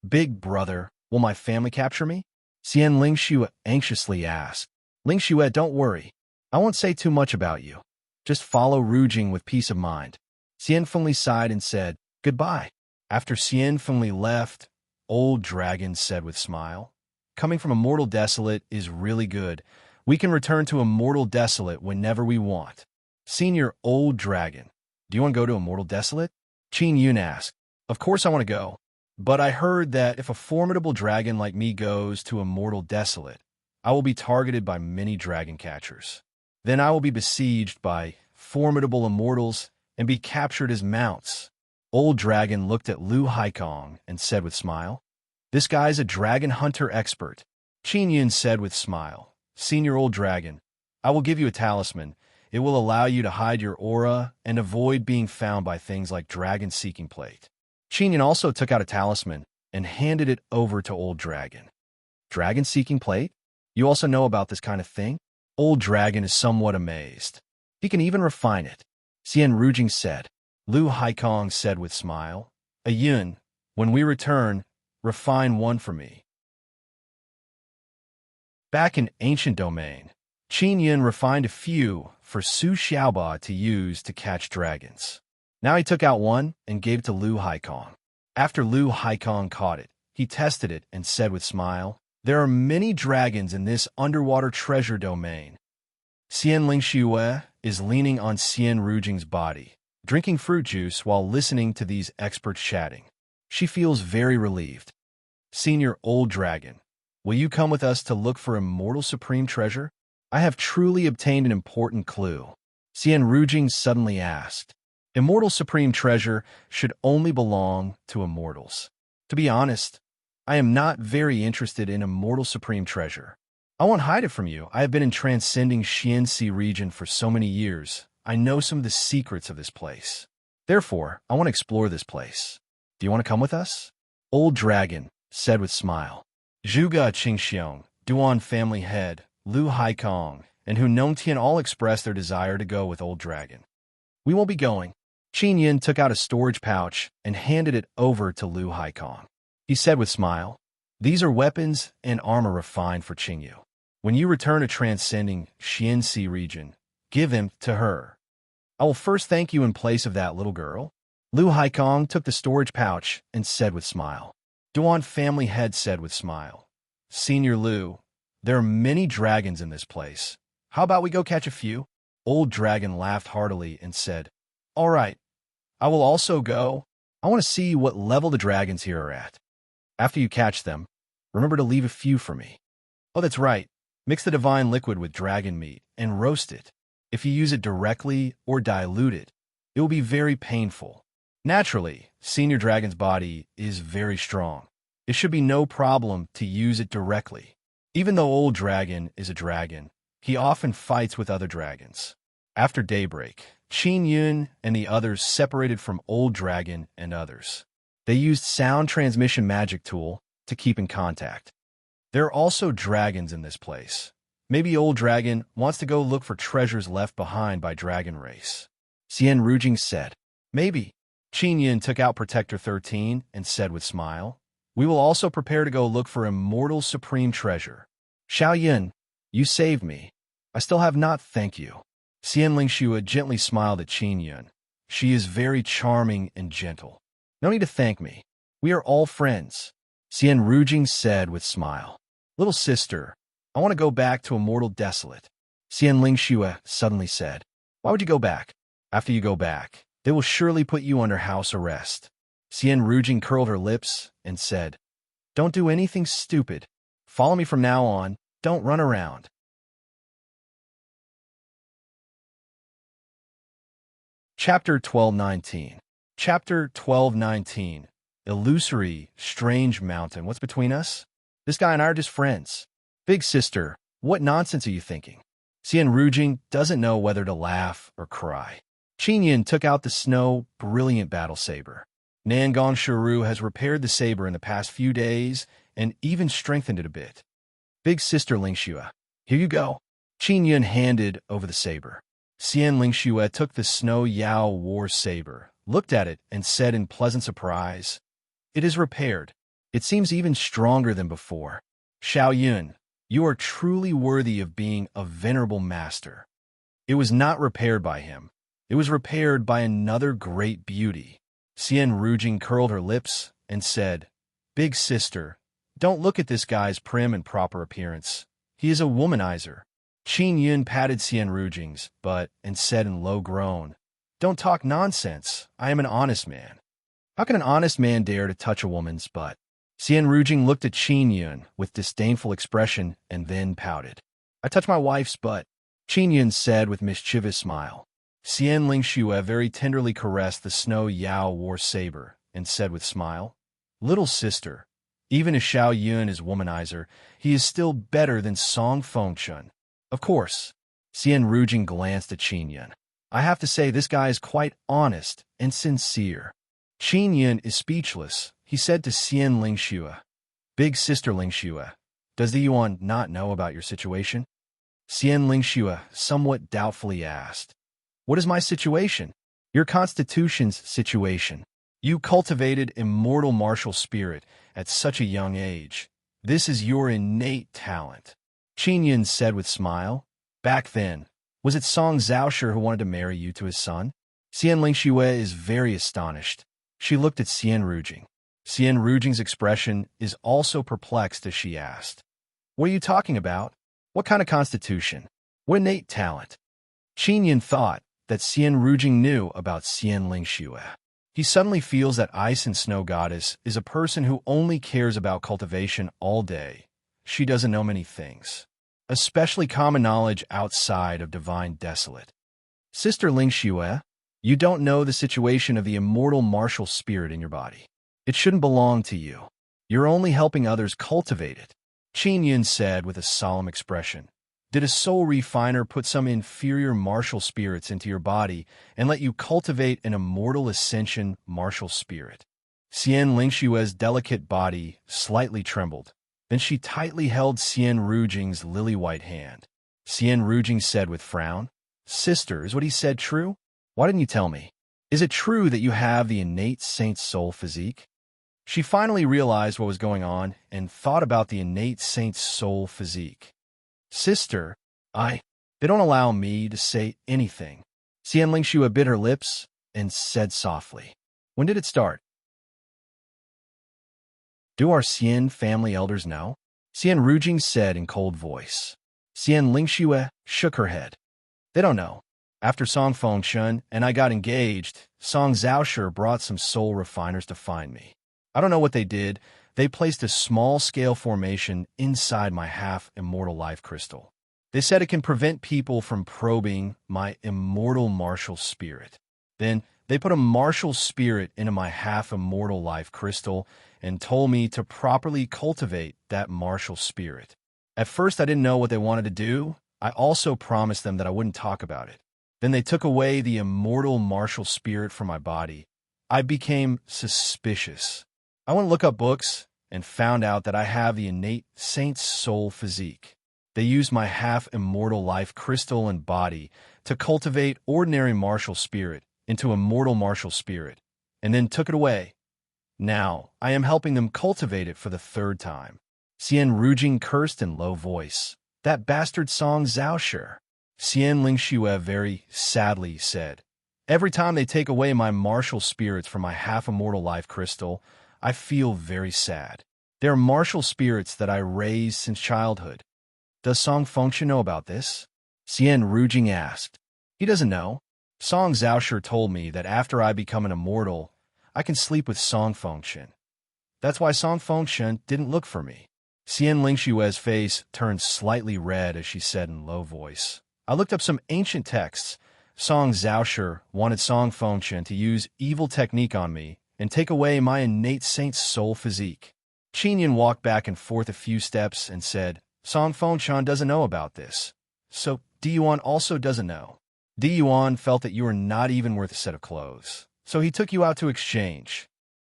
Big brother, will my family capture me? Xian Lingxue anxiously asked. Lingxue, don't worry. I won't say too much about you. Just follow Rujing with peace of mind. Xian Fengli sighed and said, Goodbye. After Xian Fengli left, Old Dragon said with smile, Coming from Immortal Desolate is really good. We can return to Immortal Desolate whenever we want. Senior Old Dragon, do you want to go to Immortal Desolate? Qin Yun asked. Of course I want to go. But I heard that if a formidable dragon like me goes to Immortal Desolate, I will be targeted by many dragon catchers. Then I will be besieged by formidable immortals and be captured as mounts. Old Dragon looked at Lu Haikong and said with smile, This guy's a dragon hunter expert. Qin Yun said with smile, Senior Old Dragon, I will give you a talisman. It will allow you to hide your aura and avoid being found by things like Dragon Seeking Plate. Qin Yun also took out a talisman and handed it over to Old Dragon. Dragon Seeking Plate? You also know about this kind of thing? Old Dragon is somewhat amazed. He can even refine it. Xian Rujing said. Lu Haikong said with smile, A Yun, when we return, refine one for me. Back in Ancient Domain, Qin Yun refined a few for Su Xiaoba to use to catch dragons. Now he took out one and gave it to Lu Haikong. After Lu Haikong caught it, he tested it and said with smile, There are many dragons in this underwater treasure domain. Xian Lingxue is leaning on Xian Rujing's body, drinking fruit juice while listening to these experts chatting. She feels very relieved. Senior Old Dragon, will you come with us to look for Immortal Supreme Treasure? I have truly obtained an important clue. Xian Rujing suddenly asked. Immortal Supreme Treasure should only belong to immortals. To be honest, I am not very interested in Immortal Supreme Treasure. I won't hide it from you. I have been in transcending Xianxi region for so many years. I know some of the secrets of this place. Therefore, I want to explore this place. Do you want to come with us? Old Dragon said with smile. Zhuge Qingxiong, Duan family head, Lu Haikong, and Hu Nongtian all expressed their desire to go with Old Dragon. We won't be going. Qin Yun took out a storage pouch and handed it over to Lu Haikong. He said with smile, These are weapons and armor refined for Qingyu. When you return to transcending Xianxi region, give them to her. I will first thank you in place of that little girl. Lu Haikong took the storage pouch and said with smile. Duan family head said with smile. Senior Lu, there are many dragons in this place. How about we go catch a few? Old Dragon laughed heartily and said, All right, I will also go. I want to see what level the dragons here are at. After you catch them, remember to leave a few for me. Oh, that's right. Mix the divine liquid with dragon meat and roast it. If you use it directly or dilute it, it will be very painful. Naturally, Senior Dragon's body is very strong. It should be no problem to use it directly. Even though Old Dragon is a dragon, he often fights with other dragons. After daybreak, Qin Yun and the others separated from Old Dragon and others. They used sound transmission magic tool to keep in contact. There are also dragons in this place. Maybe Old Dragon wants to go look for treasures left behind by dragon race. Xian Rujing said. Maybe. Qin Yin took out Protector 13 and said with smile, we will also prepare to go look for immortal supreme treasure. Xiao Yin, you saved me. I still have not thanked you. Xian Lingxue gently smiled at Qin Yin. She is very charming and gentle. No need to thank me. We are all friends. Xian Rujing said with smile. Little sister, I want to go back to Immortal Desolate. Xian Lingxue suddenly said. Why would you go back? After you go back, they will surely put you under house arrest. Xian Rujing curled her lips and said, don't do anything stupid. Follow me from now on. Don't run around. Chapter 1219. Chapter 1219. Illusory, strange mountain. What's between us? This guy and I are just friends. Big sister, what nonsense are you thinking? Xian Rujing doesn't know whether to laugh or cry. Qin Yin took out the snow, brilliant battle saber. Nangong Shiru has repaired the saber in the past few days and even strengthened it a bit. Big sister Lingxue, here you go. Qin Yin handed over the saber. Xian Lingxue took the Snow Yao war saber, looked at it, and said in pleasant surprise, it is repaired. It seems even stronger than before. Xiao Yun, you are truly worthy of being a venerable master. It was not repaired by him. It was repaired by another great beauty. Xian Rujing curled her lips and said, big sister, don't look at this guy's prim and proper appearance. He is a womanizer. Qin Yun patted Xian Rujing's butt and said in low groan, don't talk nonsense. I am an honest man. How can an honest man dare to touch a woman's butt? Xian Rujing looked at Qin Yun with disdainful expression and then pouted. I touch my wife's butt, Qin Yun said with mischievous smile. Xian Lingxue very tenderly caressed the Snow Yao war saber and said with smile, little sister, even if Xiao Yun is womanizer, he is still better than Song Fengchun. Of course. Xian Rujing glanced at Qin Yun. I have to say this guy is quite honest and sincere. Qin Yun is speechless. He said to Xian Lingxue, big sister Lingxue, does the Yuan not know about your situation? Xian Lingxue somewhat doubtfully asked, what is my situation? Your constitution's situation. You cultivated immortal martial spirit at such a young age. This is your innate talent. Qin Yin said with smile, back then, was it Song Zhaosher who wanted to marry you to his son? Xian Lingxue is very astonished. She looked at Xian Rujing. Xian Rujing's expression is also perplexed as she asked, what are you talking about? What kind of constitution? What innate talent? Qin Yin thought that Xian Rujing knew about Xian Lingxue. He suddenly feels that Ice and Snow Goddess is a person who only cares about cultivation all day. She doesn't know many things, especially common knowledge outside of Divine Desolate. Sister Lingxue, you don't know the situation of the immortal martial spirit in your body. It shouldn't belong to you. You're only helping others cultivate it. Qin Yin said with a solemn expression. Did a soul refiner put some inferior martial spirits into your body and let you cultivate an immortal ascension martial spirit? Xian Lingxue's delicate body slightly trembled. Then she tightly held Xian Rujing's lily-white hand. Xian Rujing said with frown, sister, is what he said true? Why didn't you tell me? Is it true that you have the innate saint soul physique? She finally realized what was going on and thought about the innate saint soul physique. Sister, they don't allow me to say anything. Xian Lingxue bit her lips and said softly, when did it start? Do our Xian family elders know? Xian Rujing said in cold voice. Xian Lingxue shook her head. They don't know. After Song Fengchun and I got engaged, Song Zhaosher brought some soul refiners to find me. I don't know what they did. They placed a small-scale formation inside my half-immortal life crystal. They said it can prevent people from probing my immortal martial spirit. Then they put a martial spirit into my half-immortal life crystal and told me to properly cultivate that martial spirit. At first, I didn't know what they wanted to do. I also promised them that I wouldn't talk about it. Then they took away the immortal martial spirit from my body. I became suspicious. I went to look up books and found out that I have the innate saint soul physique. They used my half-immortal life crystal and body to cultivate ordinary martial spirit into immortal martial spirit, and then took it away. Now, I am helping them cultivate it for the third time. Xian Rujing cursed in low voice. That bastard Song Zhaoshi. Xian Lingxue very sadly said, every time they take away my martial spirits from my half-immortal life crystal, I feel very sad. They are martial spirits that I raised since childhood. Does Song Fengxue know about this? Xian Rujing asked. He doesn't know. Song Zhaoshi told me that after I become an immortal, I can sleep with Song Fengxue. That's why Song Fengxue didn't look for me. Xian Lingxue's face turned slightly red as she said in low voice, I looked up some ancient texts. Song Zhaoshi wanted Song Fengxue to use evil technique on me and take away my innate saint's soul physique. Qinyan walked back and forth a few steps and said, Song Fengxue doesn't know about this. So Di Yuan also doesn't know. Di Yuan felt that you were not even worth a set of clothes, so he took you out to exchange.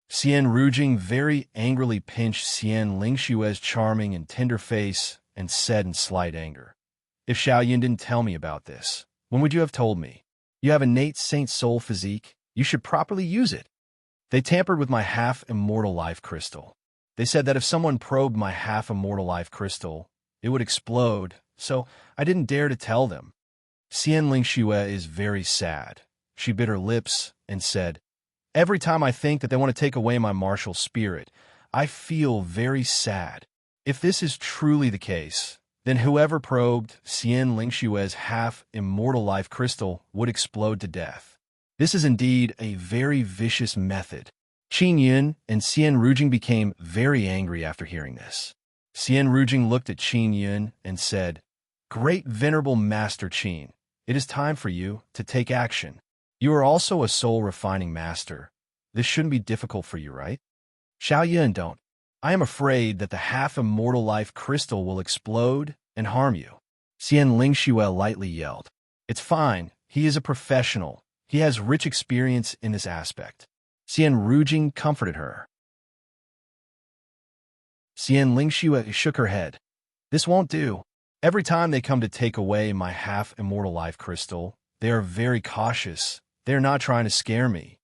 Xian Rujing very angrily pinched Xian Lingxue's charming and tender face and said in slight anger, if Xiaoyan didn't tell me about this, when would you have told me? You have innate saint soul physique. You should properly use it. They tampered with my half-immortal life crystal. They said that if someone probed my half-immortal life crystal, it would explode, so I didn't dare to tell them. Xian Lingxue is very sad. She bit her lips and said, every time I think that they want to take away my martial spirit, I feel very sad. If this is truly the case, then whoever probed Xian Lingxue's half-immortal life crystal would explode to death. This is indeed a very vicious method. Qin Yun and Xian Rujing became very angry after hearing this. Xian Rujing looked at Qin Yun and said, Great Venerable Master Qin, it is time for you to take action. You are also a soul-refining master. This shouldn't be difficult for you, right? Xiaoyan don't. I am afraid that the half-immortal life crystal will explode and harm you. Xian Lingxue lightly yelled. It's fine. He is a professional. He has rich experience in this aspect. Xian Rujing comforted her. Xian Lingxue shook her head. This won't do. Every time they come to take away my half-immortal life crystal, they are very cautious. They are not trying to scare me.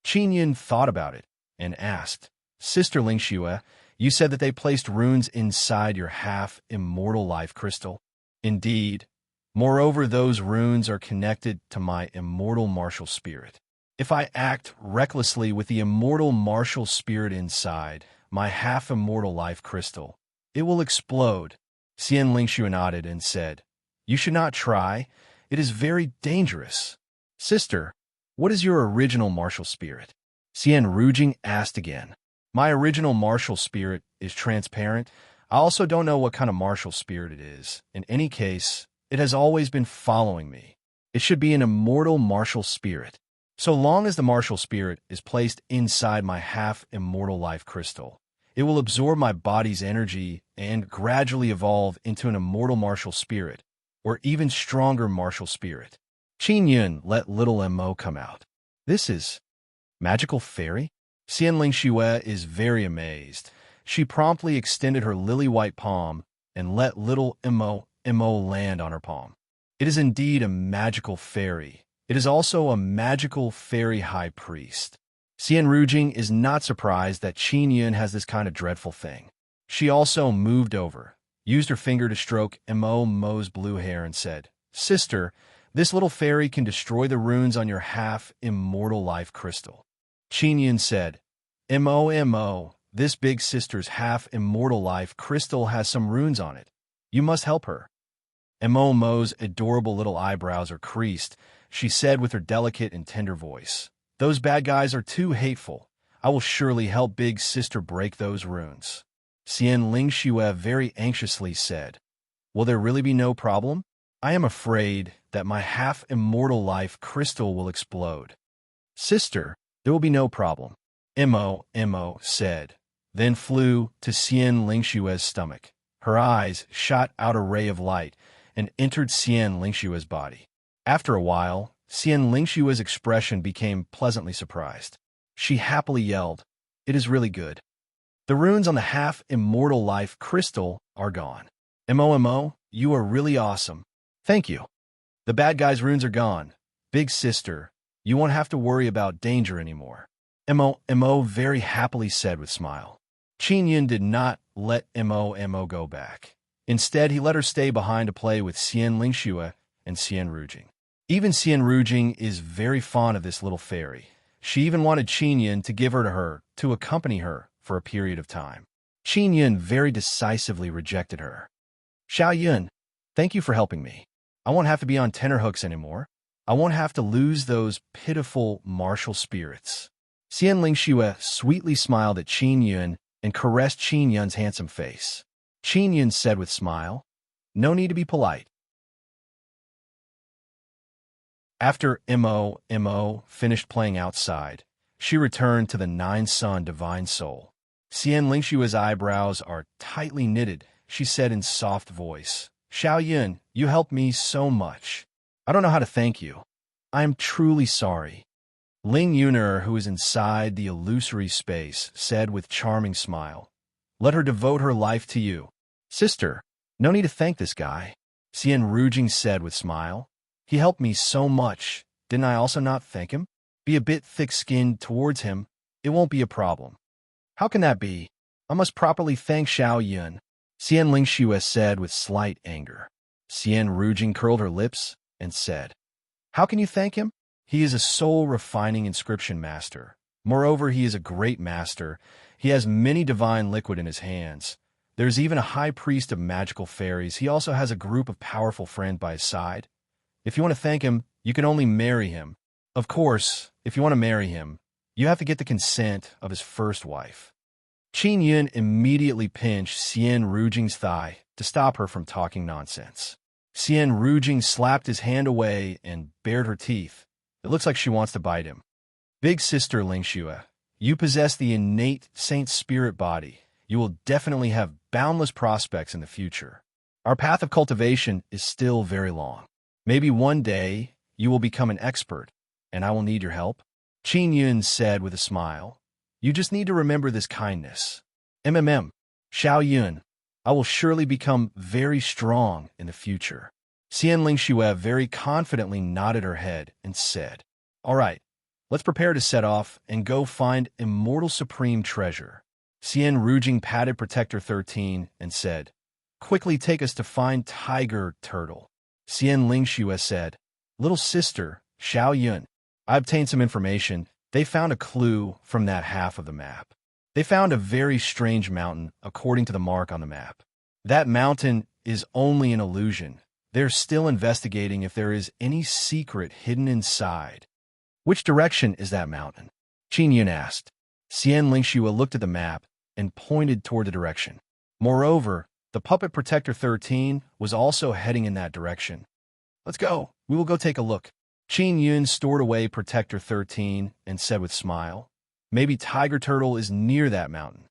Qin Yin thought about it and asked, Sister Lingxue, you said that they placed runes inside your half-immortal life crystal. Indeed. Moreover, those runes are connected to my immortal martial spirit. If I act recklessly with the immortal martial spirit inside my half-immortal life crystal, it will explode. Xian Lingxue nodded and said, You should not try. It is very dangerous. Sister, what is your original martial spirit? Xian Rujing asked again. My original martial spirit is transparent. I also don't know what kind of martial spirit it is. In any case, it has always been following me. It should be an immortal martial spirit. So long as the martial spirit is placed inside my half-immortal life crystal, it will absorb my body's energy and gradually evolve into an immortal martial spirit, or even stronger martial spirit. Qin Yun let little Mo come out. This is magical fairy? Xian Lingxue is very amazed. She promptly extended her lily-white palm and let little Mo land on her palm. It is indeed a magical fairy. It is also a magical fairy high priest. Xian Rujing is not surprised that Qin Yun has this kind of dreadful thing. She also moved over, used her finger to stroke Mo's blue hair and said, Sister, this little fairy can destroy the runes on your half-immortal life crystal. Qin Yun said, Mo, this big sister's half-immortal life crystal has some runes on it. You must help her. Mo's adorable little eyebrows are creased. She said with her delicate and tender voice, Those bad guys are too hateful. I will surely help big sister break those runes. Xian Lingxue very anxiously said, Will there really be no problem? I am afraid that my half-immortal life crystal will explode. Sister, there will be no problem. Mo said, then flew to Xian Lingxue's stomach. Her eyes shot out a ray of light and entered Xian Lingxue's body. After a while, Xian Lingxue's expression became pleasantly surprised. She happily yelled, It is really good. The runes on the half-immortal life crystal are gone. Mo, you are really awesome. Thank you. The bad guy's runes are gone. Big sister, you won't have to worry about danger anymore. Mo very happily said with smile. Qin Yun did not let Mo go back. Instead, he let her stay behind to play with Xian Lingxue and Xian Rujing. Even Xian Rujing is very fond of this little fairy. She even wanted Qin Yun to give her to her, to accompany her for a period of time. Qin Yun very decisively rejected her. Xiao Yun, thank you for helping me. I won't have to be on tenterhooks anymore. I won't have to lose those pitiful martial spirits. Xian Lingxue sweetly smiled at Qin Yun and caressed Qin Yun's handsome face. Qin Yun said with smile, no need to be polite. After Mo finished playing outside, she returned to the Nine-Sun Divine Soul. Xian Lingxue's eyebrows are tightly knitted. She said in soft voice, Xiao Yun, you helped me so much. I don't know how to thank you. I am truly sorry. Ling Yuner, who is inside the illusory space, said with charming smile, let her devote her life to you. Sister, no need to thank this guy. Xian Rujing said with smile. He helped me so much. Didn't I also not thank him? Be a bit thick-skinned towards him. It won't be a problem. How can that be? I must properly thank Xiao Yun. Xian Lingxue said with slight anger. Xian Rujing curled her lips and said, how can you thank him? He is a soul-refining inscription master. Moreover, he is a great master. He has many divine liquid in his hands. There's even a high priest of magical fairies. He also has a group of powerful friends by his side. If you want to thank him, you can only marry him. Of course, if you want to marry him, you have to get the consent of his first wife. Qin Yun immediately pinched Xian Rujing's thigh to stop her from talking nonsense. Xian Rujing slapped his hand away and bared her teeth. It looks like she wants to bite him. Big sister Lingxue, you possess the innate saint spirit body. You will definitely have boundless prospects in the future. Our path of cultivation is still very long. Maybe one day you will become an expert, and I will need your help. Qin Yun said with a smile. You just need to remember this kindness. Xiao Yun, I will surely become very strong in the future. Xian Lingxue very confidently nodded her head and said, all right, let's prepare to set off and go find immortal supreme treasure. Xian Rujing patted Protector 13 and said, quickly take us to find Tiger Turtle. Xian Lingxue said, little sister, Xiao Yun, I obtained some information. They found a clue from that half of the map. They found a very strange mountain according to the mark on the map. That mountain is only an illusion. They're still investigating if there is any secret hidden inside. Which direction is that mountain? Qin Yun asked. Xian Lingxue looked at the map and pointed toward the direction. Moreover, the puppet Protector 13 was also heading in that direction. Let's go. We will go take a look. Qin Yun stored away Protector 13 and said with smile, maybe Tiger Turtle is near that mountain.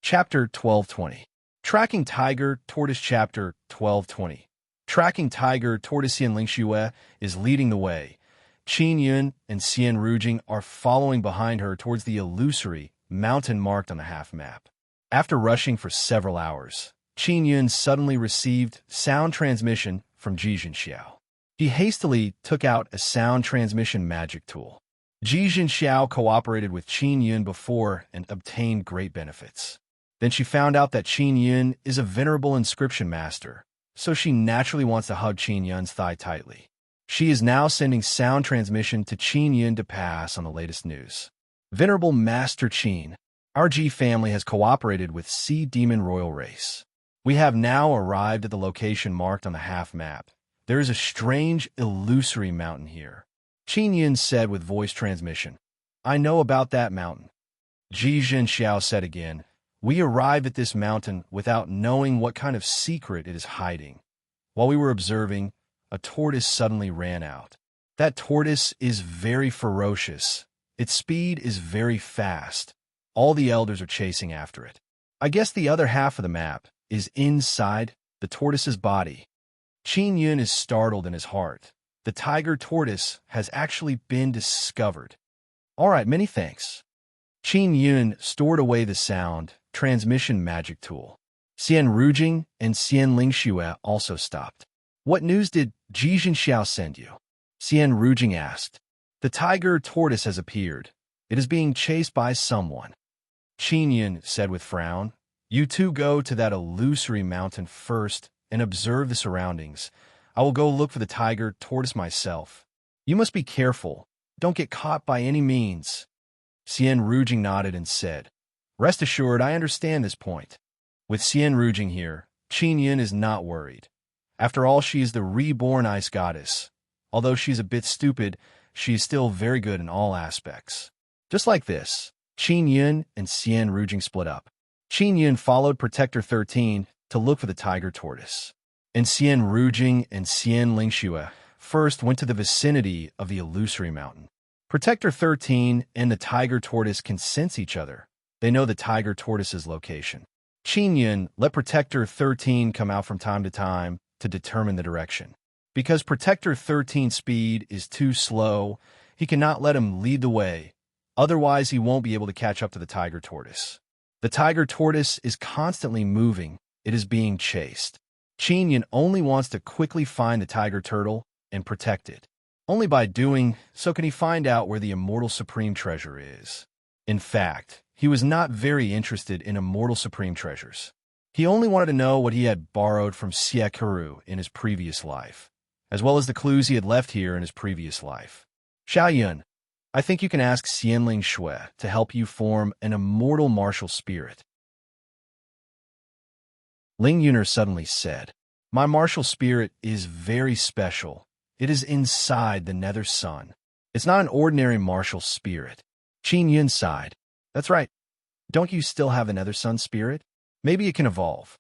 Chapter 1220. Tracking Tiger Tortoise. Chapter 1220. Tracking Tiger Tortoise. Xian Lingxue is leading the way. Qin Yun and Xian Rujing are following behind her towards the illusory mountain marked on the half map. After rushing for several hours, Qin Yun suddenly received sound transmission from Jijin Xiao. He hastily took out a sound transmission magic tool. Jijin Xiao cooperated with Qin Yun before and obtained great benefits. Then she found out that Qin Yun is a venerable inscription master, so she naturally wants to hug Qin Yun's thigh tightly. She is now sending sound transmission to Qin Yun to pass on the latest news. Venerable Master Qin, our G family has cooperated with Sea Demon Royal Race. We have now arrived at the location marked on the half map. There is a strange, illusory mountain here. Qin Yun said with voice transmission. I know about that mountain. Jijin Xiao said again. We arrived at this mountain without knowing what kind of secret it is hiding. While we were observing, a tortoise suddenly ran out. That tortoise is very ferocious. Its speed is very fast. All the elders are chasing after it. I guess the other half of the map is inside the tortoise's body. Qin Yun is startled in his heart. The tiger tortoise has actually been discovered. All right, many thanks. Qin Yun stored away the sound transmission magic tool. Xian Rujing and Xian Lingxue also stopped. What news did Ji Xiao send you? Xian Rujing asked. The tiger tortoise has appeared. It is being chased by someone. Qin Yun said with frown. You two go to that illusory mountain first and observe the surroundings. I will go look for the tiger tortoise myself. You must be careful. Don't get caught by any means. Xian Rujing nodded and said, Rest assured, I understand this point. With Xian Rujing here, Qin Yun is not worried. After all, she is the reborn ice goddess. Although she's a bit stupid, she is still very good in all aspects. Just like this, Qin Yun and Xian Rujing split up. Qin Yun followed Protector 13 to look for the tiger tortoise. And Xian Rujing and Xian Lingxue first went to the vicinity of the illusory mountain. Protector 13 and the tiger tortoise can sense each other. They know the tiger tortoise's location. Qin Yun let Protector 13 come out from time to determine the direction. Because Protector 13's speed is too slow, he cannot let him lead the way. Otherwise, he won't be able to catch up to the tiger tortoise. The tiger tortoise is constantly moving. It is being chased. Qin Yun only wants to quickly find the tiger turtle and protect it. Only by doing so can he find out where the immortal supreme treasure is. In fact, he was not very interested in immortal supreme treasures. He only wanted to know what he had borrowed from Xie Kuru in his previous life, as well as the clues he had left here in his previous life. Xiao Yun, I think you can ask Xianling Shui to help you form an immortal martial spirit. Ling Yuner suddenly said, My martial spirit is very special. It is inside the Nether Sun. It's not an ordinary martial spirit. Qin Yun sighed. That's right. Don't you still have the Nether Sun spirit? Maybe it can evolve.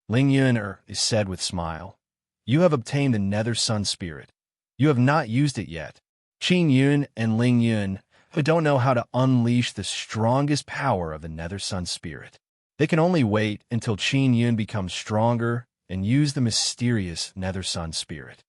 Ling Yuner said with smile. You have obtained the Nether Sun spirit. You have not used it yet. Qin Yun and Ling Yun don't know how to unleash the strongest power of the Nether Sun spirit. They can only wait until Qin Yun becomes stronger and use the mysterious Nether Sun spirit.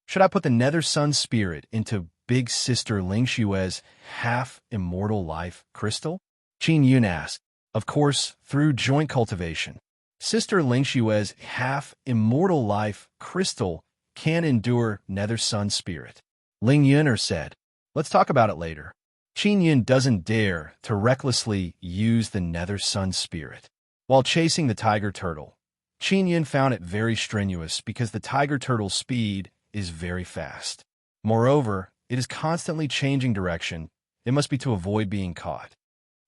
Should I put the Nether Sun spirit into Big Sister Ling Xue's half-immortal life crystal? Qin Yun asked. Of course, through joint cultivation. Sister Ling Xue's half-immortal life crystal can endure Nether Sun spirit. Ling Yuner said, Let's talk about it later. Qin Yun doesn't dare to recklessly use the Nether Sun spirit. While chasing the tiger turtle, Qin Yun found it very strenuous because the tiger turtle's speed is very fast. Moreover, it is constantly changing direction. It must be to avoid being caught.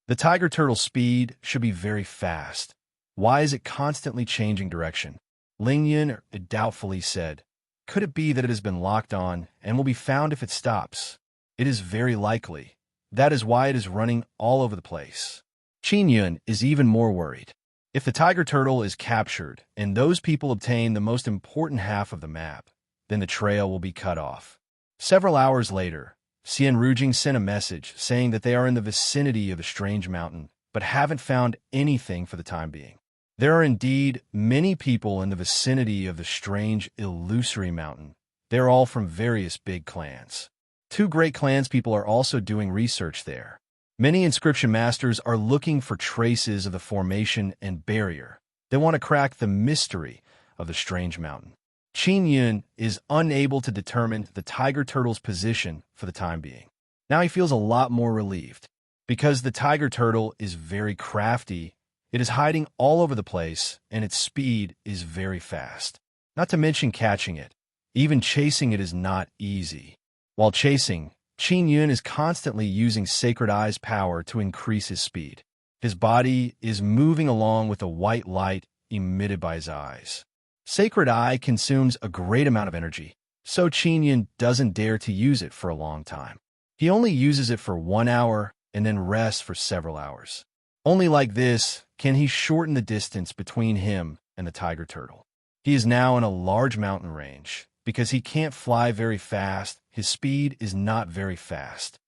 The tiger turtle's speed should be very fast. Why is it constantly changing direction? Ling Yun doubtfully said, Could it be that it has been locked on and will be found if it stops? It is very likely. That is why it is running all over the place. Qin Yun is even more worried. If the tiger turtle is captured and those people obtain the most important half of the map, then the trail will be cut off. Several hours later, Xian Rujing sent a message saying that they are in the vicinity of the strange mountain, but haven't found anything for the time being. There are indeed many people in the vicinity of the strange illusory mountain. They are all from various big clans. 2 great clans people are also doing research there. Many inscription masters are looking for traces of the formation and barrier. They want to crack the mystery of the strange mountain. Qin Yun is unable to determine the tiger turtle's position for the time being. Now he feels a lot more relieved. Because the tiger turtle is very crafty, it is hiding all over the place, and its speed is very fast. Not to mention catching it. Even chasing it is not easy. While chasing, Qin Yun is constantly using Sacred Eye's power to increase his speed. His body is moving along with a white light emitted by his eyes. Sacred Eye consumes a great amount of energy, so Qin Yun doesn't dare to use it for a long time. He only uses it for 1 hour and then rests for several hours. Only like this can he shorten the distance between him and the tiger turtle. He is now in a large mountain range. Because he can't fly very fast, his speed is not very fast.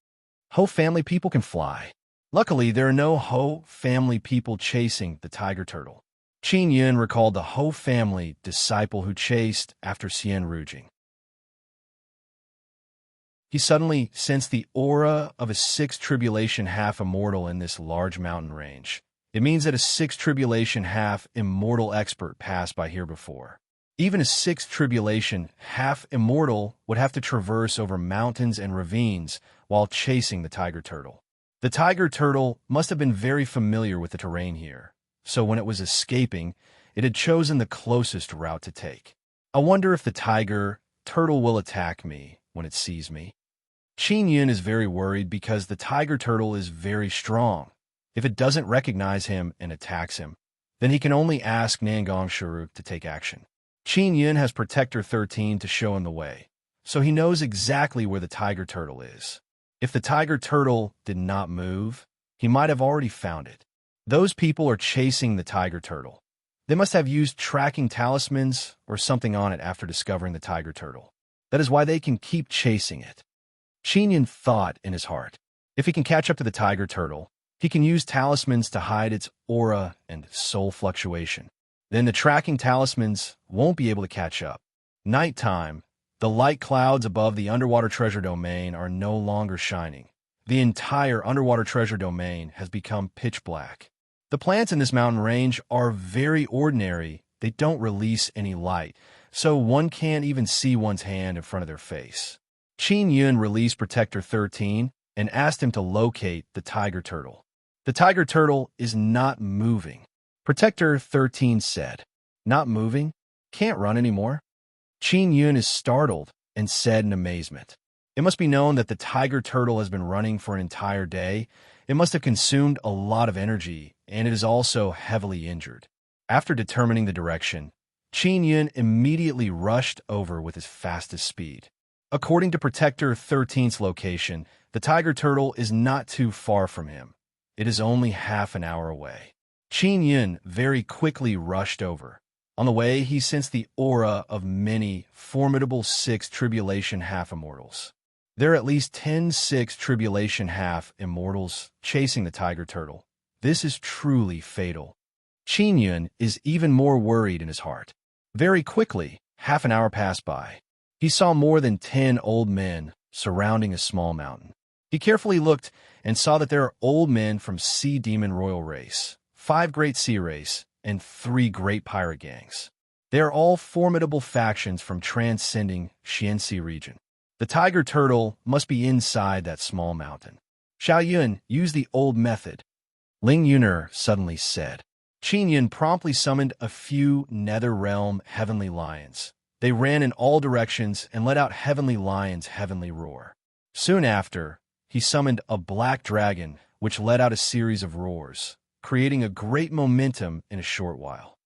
Ho family people can fly. Luckily, there are no Ho family people chasing the tiger turtle. Qin Yun recalled the Ho family disciple who chased after Xian Rujing. He suddenly sensed the aura of a 6th tribulation half-immortal in this large mountain range. It means that a sixth tribulation half-immortal expert passed by here before. Even a sixth tribulation half-immortal would have to traverse over mountains and ravines while chasing the tiger turtle. The tiger turtle must have been very familiar with the terrain here, so when it was escaping, it had chosen the closest route to take. I wonder if the tiger turtle will attack me when it sees me. Qin Yun is very worried because the tiger turtle is very strong. If it doesn't recognize him and attacks him, then he can only ask Nangong Sharuk to take action. Qin Yun has Protector 13 to show him the way, so he knows exactly where the tiger turtle is. If the tiger turtle did not move, he might have already found it. Those people are chasing the tiger turtle. They must have used tracking talismans or something on it after discovering the tiger turtle. That is why they can keep chasing it. Qin Yun thought in his heart, if he can catch up to the tiger turtle, he can use talismans to hide its aura and soul fluctuation. Then the tracking talismans won't be able to catch up. Nighttime, the light clouds above the underwater treasure domain are no longer shining. The entire underwater treasure domain has become pitch black. The plants in this mountain range are very ordinary. They don't release any light, so one can't even see one's hand in front of their face. Qin Yun released Protector 13 and asked him to locate the tiger turtle. The tiger turtle is not moving. Protector 13 said, "Not moving? Can't run anymore?" Qin Yun is startled and said in amazement, "It must be known that the tiger turtle has been running for an entire day. It must have consumed a lot of energy, and it is also heavily injured." After determining the direction, Qin Yun immediately rushed over with his fastest speed. According to Protector 13's location, the tiger turtle is not too far from him. It is only half an hour away. Qin Yun very quickly rushed over. On the way, he sensed the aura of many formidable sixth tribulation half-immortals. There are at least 10 sixth tribulation half-immortals chasing the tiger turtle. This is truly fatal. Qin Yun is even more worried in his heart. Very quickly, half an hour passed by. He saw more than 10 old men surrounding a small mountain. He carefully looked and saw that there are old men from Sea Demon Royal Race, 5 Great Sea Race, and 3 Great Pirate Gangs. They are all formidable factions from transcending Xianxi region. The tiger turtle must be inside that small mountain. Xiao Yun used the old method. Ling Yuner suddenly said. Qin Yun promptly summoned a few Nether Realm heavenly lions. They ran in all directions and let out Heavenly Lion's heavenly roar. Soon after, he summoned a black dragon, which let out a series of roars, creating a great momentum in a short while.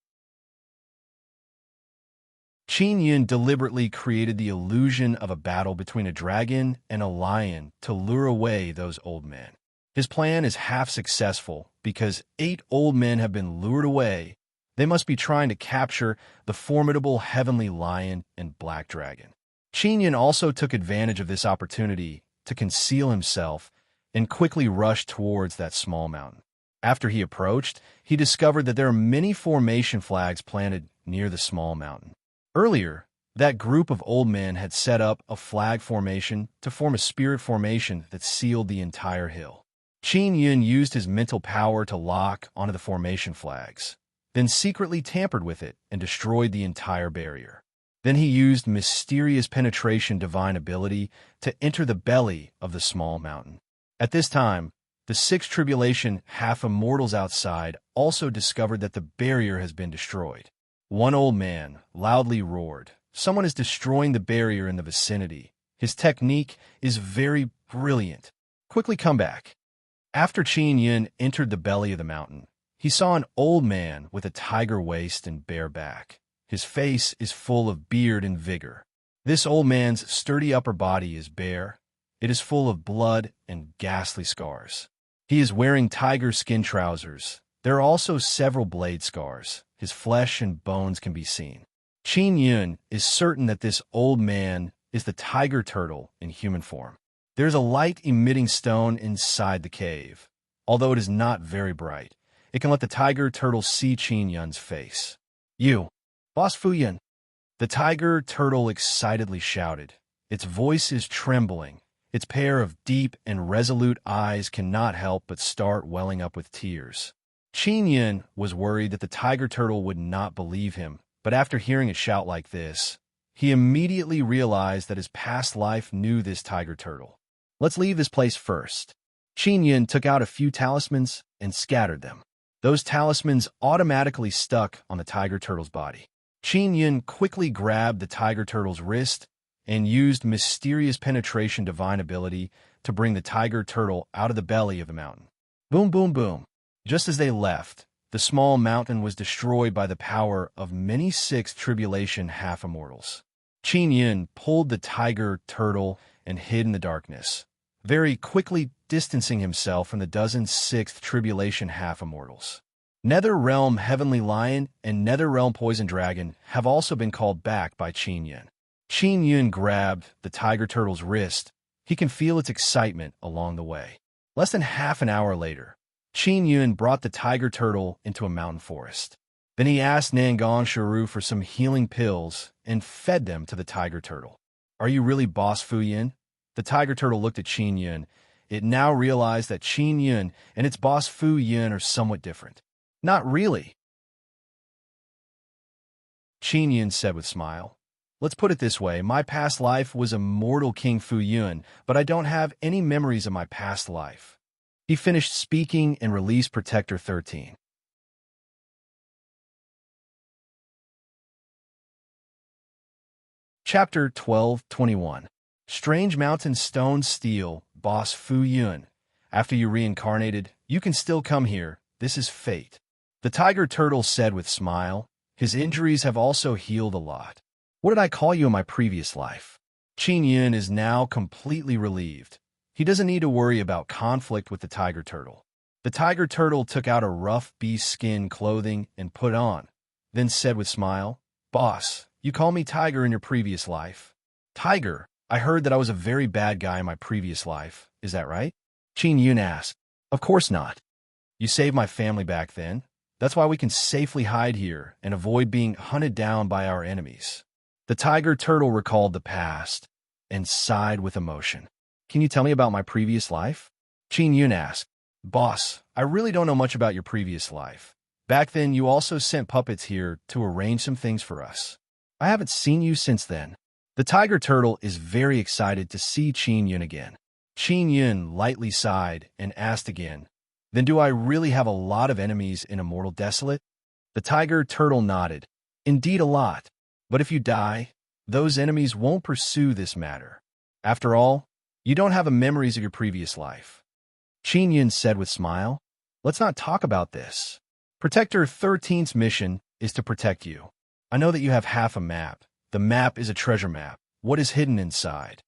Qin Yun deliberately created the illusion of a battle between a dragon and a lion to lure away those old men. His plan is half successful because 8 old men have been lured away. They must be trying to capture the formidable heavenly lion and black dragon. Qin Yun also took advantage of this opportunity to conceal himself and quickly rushed towards that small mountain. After he approached, he discovered that there are many formation flags planted near the small mountain. Earlier, that group of old men had set up a flag formation to form a spirit formation that sealed the entire hill. Qin Yun used his mental power to lock onto the formation flags, then secretly tampered with it and destroyed the entire barrier. Then he used mysterious penetration divine ability to enter the belly of the small mountain. At this time, the 6 tribulation half-immortals outside also discovered that the barrier has been destroyed. One old man loudly roared, "Someone is destroying the barrier in the vicinity. His technique is very brilliant. Quickly come back." After Qin Yun entered the belly of the mountain, he saw an old man with a tiger waist and bare back. His face is full of beard and vigor. This old man's sturdy upper body is bare. It is full of blood and ghastly scars. He is wearing tiger skin trousers. There are also several blade scars. His flesh and bones can be seen. Qin Yun is certain that this old man is the tiger turtle in human form. There is a light-emitting stone inside the cave. Although it is not very bright, it can let the tiger turtle see Qin Yun's face. "You, Boss Fu Yun," the tiger turtle excitedly shouted. Its voice is trembling. Its pair of deep and resolute eyes cannot help but start welling up with tears. Qin Yun was worried that the tiger turtle would not believe him, but after hearing a shout like this, he immediately realized that his past life knew this tiger turtle. Let's leave this place first. Qin Yun took out a few talismans and scattered them. Those talismans automatically stuck on the tiger turtle's body. Qin Yun quickly grabbed the tiger turtle's wrist and used mysterious penetration divine ability to bring the tiger turtle out of the belly of the mountain. Boom, boom, boom. Just as they left, the small mountain was destroyed by the power of many sixth tribulation half-immortals. Qin Yun pulled the tiger turtle and hid in the darkness, very quickly distancing himself from the dozen sixth tribulation half-immortals. Nether Realm Heavenly Lion and Nether Realm Poison Dragon have also been called back by Qin Yun. Qin Yun grabbed the tiger turtle's wrist. He can feel its excitement along the way. Less than half an hour later, Qin Yun brought the tiger turtle into a mountain forest. Then he asked Nangon Shuru for some healing pills and fed them to the tiger turtle. Are you really Boss Fu Yin? The tiger turtle looked at Qin Yun. It now realized that Qin Yun and its boss Fu Yin are somewhat different. Not really, Qin Yun said with a smile. Let's put it this way, my past life was a mortal King Fu Yun, but I don't have any memories of my past life. He finished speaking and released Protector 13. Chapter 12:21. Strange Mountain Stone Steel, Boss Fu Yun. After you reincarnated, you can still come here. This is fate. The tiger turtle said with a smile. His injuries have also healed a lot. What did I call you in my previous life? Qin Yun is now completely relieved. He doesn't need to worry about conflict with the tiger turtle. The tiger turtle took out a rough beast skin clothing and put on, then said with a smile, Boss, you called me Tiger in your previous life. Tiger, I heard that I was a very bad guy in my previous life. Is that right? Qin Yun asked. Of course not. You saved my family back then. That's why we can safely hide here and avoid being hunted down by our enemies. The tiger turtle recalled the past and sighed with emotion. Can you tell me about my previous life? Qin Yun asked. Boss, I really don't know much about your previous life. Back then, you also sent puppets here to arrange some things for us. I haven't seen you since then. The tiger turtle is very excited to see Qin Yun again. Qin Yun lightly sighed and asked again, Then do I really have a lot of enemies in Immortal Desolate? The tiger turtle nodded. Indeed a lot. But if you die, those enemies won't pursue this matter. After all, you don't have memories of your previous life. Qin Yun said with a smile. Let's not talk about this. Protector 13's mission is to protect you. I know that you have half a map. The map is a treasure map. What is hidden inside?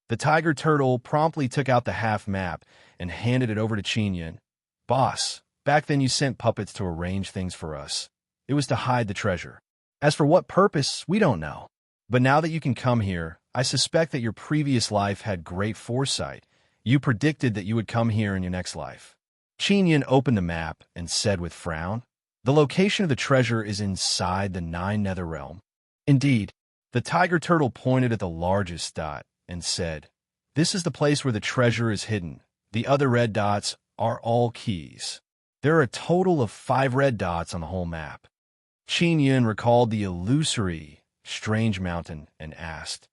The tiger turtle promptly took out the half map and handed it over to Qin Yun. Boss, back then you sent puppets to arrange things for us. It was to hide the treasure. As for what purpose, we don't know. But now that you can come here, I suspect that your previous life had great foresight. You predicted that you would come here in your next life. Qin Yun opened the map and said with frown, The location of the treasure is inside the 9 Nether Realm. Indeed, the tiger turtle pointed at the largest dot and said, This is the place where the treasure is hidden. The other red dots are all keys. There are a total of 5 red dots on the whole map. Qin Yun recalled the illusory, strange mountain and asked,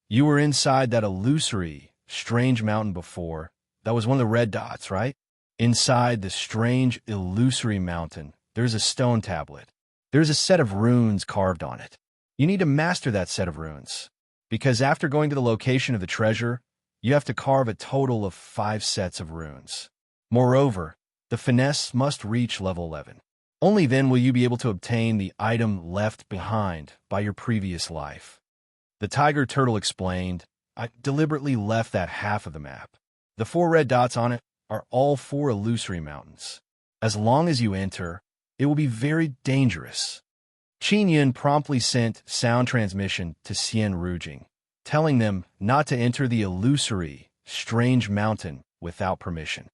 You were inside that illusory, strange mountain before. That was one of the red dots, right? Inside the strange, illusory mountain, there's a stone tablet. There's a set of runes carved on it. You need to master that set of runes, because after going to the location of the treasure, you have to carve a total of 5 sets of runes. Moreover, the finesse must reach level 11. Only then will you be able to obtain the item left behind by your previous life. The tiger turtle explained, I deliberately left that half of the map. The 4 red dots on it are all 4 illusory mountains. As long as you enter, it will be very dangerous. Qin Yun promptly sent sound transmission to Xian Rujing, telling them not to enter the illusory, strange mountain without permission.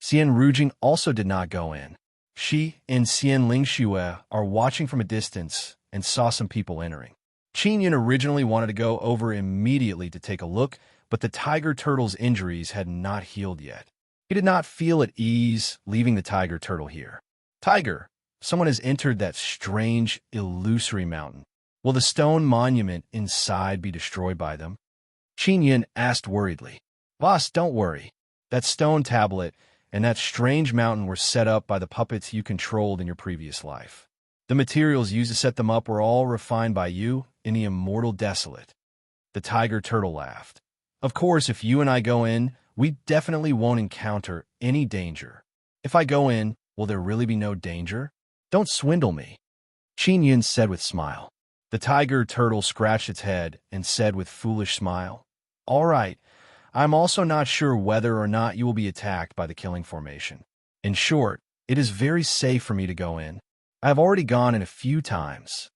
Xian Rujing also did not go in. She and Xian Lingxue are watching from a distance and saw some people entering. Qin Yun originally wanted to go over immediately to take a look, but the tiger turtle's injuries had not healed yet. He did not feel at ease leaving the tiger turtle here. Tiger, someone has entered that strange, illusory mountain. Will the stone monument inside be destroyed by them? Qin Yun asked worriedly. Boss, don't worry. That stone tablet and that strange mountain were set up by the puppets you controlled in your previous life. The materials used to set them up were all refined by you in the immortal desolate. The tiger turtle laughed. Of course, if you and I go in, we definitely won't encounter any danger. If I go in, will there really be no danger? Don't swindle me, Qin Yun said with a smile. The tiger turtle scratched its head and said with foolish smile, All right, I'm also not sure whether or not you will be attacked by the killing formation. In short, it is very safe for me to go in. I have already gone in a few times.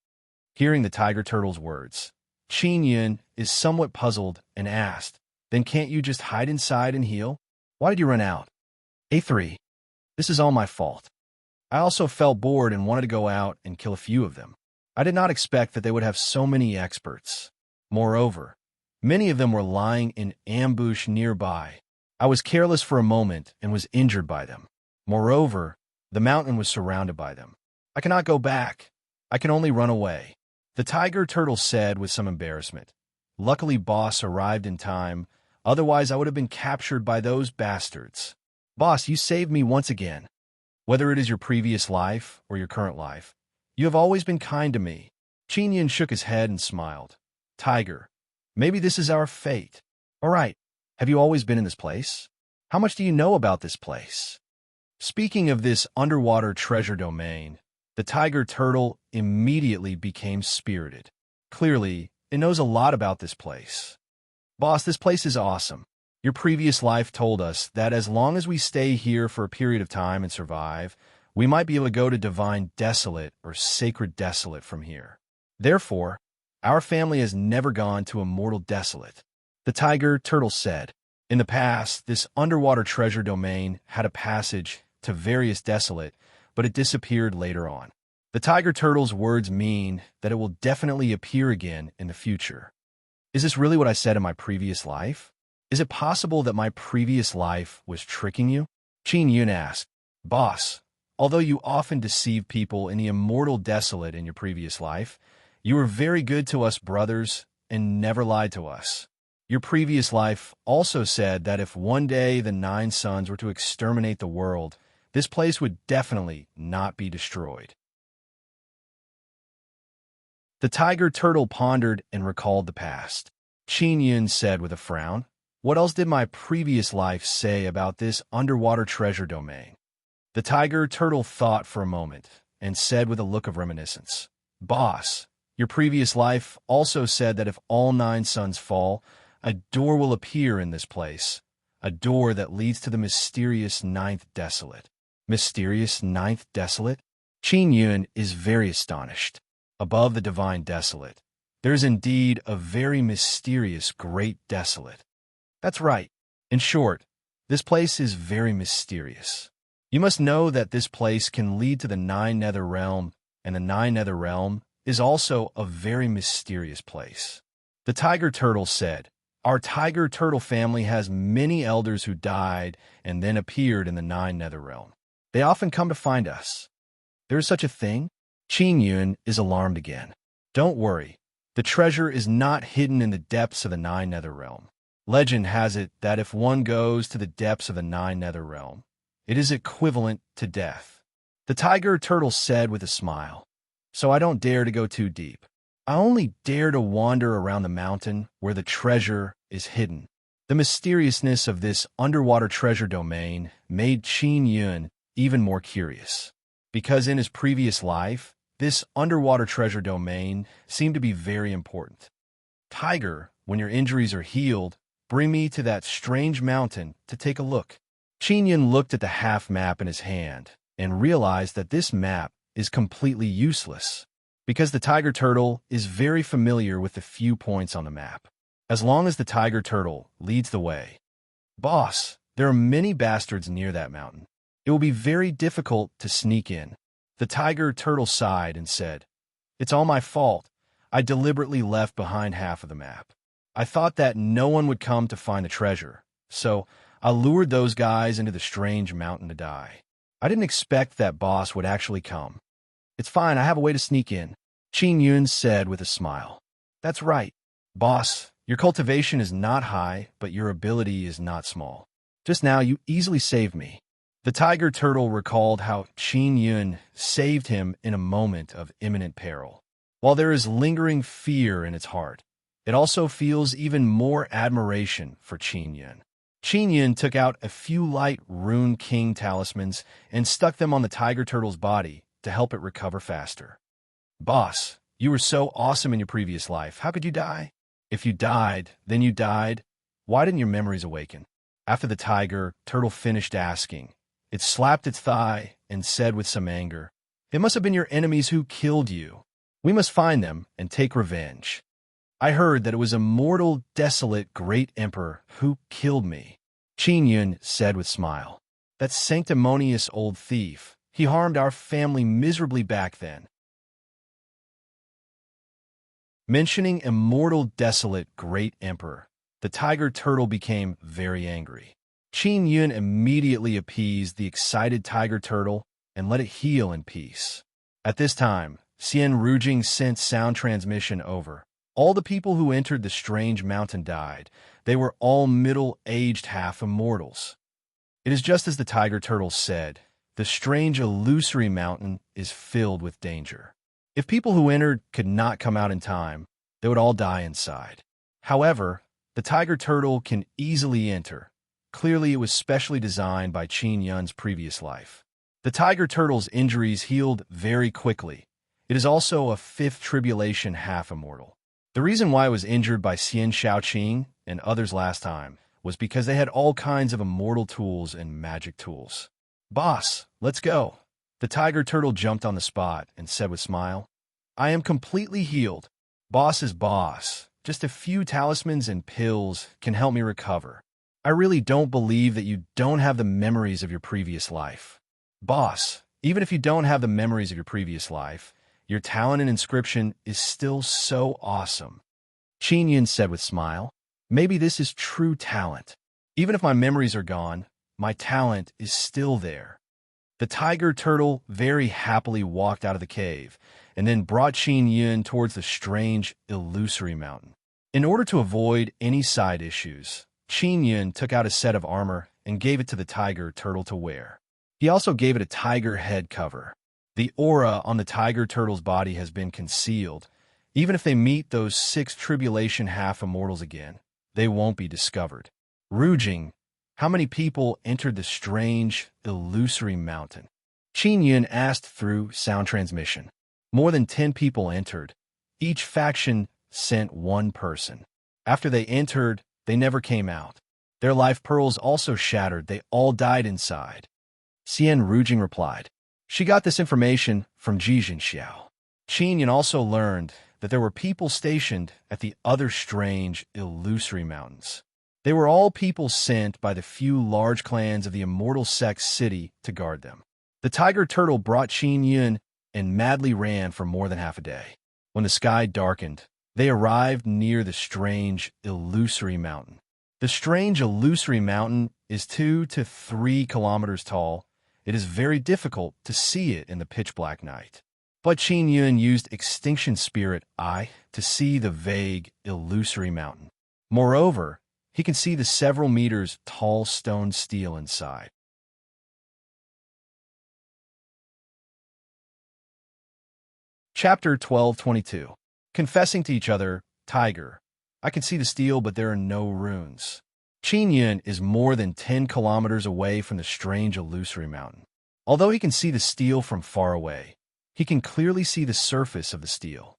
Hearing the tiger turtle's words, Qin Yun is somewhat puzzled and asked, Then can't you just hide inside and heal? Why did you run out? A3. This is all my fault. I also felt bored and wanted to go out and kill a few of them. I did not expect that they would have so many experts. Moreover, many of them were lying in ambush nearby. I was careless for a moment and was injured by them. Moreover, the mountain was surrounded by them. I cannot go back. I can only run away. The tiger turtle said with some embarrassment. Luckily, Boss arrived in time. Otherwise, I would have been captured by those bastards. Boss, you saved me once again. Whether it is your previous life or your current life, you have always been kind to me. Qin Yun shook his head and smiled. Tiger, maybe this is our fate. All right, have you always been in this place? How much do you know about this place? Speaking of this underwater treasure domain, the tiger turtle immediately became spirited. Clearly, it knows a lot about this place. Boss, this place is awesome. Your previous life told us that as long as we stay here for a period of time and survive, we might be able to go to divine desolate or sacred desolate from here. Therefore, our family has never gone to immortal desolate. The tiger turtle said, In the past, this underwater treasure domain had a passage to various desolate, but it disappeared later on. The tiger turtle's words mean that it will definitely appear again in the future. Is this really what I said in my previous life? Is it possible that my previous life was tricking you? Qin Yun asked. Boss, although you often deceive people in the immortal desolate in your previous life, you were very good to us brothers and never lied to us. Your previous life also said that if one day the 9 suns were to exterminate the world, this place would definitely not be destroyed. The tiger turtle pondered and recalled the past. Qin Yun said with a frown, What else did my previous life say about this underwater treasure domain? The tiger turtle thought for a moment and said with a look of reminiscence, Boss, your previous life also said that if all 9 suns fall, a door will appear in this place, a door that leads to the mysterious 9th desolate. Mysterious 9th desolate? Qin Yun is very astonished. Above the divine desolate, there is indeed a very mysterious great desolate. That's right. In short, this place is very mysterious. You must know that this place can lead to the 9 nether realm, and the 9 nether realm is also a very mysterious place. The tiger turtle said, Our tiger turtle family has many elders who died and then appeared in the 9 nether realm. They often come to find us. There is such a thing? Qin Yun is alarmed again. Don't worry. The treasure is not hidden in the depths of the 9 nether realm. Legend has it that if one goes to the depths of the 9 nether realm, it is equivalent to death. The tiger turtle said with a smile, So I don't dare to go too deep. I only dare to wander around the mountain where the treasure is hidden. The mysteriousness of this underwater treasure domain made Qin Yun even more curious, because in his previous life, this underwater treasure domain seemed to be very important. Tiger, when your injuries are healed, bring me to that strange mountain to take a look. Qin Yun looked at the half map in his hand and realized that this map is completely useless, because the tiger turtle is very familiar with the few points on the map. As long as the tiger turtle leads the way. Boss, there are many bastards near that mountain. It will be very difficult to sneak in. The tiger turtle sighed and said, It's all my fault. I deliberately left behind half of the map. I thought that no one would come to find the treasure, so I lured those guys into the strange mountain to die. I didn't expect that boss would actually come. It's fine, I have a way to sneak in, Qin Yun said with a smile. That's right, boss. Your cultivation is not high, but your ability is not small. Just now, you easily saved me. The tiger turtle recalled how Qin Yun saved him in a moment of imminent peril. While there is lingering fear in its heart, it also feels even more admiration for Qin Yun. Qin Yun took out a few light Rune King talismans and stuck them on the tiger turtle's body to help it recover faster. Boss, you were so awesome in your previous life. How could you die? If you died, then you died. Why didn't your memories awaken? After the tiger turtle finished asking, it slapped its thigh and said with some anger, "It must have been your enemies who killed you. We must find them and take revenge. I heard that it was a mortal, desolate, great emperor who killed me," Qin Yun said with a smile. "That sanctimonious old thief. He harmed our family miserably back then." Mentioning immortal, desolate, great emperor, the tiger turtle became very angry. Qin Yun immediately appeased the excited tiger turtle and let it heal in peace. At this time, Xian Rujing sent sound transmission over. All the people who entered the strange mountain died. They were all middle-aged half-immortals. It is just as the tiger turtle said. The strange illusory mountain is filled with danger. If people who entered could not come out in time, they would all die inside. However, the tiger turtle can easily enter. Clearly, it was specially designed by Qin Yun's previous life. The tiger turtle's injuries healed very quickly. It is also a fifth tribulation half-immortal. The reason why it was injured by Xian Shaoqing and others last time was because they had all kinds of immortal tools and magic tools. "Boss, let's go." The tiger turtle jumped on the spot and said with a smile, "I am completely healed. Boss is boss. Just a few talismans and pills can help me recover. I really don't believe that you don't have the memories of your previous life. Boss, even if you don't have the memories of your previous life, your talent and inscription is still so awesome," Qin Yun said with a smile. "Maybe this is true talent. Even if my memories are gone, my talent is still there." The tiger turtle very happily walked out of the cave and then brought Qin Yun towards the strange, illusory mountain. In order to avoid any side issues, Qin Yun took out a set of armor and gave it to the tiger turtle to wear. He also gave it a tiger head cover. The aura on the tiger turtle's body has been concealed. Even if they meet those 6 tribulation half-immortals again, they won't be discovered. Rujing, how many people entered the strange, illusory mountain? Qin Yun asked through sound transmission. More than 10 people entered. Each faction sent one person. After they entered, they never came out. Their life pearls also shattered. They all died inside. Xian Rujing replied. She got this information from Jijin Xiao. Qin Yun also learned that there were people stationed at the other strange, illusory mountains. They were all people sent by the few large clans of the immortal sect city to guard them. The tiger turtle brought Qin Yun and madly ran for more than half a day. When the sky darkened, they arrived near the strange, illusory mountain. The strange, illusory mountain is 2 to 3 kilometers tall. It is very difficult to see it in the pitch-black night. But Qin Yun used Extinction Spirit Eye to see the vague, illusory mountain. Moreover, he can see the several meters tall stone stele inside. Chapter 12:22. Confessing to each other, Tiger. I can see the stele, but there are no runes. Qin Yun is more than 10 kilometers away from the strange illusory mountain. Although he can see the stele from far away, he can clearly see the surface of the stele.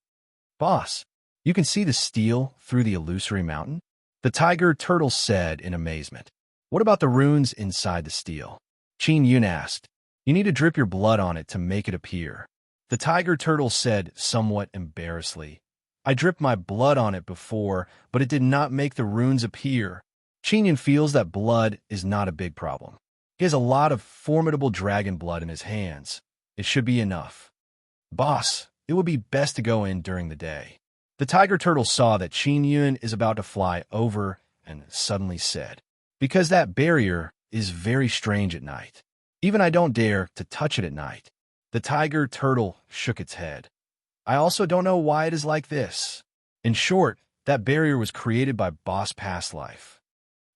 Boss, you can see the stele through the illusory mountain? The tiger turtle said in amazement. What about the runes inside the stele? Qin Yun asked. You need to drip your blood on it to make it appear. The tiger turtle said somewhat embarrassedly. I dripped my blood on it before, but it did not make the runes appear. Qin Yun feels that blood is not a big problem. He has a lot of formidable dragon blood in his hands. It should be enough. Boss, it would be best to go in during the day. The tiger turtle saw that Qin Yun is about to fly over and suddenly said, Because that barrier is very strange at night. Even I don't dare to touch it at night. The tiger turtle shook its head. I also don't know why it is like this. In short, that barrier was created by Boss Past Life.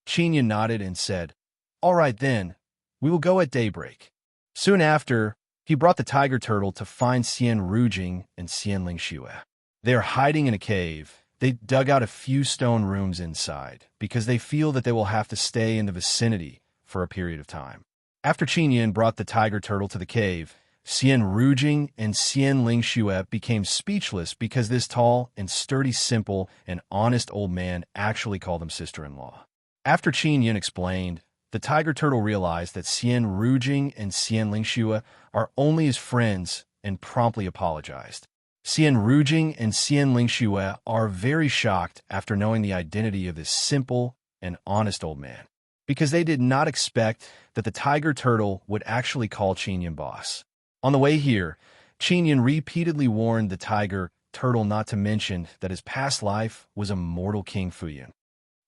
Chinya nodded and said, "All right then, we will go at daybreak." Soon after, he brought the tiger turtle to find Xian Rujing and Xian Lingxue. They are hiding in a cave. They dug out a few stone rooms inside because they feel that they will have to stay in the vicinity for a period of time. After Qin Yin brought the tiger turtle to the cave, Xian Rujing and Xian Lingxue became speechless because this tall and sturdy, simple and honest old man actually called them sister-in-law. After Qin Yin explained, the tiger turtle realized that Xian Rujing and Xian Lingxue are only his friends and promptly apologized. Xian Rujing and Xian Lingxue are very shocked after knowing the identity of this simple and honest old man, because they did not expect that the tiger turtle would actually call Qin Yin boss. On the way here, Qin Yin repeatedly warned the tiger turtle not to mention that his past life was a mortal King Fuyan.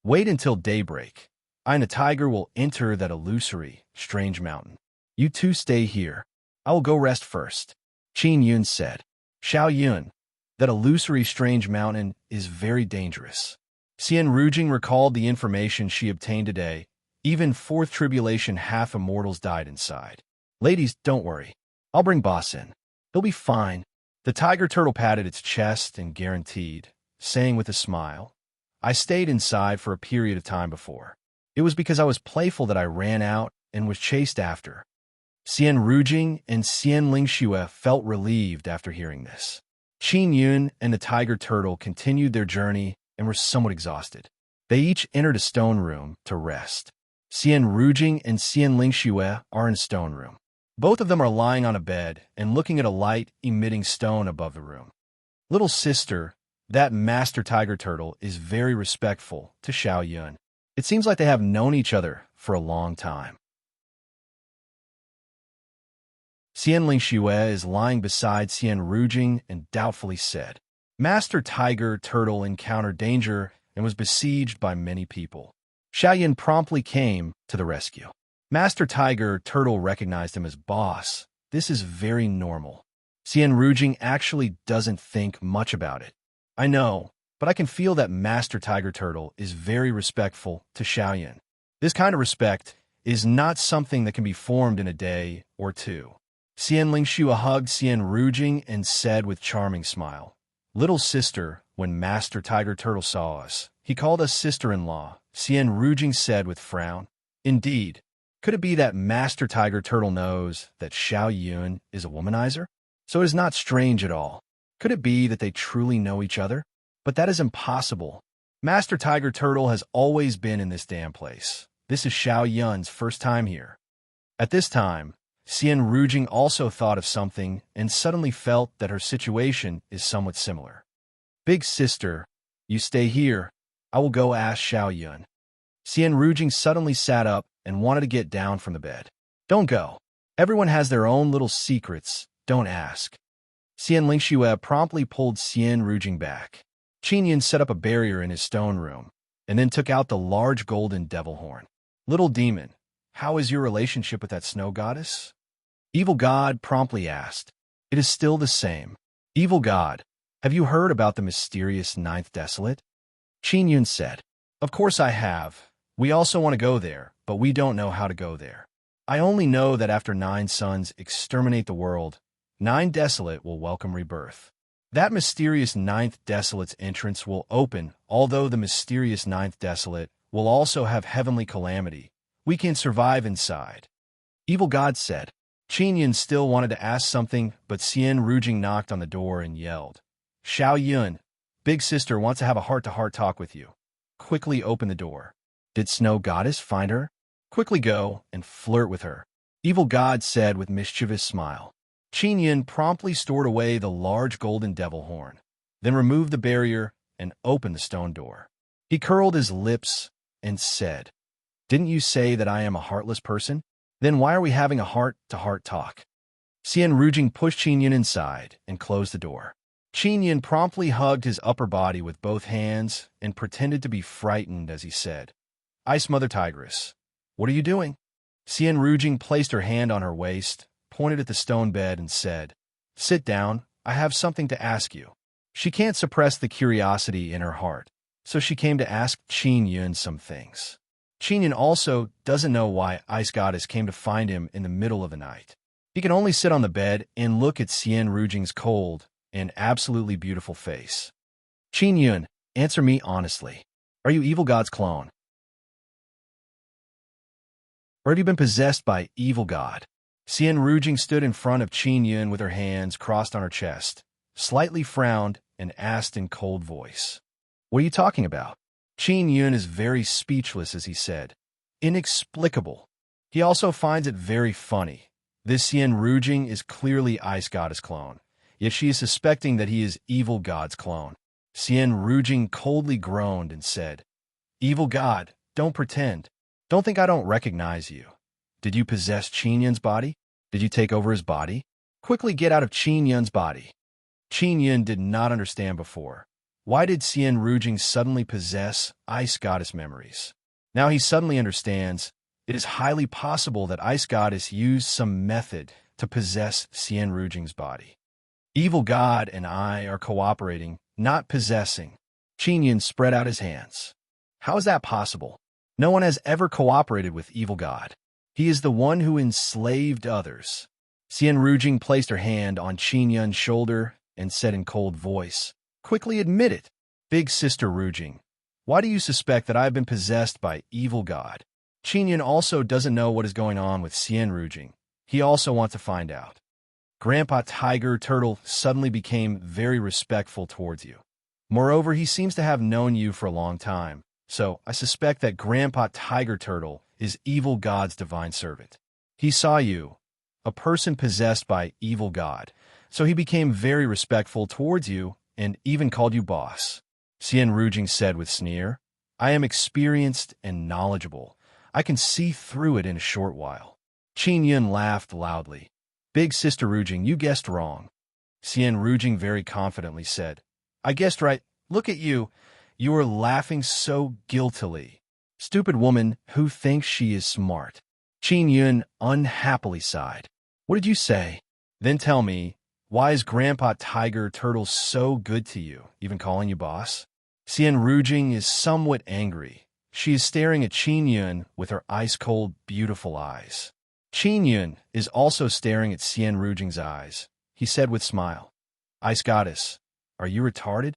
Wait until daybreak. I and the tiger will enter that illusory, strange mountain. You two stay here. I will go rest first. Qin Yun said. Xiao Yun, that illusory strange mountain is very dangerous. Xian Rujing recalled the information she obtained today. Even fourth tribulation half immortals died inside. Ladies, don't worry. I'll bring boss in. He'll be fine. The tiger turtle patted its chest and guaranteed, saying with a smile, I stayed inside for a period of time before. It was because I was playful that I ran out and was chased after. Xian Rujing and Xian Lingxue felt relieved after hearing this. Qin Yun and the tiger turtle continued their journey and were somewhat exhausted. They each entered a stone room to rest. Xian Rujing and Xian Lingxue are in a stone room. Both of them are lying on a bed and looking at a light-emitting stone above the room. Little sister, that master tiger turtle, is very respectful to Xiao Yun. It seems like they have known each other for a long time. Xian Lingxue is lying beside Xian Rujing and doubtfully said, Master Tiger Turtle encountered danger and was besieged by many people. Xiao Yun promptly came to the rescue. Master Tiger Turtle recognized him as boss. This is very normal. Xian Rujing actually doesn't think much about it. I know, but I can feel that Master Tiger Turtle is very respectful to Xiao Yun. This kind of respect is not something that can be formed in a day or two. Xian Lingxue hugged Xian Rujing and said with charming smile, Little sister, when Master Tiger Turtle saw us, he called us sister-in-law. Xian Rujing said with frown, Indeed, could it be that Master Tiger Turtle knows that Xiao Yun is a womanizer? So it is not strange at all. Could it be that they truly know each other? But that is impossible. Master Tiger Turtle has always been in this damn place. This is Xiao Yun's first time here. At this time, Xian Rujing also thought of something and suddenly felt that her situation is somewhat similar. Big sister, you stay here. I will go ask Xiao Yun. Xian Rujing suddenly sat up and wanted to get down from the bed. Don't go. Everyone has their own little secrets. Don't ask. Xian Lingxue promptly pulled Xian Rujing back. Qin Yin set up a barrier in his stone room and then took out the large golden devil horn. Little demon, how is your relationship with that snow goddess? Evil God promptly asked. It is still the same. Evil God, have you heard about the mysterious ninth desolate? Qin Yun said. Of course I have. We also want to go there, but we don't know how to go there. I only know that after 9 suns exterminate the world, 9 desolate will welcome rebirth. That mysterious ninth desolate's entrance will open, although the mysterious ninth desolate will also have heavenly calamity. We can survive inside. Evil God said. Qin Yin still wanted to ask something, but Xian Rujing knocked on the door and yelled, Xiao Yun, big sister wants to have a heart-to-heart talk with you. Quickly open the door. Did Snow Goddess find her? Quickly go and flirt with her. Evil God said with mischievous smile. Qin Yin promptly stored away the large golden devil horn, then removed the barrier and opened the stone door. He curled his lips and said, Didn't you say that I am a heartless person? Then why are we having a heart-to-heart talk? Xian Rujing pushed Qin Yin inside and closed the door. Qin Yin promptly hugged his upper body with both hands and pretended to be frightened as he said, Ice Mother Tigress, what are you doing? Xian Rujing placed her hand on her waist, pointed at the stone bed, and said, Sit down, I have something to ask you. She can't suppress the curiosity in her heart, so she came to ask Qin Yun some things. Qin Yun also doesn't know why Ice Goddess came to find him in the middle of the night. He can only sit on the bed and look at Xian Rujing's cold and absolutely beautiful face. Qin Yun, answer me honestly. Are you evil god's clone? Or have you been possessed by evil god? Xian Rujing stood in front of Qin Yun with her hands crossed on her chest, slightly frowned, and asked in cold voice. What are you talking about? Qin Yun is very speechless as he said, Inexplicable. He also finds it very funny. This Xian Rujing is clearly Ice Goddess clone, yet she is suspecting that he is evil god's clone. Xian Rujing coldly groaned and said, Evil god, don't pretend. Don't think I don't recognize you. Did you possess Qin Yun's body? Did you take over his body? Quickly get out of Qin Yun's body. Qin Yun did not understand before. Why did Xian Rujing suddenly possess Ice Goddess memories? Now he suddenly understands. It is highly possible that Ice Goddess used some method to possess Xian Rujing's body. Evil God and I are cooperating, not possessing. Qin Yun spread out his hands. How is that possible? No one has ever cooperated with Evil God. He is the one who enslaved others. Xian Rujing placed her hand on Qin Yun's shoulder and said in cold voice, Quickly admit it. Big Sister Rujing, why do you suspect that I have been possessed by Evil God? Qin Yun also doesn't know what is going on with Xian Rujing. He also wants to find out. Grandpa Tiger Turtle suddenly became very respectful towards you. Moreover, he seems to have known you for a long time. So, I suspect that Grandpa Tiger Turtle is Evil God's divine servant. He saw you, a person possessed by Evil God, so he became very respectful towards you and even called you boss. Xian Rujing said with sneer, I am experienced and knowledgeable. I can see through it in a short while. Qin Yun laughed loudly. Big Sister Rujing, you guessed wrong. Xian Rujing very confidently said, I guessed right. Look at you. You are laughing so guiltily. Stupid woman who thinks she is smart. Qin Yun unhappily sighed. What did you say? Then tell me, why is Grandpa Tiger Turtle so good to you, even calling you boss? Xian Rujing is somewhat angry. She is staring at Qin Yun with her ice-cold, beautiful eyes. Qin Yun is also staring at Xian Rujing's eyes. He said with smile, Ice Goddess, are you retarded?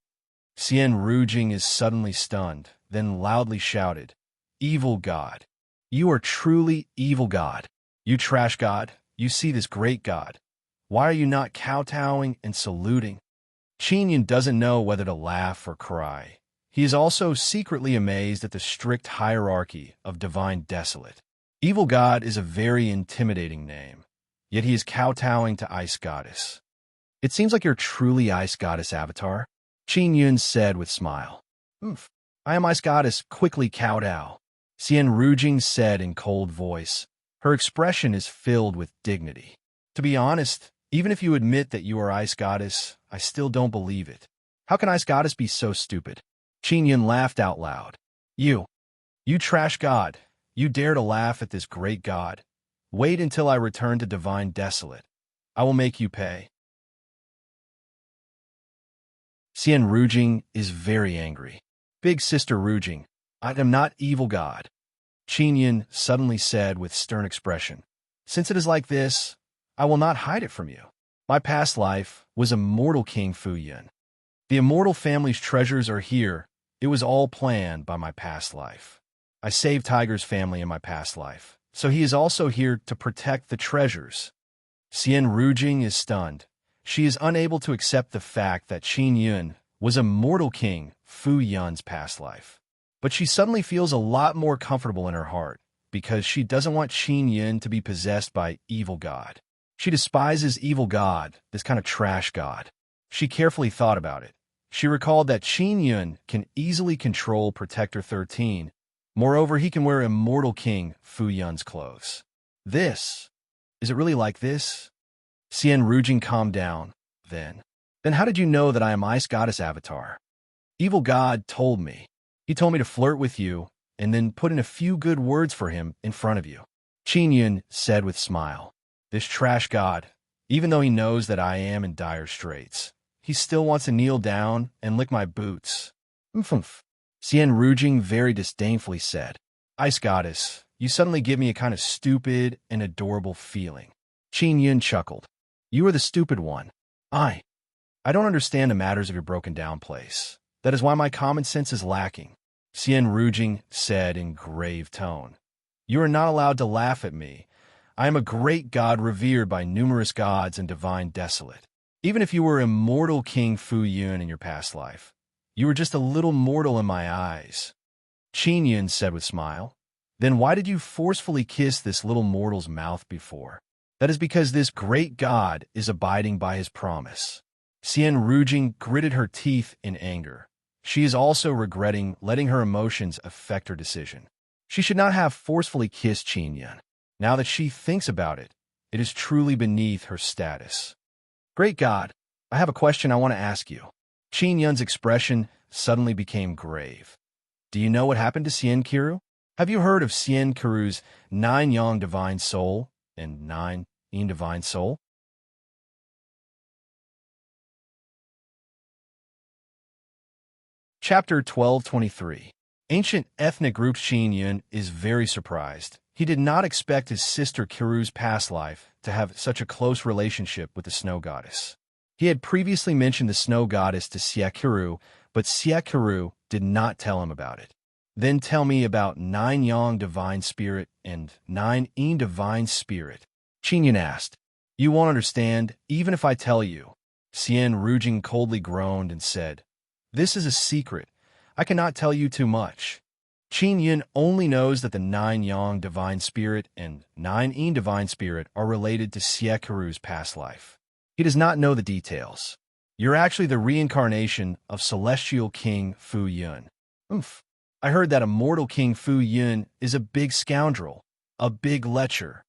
Xian Rujing is suddenly stunned, then loudly shouted, Evil God! You are truly evil God! You trash God! You see this great God! Why are you not kowtowing and saluting? Qin Yun doesn't know whether to laugh or cry. He is also secretly amazed at the strict hierarchy of Divine Desolate. Evil God is a very intimidating name, yet he is kowtowing to Ice Goddess. It seems like you're truly Ice Goddess avatar. Qin Yun said with smile. I am Ice Goddess, quickly kowtow. Xian Rujing said in cold voice. Her expression is filled with dignity. To be honest, even if you admit that you are Ice Goddess, I still don't believe it. How can Ice Goddess be so stupid? Qin Yun laughed out loud. You trash God. You dare to laugh at this great God. Wait until I return to Divine Desolate. I will make you pay. Xian Rujing is very angry. Big Sister Rujing, I am not evil God. Qin Yun suddenly said with stern expression, Since it is like this, I will not hide it from you. My past life was Immortal King Fu Yun. The immortal family's treasures are here. It was all planned by my past life. I saved Tiger's family in my past life, so he is also here to protect the treasures. Xian Rujing is stunned. She is unable to accept the fact that Qin Yun was Immortal King Fu Yun's past life. But she suddenly feels a lot more comfortable in her heart because she doesn't want Qin Yun to be possessed by Evil God. She despises Evil God, this kind of trash God. She carefully thought about it. She recalled that Qin Yun can easily control Protector 13. Moreover, he can wear Immortal King Fu Yun's clothes. Is it really like this? Xian Rujing calmed down. Then how did you know that I am Ice Goddess Avatar? Evil God told me. He told me to flirt with you and then put in a few good words for him in front of you. Qin Yun said with a smile. This trash god, even though he knows that I am in dire straits, he still wants to kneel down and lick my boots. Mph. Xian Rujing very disdainfully said. Ice goddess, you suddenly give me a kind of stupid and adorable feeling. Qin Yun chuckled. You are the stupid one. I don't understand the matters of your broken-down place. That is why my common sense is lacking. Xian Rujing said in grave tone. You are not allowed to laugh at me. I am a great god revered by numerous gods and divine desolate. Even if you were immortal King Fu Yun in your past life, you were just a little mortal in my eyes. Qin Yun said with a smile. Then why did you forcefully kiss this little mortal's mouth before? That is because this great god is abiding by his promise. Xian Rujing gritted her teeth in anger. She is also regretting letting her emotions affect her decision. She should not have forcefully kissed Qin Yun. Now that she thinks about it, it is truly beneath her status. Great God, I have a question I want to ask you. Qin Yun's expression suddenly became grave. Do you know what happened to Xian Qiru? Have you heard of Xian Qiru's 9 Yang Divine Soul and 9 Yin Divine Soul? Chapter 1223. Ancient ethnic group Qin Yun is very surprised. He did not expect his sister Qiru's past life to have such a close relationship with the snow goddess. He had previously mentioned the snow goddess to Xia Qiru, but Xia Qiru did not tell him about it. Then tell me about 9 Yang Divine Spirit and 9 Yin Divine Spirit. Qin Yun asked. You won't understand, even if I tell you. Xian Rujing coldly groaned and said, This is a secret. I cannot tell you too much. Qin Yun only knows that the 9 Yang Divine Spirit and 9 Yin Divine Spirit are related to Xia Qiru's past life. He does not know the details. You're actually the reincarnation of Celestial King Fu Yun. Oomph. I heard that immortal King Fu Yun is a big scoundrel, a big lecher.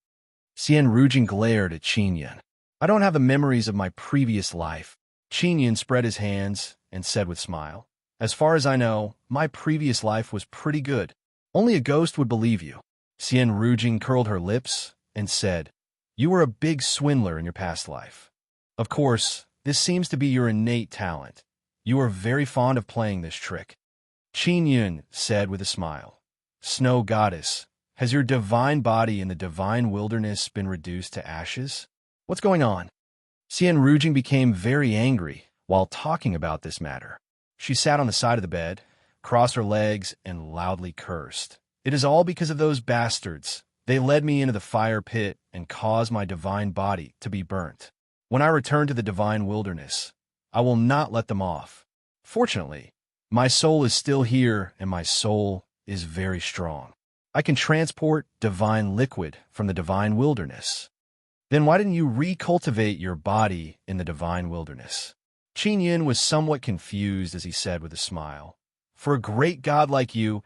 Xian Rujing glared at Qin Yun. I don't have the memories of my previous life. Qin Yun spread his hands and said with a smile. As far as I know, my previous life was pretty good. Only a ghost would believe you. Xian Rujing curled her lips and said, You were a big swindler in your past life. Of course, this seems to be your innate talent. You are very fond of playing this trick. Qin Yun said with a smile, Snow goddess, has your divine body in the divine wilderness been reduced to ashes? What's going on? Xian Rujing became very angry while talking about this matter. She sat on the side of the bed, crossed her legs, and loudly cursed. It is all because of those bastards. They led me into the fire pit and caused my divine body to be burnt. When I return to the divine wilderness, I will not let them off. Fortunately, my soul is still here, and my soul is very strong. I can transport divine liquid from the divine wilderness. Then why didn't you recultivate your body in the divine wilderness? Qin Yun was somewhat confused as he said with a smile. For a great god like you,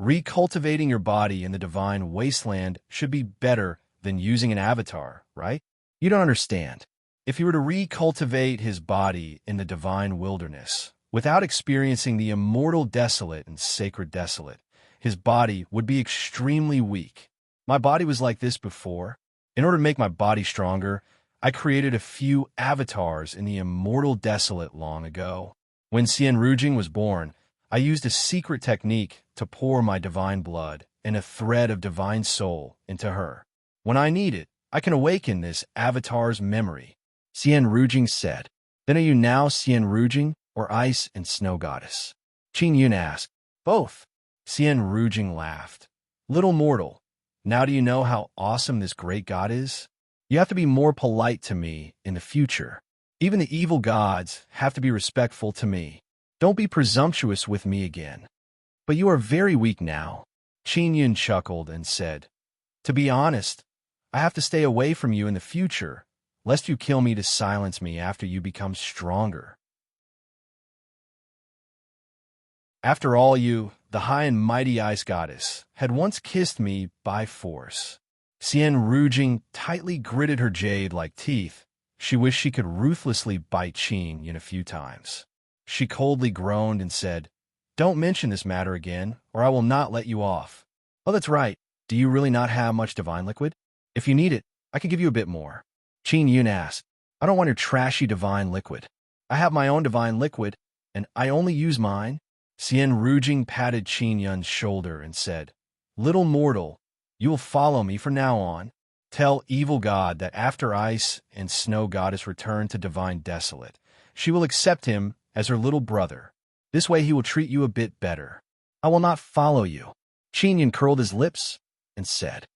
recultivating your body in the divine wasteland should be better than using an avatar, right? You don't understand. If he were to recultivate his body in the divine wilderness, without experiencing the immortal desolate and sacred desolate, his body would be extremely weak. My body was like this before. In order to make my body stronger, I created a few avatars in the immortal desolate long ago. When Xian Rujing was born, I used a secret technique to pour my divine blood and a thread of divine soul into her. When I need it, I can awaken this avatar's memory. Xian Rujing said. Then are you now Xian Rujing or Ice and Snow Goddess? Qin Yun asked. Both. Xian Rujing laughed. Little mortal, now do you know how awesome this great god is? You have to be more polite to me in the future. Even the evil gods have to be respectful to me. Don't be presumptuous with me again. But you are very weak now. Qin Yun chuckled and said, To be honest, I have to stay away from you in the future, lest you kill me to silence me after you become stronger. After all, you, the high and mighty ice goddess, had once kissed me by force. Xian Rujing tightly gritted her jade-like teeth. She wished she could ruthlessly bite Qin Yun a few times. She coldly groaned and said, Don't mention this matter again, or I will not let you off. Oh, that's right. Do you really not have much divine liquid? If you need it, I could give you a bit more. Qin Yun asked. I don't want your trashy divine liquid. I have my own divine liquid, and I only use mine. Xian Rujing patted Qin Yun's shoulder and said, Little mortal, you will follow me from now on. Tell evil god that after ice and snow goddess return to divine desolate, she will accept him as her little brother. This way he will treat you a bit better. I will not follow you. Qin Yun curled his lips and said,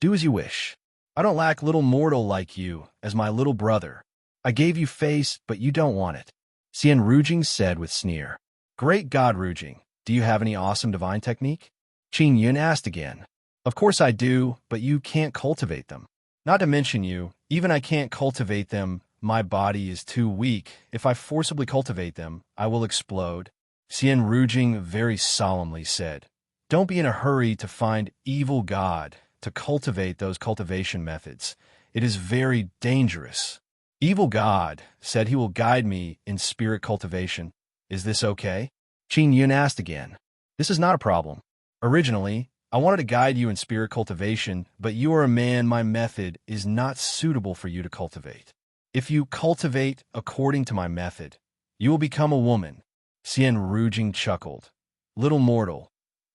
do as you wish. I don't lack little mortal like you as my little brother. I gave you face, but you don't want it. Xian Rujing said with sneer. Great God, Rujing, do you have any awesome divine technique? Qin Yun asked again. Of course I do, but you can't cultivate them. Not to mention you, even I can't cultivate them. My body is too weak. If I forcibly cultivate them, I will explode. Xian Rujing very solemnly said, Don't be in a hurry to find evil God to cultivate those cultivation methods. It is very dangerous. Evil God said he will guide me in spirit cultivation. Is this okay? Qin Yun asked again. This is not a problem. Originally, I wanted to guide you in spirit cultivation, but you are a man. My method is not suitable for you to cultivate. If you cultivate according to my method, you will become a woman. Xian Rujing chuckled. Little mortal,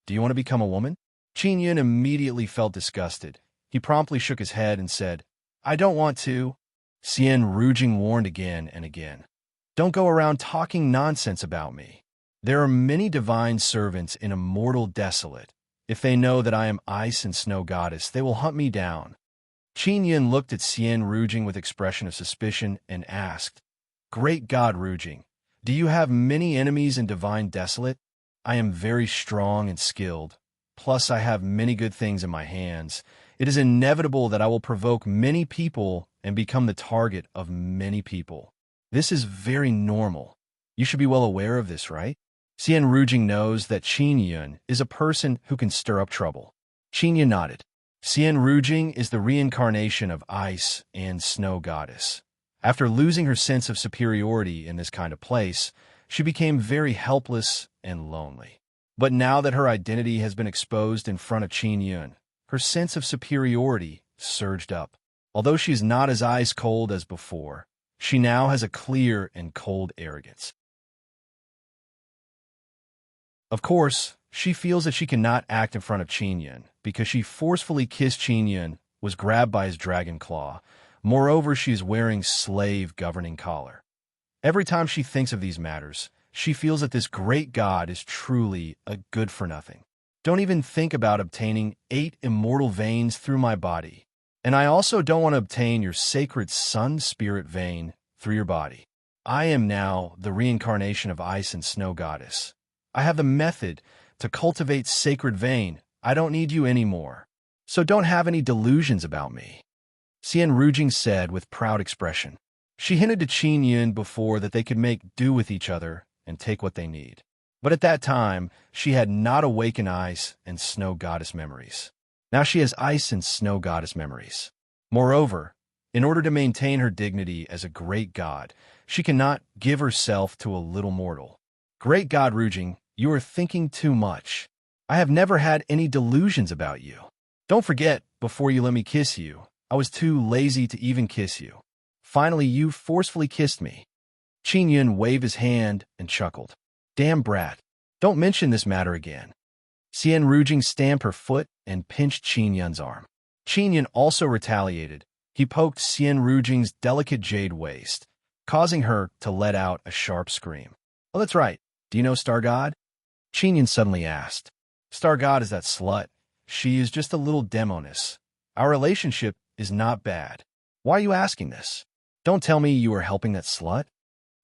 do you want to become a woman? Qin Yun immediately felt disgusted. He promptly shook his head and said, I don't want to. Xian Rujing warned again and again. Don't go around talking nonsense about me. There are many divine servants in immortal desolate. If they know that I am ice and snow goddess, they will hunt me down. Qin Yun looked at Xian Rujing with expression of suspicion and asked, Great God, Rujing, do you have many enemies in divine desolate? I am very strong and skilled. Plus, I have many good things in my hands. It is inevitable that I will provoke many people and become the target of many people. This is very normal. You should be well aware of this, right? Xian Rujing knows that Qin Yun is a person who can stir up trouble. Qin Yun nodded. Xian Rujing is the reincarnation of ice and snow goddess. After losing her sense of superiority in this kind of place, she became very helpless and lonely. But now that her identity has been exposed in front of Qin Yun, her sense of superiority surged up. Although she is not as ice-cold as before, she now has a clear and cold arrogance. Of course, she feels that she cannot act in front of Qin Yun because she forcefully kissed Qin Yun, was grabbed by his dragon claw. Moreover, she is wearing slave governing collar. Every time she thinks of these matters, she feels that this great god is truly a good-for-nothing. Don't even think about obtaining 8 immortal veins through my body. And I also don't want to obtain your sacred sun spirit vein through your body. I am now the reincarnation of ice and snow goddess. I have the method to cultivate sacred vein. I don't need you anymore. So don't have any delusions about me. Xian Rujing said with proud expression. She hinted to Qin Yun before that they could make do with each other and take what they need. But at that time, she had not awakened ice and snow goddess memories. Now she has ice and snow goddess memories. Moreover, in order to maintain her dignity as a great god, she cannot give herself to a little mortal. Great God, Rujing, you are thinking too much. I have never had any delusions about you. Don't forget, before you let me kiss you, I was too lazy to even kiss you. Finally, you forcefully kissed me. Qin Yun waved his hand and chuckled. Damn brat, don't mention this matter again. Xian Rujing stamped her foot and pinched Qin Yun's arm. Qin Yun also retaliated. He poked Xian Rujing's delicate jade waist, causing her to let out a sharp scream. Oh, that's right. Do you know Star God? Qin Yun suddenly asked. Star God is that slut. She is just a little demoness. Our relationship is not bad. Why are you asking this? Don't tell me you are helping that slut.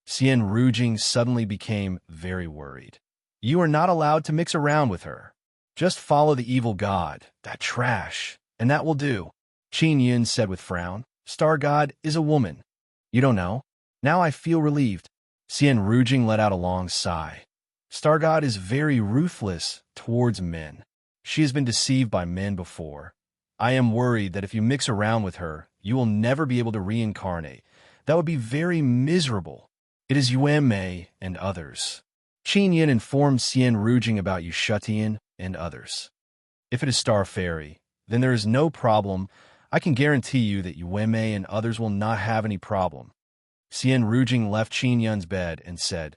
Xian Rujing suddenly became very worried. You are not allowed to mix around with her. Just follow the evil god, that trash, and that will do. Qin Yun said with frown. Star God is a woman. You don't know? Now I feel relieved. Xian Rujing let out a long sigh. Star God is very ruthless towards men. She has been deceived by men before. I am worried that if you mix around with her, you will never be able to reincarnate. That would be very miserable. It is Yuan Mei and others. Qin Yin informed Xian Rujing about Yushutian and others. If it is Star Fairy, then there is no problem. I can guarantee you that Yueme and others will not have any problem. Xian Rujing left Qin Yun's bed and said,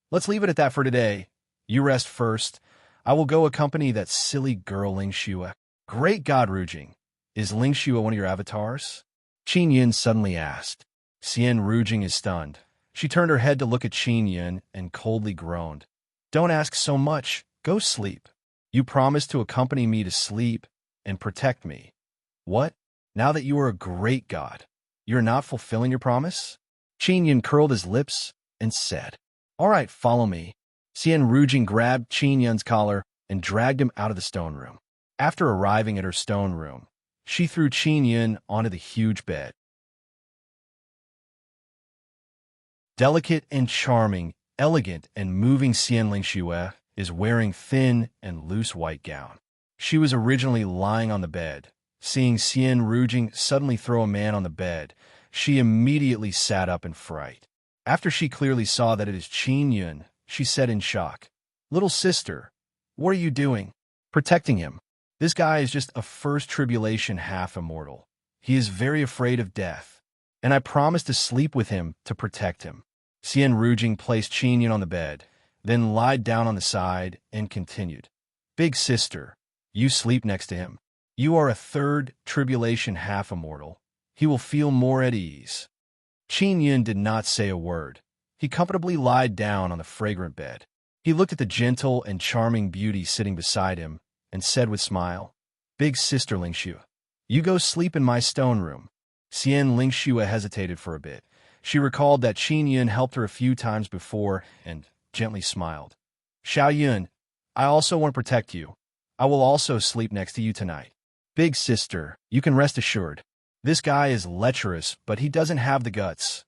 "Let's leave it at that for today. You rest first. I will go accompany that silly girl Ling Xue." "Great God, Rujing, is Ling Xue one of your avatars?" Qin Yin suddenly asked. Xian Rujing is stunned. She turned her head to look at Qin Yin and coldly groaned. "Don't ask so much. Go sleep. You promised to accompany me to sleep and protect me. What? Now that you are a great god, you're not fulfilling your promise?" Qin Yin curled his lips and said, "All right, follow me." Xian Rujing grabbed Qin Yun's collar and dragged him out of the stone room. After arriving at her stone room, she threw Qin Yun onto the huge bed. Delicate and charming, elegant and moving Xian Lingxue is wearing thin and loose white gown. She was originally lying on the bed. Seeing Xian Rujing suddenly throw a man on the bed, she immediately sat up in fright. After she clearly saw that it is Qin Yun, she said in shock, "Little sister, what are you doing? Protecting him. This guy is just a first tribulation half-immortal. He is very afraid of death, and I promised to sleep with him to protect him." Xian Rujing placed Qin Yun on the bed, then lied down on the side and continued, "Big sister, you sleep next to him. You are a third tribulation half-immortal. He will feel more at ease." Qin Yun did not say a word. He comfortably lied down on the fragrant bed. He looked at the gentle and charming beauty sitting beside him and said with smile, "Big sister Lingxue, you go sleep in my stone room." Xian Lingxue hesitated for a bit. She recalled that Qin Yun helped her a few times before and gently smiled. "Xiao Yun, I also want to protect you. I will also sleep next to you tonight. Big sister, you can rest assured. This guy is lecherous, but he doesn't have the guts.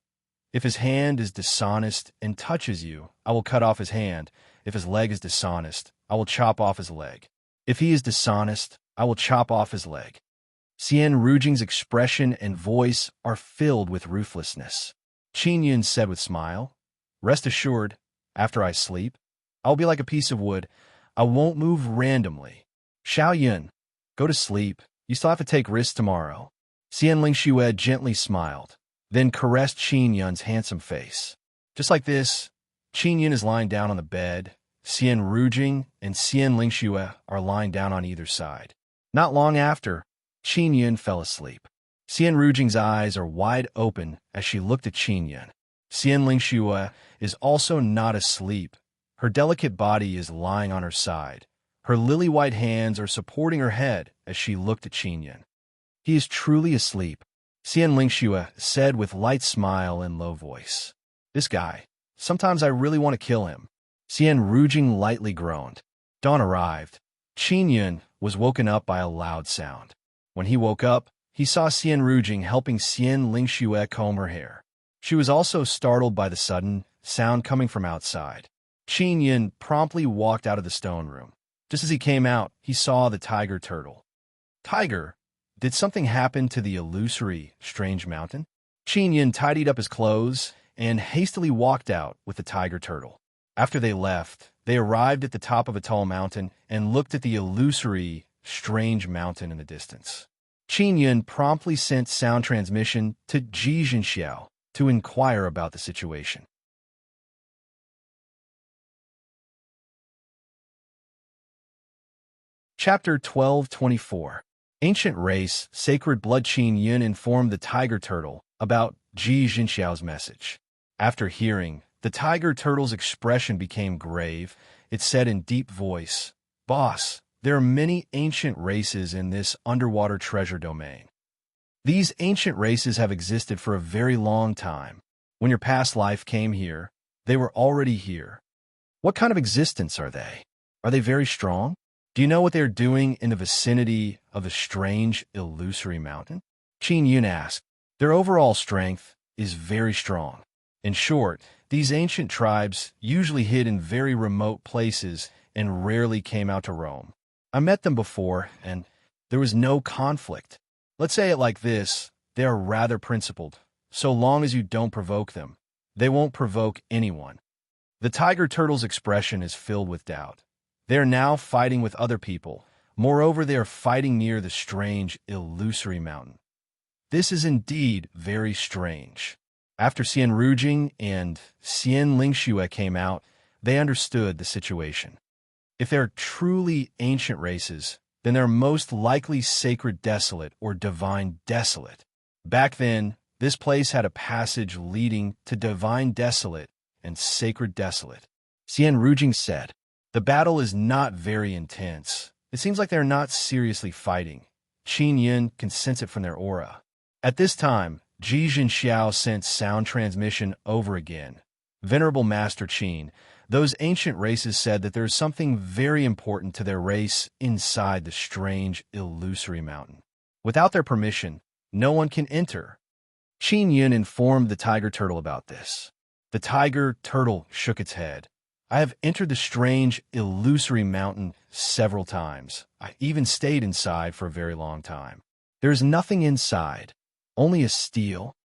If his hand is dishonest and touches you, I will cut off his hand. If his leg is dishonest, I will chop off his leg. If he is dishonest, I will chop off his leg." Xian Rujing's expression and voice are filled with ruthlessness. Qin Yun said with smile, "Rest assured, after I sleep, I will be like a piece of wood. I won't move randomly. Xiao Yun, go to sleep. You still have to take risks tomorrow." Xian Lingxue gently smiled, then caressed Qin Yun's handsome face. Just like this, Qin Yun is lying down on the bed. Xian Rujing and Xian Lingxue are lying down on either side. Not long after, Qin Yun fell asleep. Xian Rujing's eyes are wide open as she looked at Qin Yun. Xian Lingxue is also not asleep. Her delicate body is lying on her side. Her lily-white hands are supporting her head as she looked at Qin Yun. "He is truly asleep," Xian Lingxue said with light smile and low voice. "This guy, sometimes I really want to kill him." Xian Rujing lightly groaned. Dawn arrived. Qin Yun was woken up by a loud sound. When he woke up, he saw Xian Rujing helping Xian Lingxue comb her hair. She was also startled by the sudden sound coming from outside. Qin Yun promptly walked out of the stone room. Just as he came out, he saw the tiger turtle. "Tiger, did something happen to the illusory, strange mountain?" Qin Yun tidied up his clothes and hastily walked out with the tiger turtle. After they left, they arrived at the top of a tall mountain and looked at the illusory, strange mountain in the distance. Qin Yun promptly sent sound transmission to Ji Jinxiao to inquire about the situation. Chapter 1224. Ancient Race, Sacred Blood. Qin Yun informed the tiger turtle about Ji Jinxiao's message. After hearing, the tiger turtle's expression became grave. It said in deep voice, "Boss, there are many ancient races in this underwater treasure domain. These ancient races have existed for a very long time. When your past life came here, they were already here. What kind of existence are they? Are they very strong? Do you know what they are doing in the vicinity of the strange, illusory mountain?" Qin Yun asked. "Their overall strength is very strong. In short, these ancient tribes usually hid in very remote places and rarely came out to roam. I met them before, and there was no conflict. Let's say it like this, they are rather principled. So long as you don't provoke them, they won't provoke anyone. The tiger turtle's expression is filled with doubt. They are now fighting with other people. Moreover, they are fighting near the strange, illusory mountain. This is indeed very strange. After Xian Rujing and Xian Lingxue came out, they understood the situation. If they're truly ancient races, then they're most likely sacred desolate or divine desolate. Back then, this place had a passage leading to divine desolate and sacred desolate. Xian Rujing said, "The battle is not very intense. It seems like they're not seriously fighting. Qin Yun can sense it from their aura." At this time, Ji Jinxiao sent sound transmission over again. "Venerable Master Qin, those ancient races said that there is something very important to their race inside the strange, illusory mountain. Without their permission, no one can enter." Qin Yun informed the tiger turtle about this. The tiger turtle shook its head. "I have entered the strange, illusory mountain several times. I even stayed inside for a very long time. There is nothing inside, only a steel."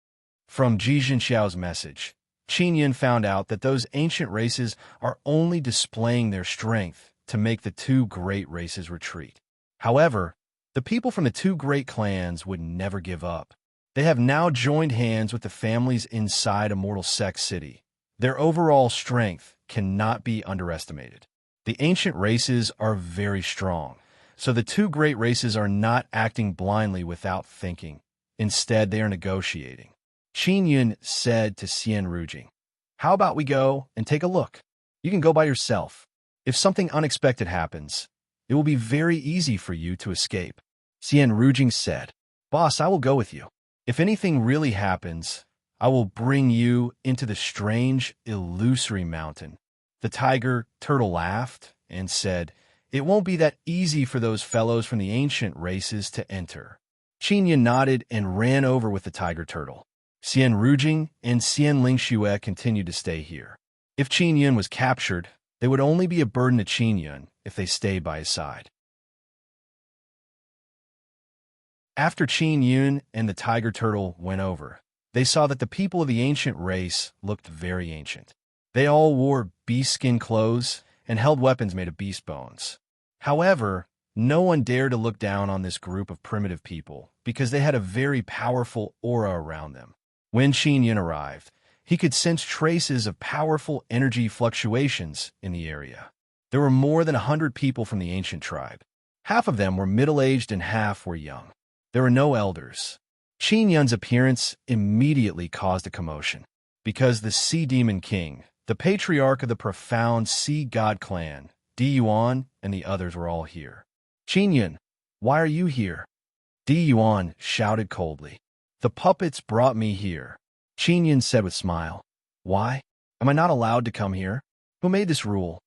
From Ji Jinxiao's message, Qin Yun found out that those ancient races are only displaying their strength to make the two great races retreat. However, the people from the two great clans would never give up. They have now joined hands with the families inside Immortal Sex City. Their overall strength cannot be underestimated. The ancient races are very strong, so the two great races are not acting blindly without thinking. Instead, they are negotiating. Qin Yun said to Xian Rujing, "How about we go and take a look? You can go by yourself. If something unexpected happens, it will be very easy for you to escape." Xian Rujing said, "Boss, I will go with you. If anything really happens, I will bring you into the strange, illusory mountain." The tiger turtle laughed and said, "It won't be that easy for those fellows from the ancient races to enter." Qin Yun nodded and ran over with the tiger turtle. Xian Rujing and Xian Lingxue continued to stay here. If Qin Yun was captured, they would only be a burden to Qin Yun if they stayed by his side. After Qin Yun and the tiger turtle went over, they saw that the people of the ancient race looked very ancient. They all wore beast skin clothes and held weapons made of beast bones. However, no one dared to look down on this group of primitive people because they had a very powerful aura around them. When Qin Yun arrived, he could sense traces of powerful energy fluctuations in the area. There were more than 100 people from the ancient tribe. Half of them were middle-aged and half were young. There were no elders. Qin Yun's appearance immediately caused a commotion, because the Sea Demon King, the patriarch of the profound Sea God clan, Di Yuan, and the others were all here. "Qin Yun, why are you here?" Di Yuan shouted coldly. "The puppets brought me here," Qin Yun said with a smile. "Why? Am I not allowed to come here? Who made this rule?"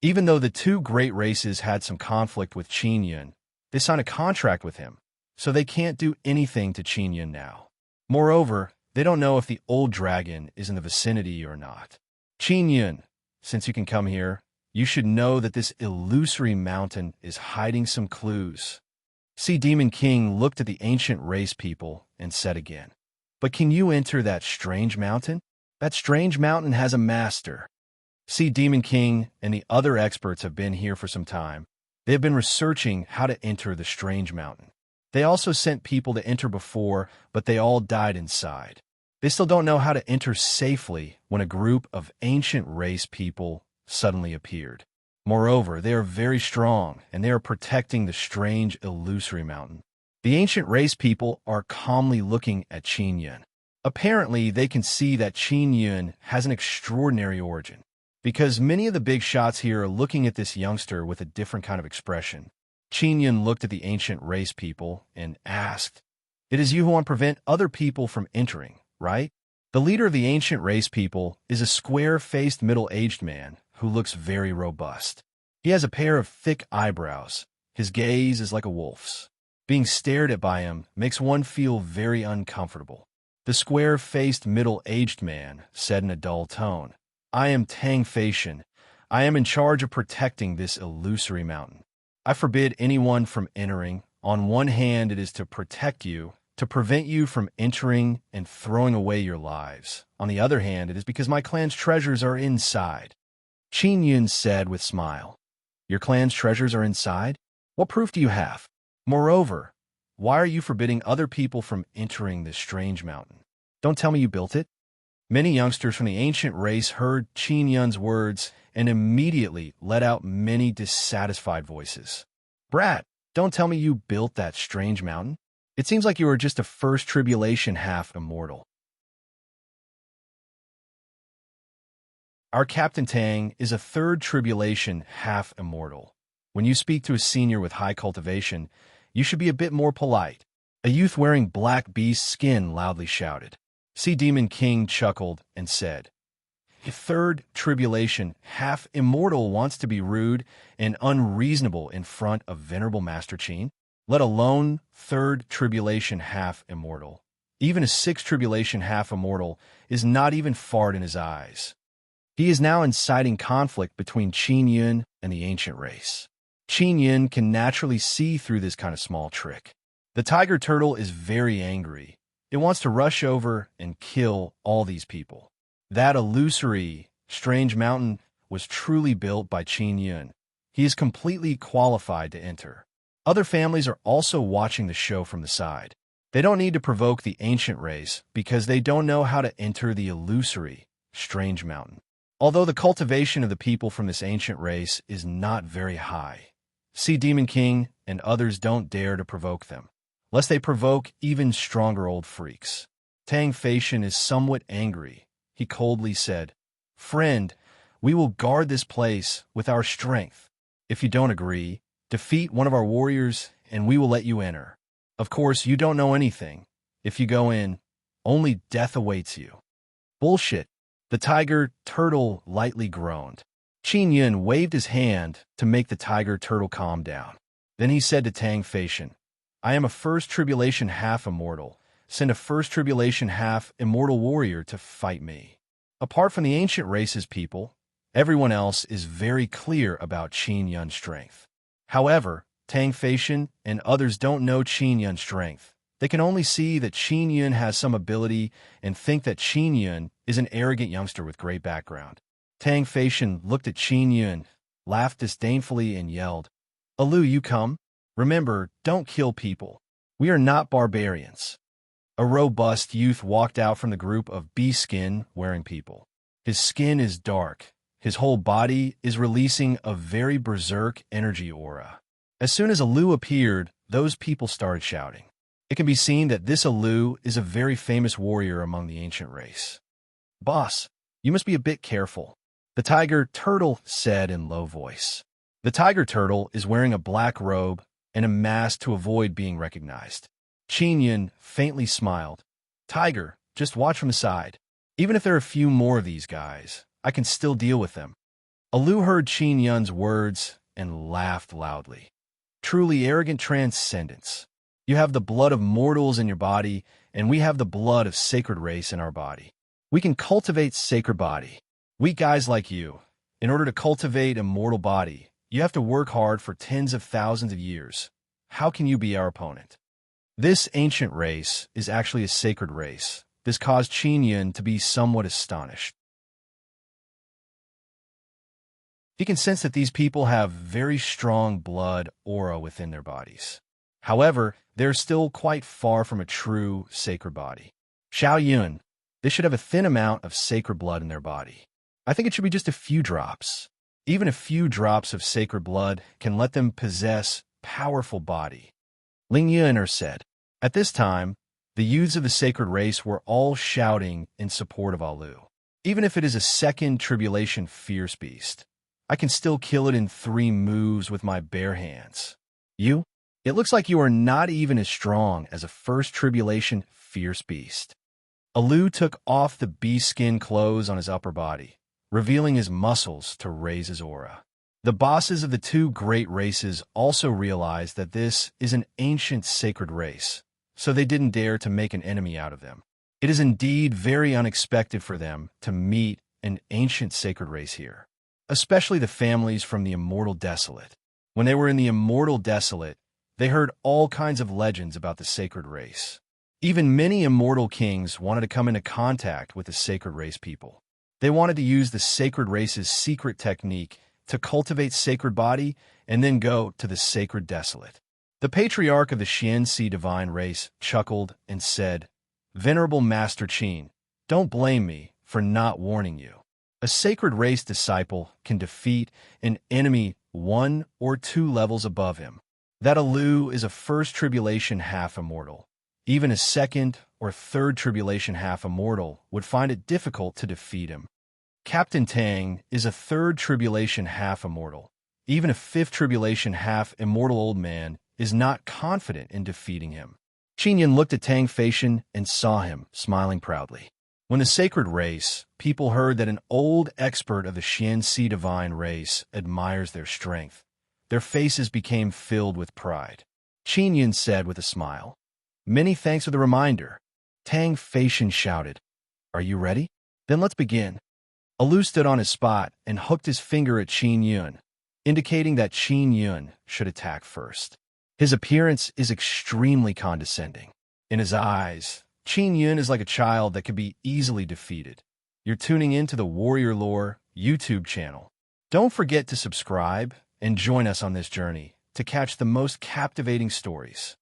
Even though the two great races had some conflict with Qin Yun, they signed a contract with him, so they can't do anything to Qin Yun now. Moreover, they don't know if the old dragon is in the vicinity or not. "Qin Yun, since you can come here, you should know that this illusory mountain is hiding some clues." Sea Demon King looked at the ancient race people and said again, "But can you enter that strange mountain? That strange mountain has a master." Sea Demon King and the other experts have been here for some time. They have been researching how to enter the strange mountain. They also sent people to enter before, but they all died inside. They still don't know how to enter safely when a group of ancient race people suddenly appeared. Moreover, they are very strong, and they are protecting the strange, illusory mountain. The ancient race people are calmly looking at Qin Yun. Apparently, they can see that Qin Yun has an extraordinary origin, because many of the big shots here are looking at this youngster with a different kind of expression. Qin Yun looked at the ancient race people and asked, "It is you who want to prevent other people from entering, right?" The leader of the ancient race people is a square-faced middle-aged man who looks very robust. He has a pair of thick eyebrows. His gaze is like a wolf's. Being stared at by him makes one feel very uncomfortable. The square-faced middle-aged man said in a dull tone, "I am Tang Feishan. I am in charge of protecting this illusory mountain. I forbid anyone from entering. On one hand, it is to protect you, to prevent you from entering and throwing away your lives. On the other hand, it is because my clan's treasures are inside. Qin Yun said with smile. Your clan's treasures are inside? What proof do you have? Moreover, why are you forbidding other people from entering this strange mountain? Don't tell me you built it? Many youngsters from the ancient race heard Qin Yun's words and immediately let out many dissatisfied voices. Brat, don't tell me you built that strange mountain. It seems like you are just a first tribulation half immortal. Our Captain Tang is a third tribulation half immortal. When you speak to a senior with high cultivation, you should be a bit more polite. A youth wearing black beast skin loudly shouted. Sea Demon King chuckled and said, A third tribulation half immortal wants to be rude and unreasonable in front of Venerable Master Qin, let alone third tribulation half immortal. Even a sixth tribulation half immortal is not even fart in his eyes. He is now inciting conflict between Qin Yun and the ancient race. Qin Yun can naturally see through this kind of small trick. The tiger turtle is very angry. It wants to rush over and kill all these people. That illusory, strange mountain was truly built by Qin Yun. He is completely qualified to enter. Other families are also watching the show from the side. They don't need to provoke the ancient race because they don't know how to enter the illusory, strange mountain. Although the cultivation of the people from this ancient race is not very high, Sea Demon King and others don't dare to provoke them, lest they provoke even stronger old freaks. Tang Feishan is somewhat angry. He coldly said, Friend, we will guard this place with our strength. If you don't agree, defeat one of our warriors and we will let you enter. Of course, you don't know anything. If you go in, only death awaits you. Bullshit. The tiger turtle lightly groaned. Qin Yun waved his hand to make the tiger turtle calm down. Then he said to Tang Feishan, I am a first tribulation half immortal. Send a first tribulation half immortal warrior to fight me. Apart from the ancient race's people, everyone else is very clear about Qin Yun's strength. However, Tang Feishan and others don't know Qin Yun's strength. They can only see that Qin Yun has some ability and think that Qin Yun is an arrogant youngster with great background. Tang Feishan looked at Qin Yun, laughed disdainfully, and yelled, Alu, you come? Remember, don't kill people. We are not barbarians. A robust youth walked out from the group of bee-skin wearing people. His skin is dark. His whole body is releasing a very berserk energy aura. As soon as Alu appeared, those people started shouting. It can be seen that this Alu is a very famous warrior among the ancient race. Boss, you must be a bit careful, the tiger turtle said in low voice. The tiger turtle is wearing a black robe and a mask to avoid being recognized. Qin Yun faintly smiled. Tiger, just watch from the side. Even if there are a few more of these guys, I can still deal with them. Alu heard Qin Yun's words and laughed loudly. Truly arrogant transcendence. You have the blood of mortals in your body, and we have the blood of sacred race in our body. We can cultivate sacred body. We guys like you, in order to cultivate a mortal body, you have to work hard for tens of thousands of years. How can you be our opponent? This ancient race is actually a sacred race. This caused Qin Yun to be somewhat astonished. He can sense that these people have very strong blood aura within their bodies. However, they're still quite far from a true sacred body. Xiao Yun, they should have a thin amount of sacred blood in their body. I think it should be just a few drops. Even a few drops of sacred blood can let them possess powerful body. Ling Yuner said. At this time, the youths of the sacred race were all shouting in support of Alu. Even if it is a second tribulation fierce beast, I can still kill it in 3 moves with my bare hands. You? It looks like you are not even as strong as a first tribulation fierce beast. Alu took off the beast skin clothes on his upper body, revealing his muscles to raise his aura. The bosses of the 2 great races also realized that this is an ancient sacred race, so they didn't dare to make an enemy out of them. It is indeed very unexpected for them to meet an ancient sacred race here, especially the families from the Immortal Desolate. When they were in the Immortal Desolate, they heard all kinds of legends about the sacred race. Even many immortal kings wanted to come into contact with the sacred race people. They wanted to use the sacred race's secret technique to cultivate sacred body and then go to the sacred desolate. The patriarch of the Xianxi divine race chuckled and said, "Venerable Master Qin, don't blame me for not warning you. A sacred race disciple can defeat an enemy 1 or 2 levels above him. That Alu is a first tribulation half-immortal. Even a second or third tribulation half-immortal would find it difficult to defeat him. Captain Tang is a third tribulation half-immortal. Even a fifth tribulation half-immortal old man is not confident in defeating him." Qin Yun looked at Tang Feishan and saw him, smiling proudly. When the sacred race, people heard that an old expert of the Xianxi divine race admires their strength, their faces became filled with pride. Qin Yun said with a smile, "Many thanks for the reminder." Tang Feishan shouted, "Are you ready? Then let's begin." Alu stood on his spot and hooked his finger at Qin Yun, indicating that Qin Yun should attack first. His appearance is extremely condescending. In his eyes, Qin Yun is like a child that could be easily defeated. You're tuning into the Warrior Lore YouTube channel. Don't forget to subscribe and join us on this journey to catch the most captivating stories.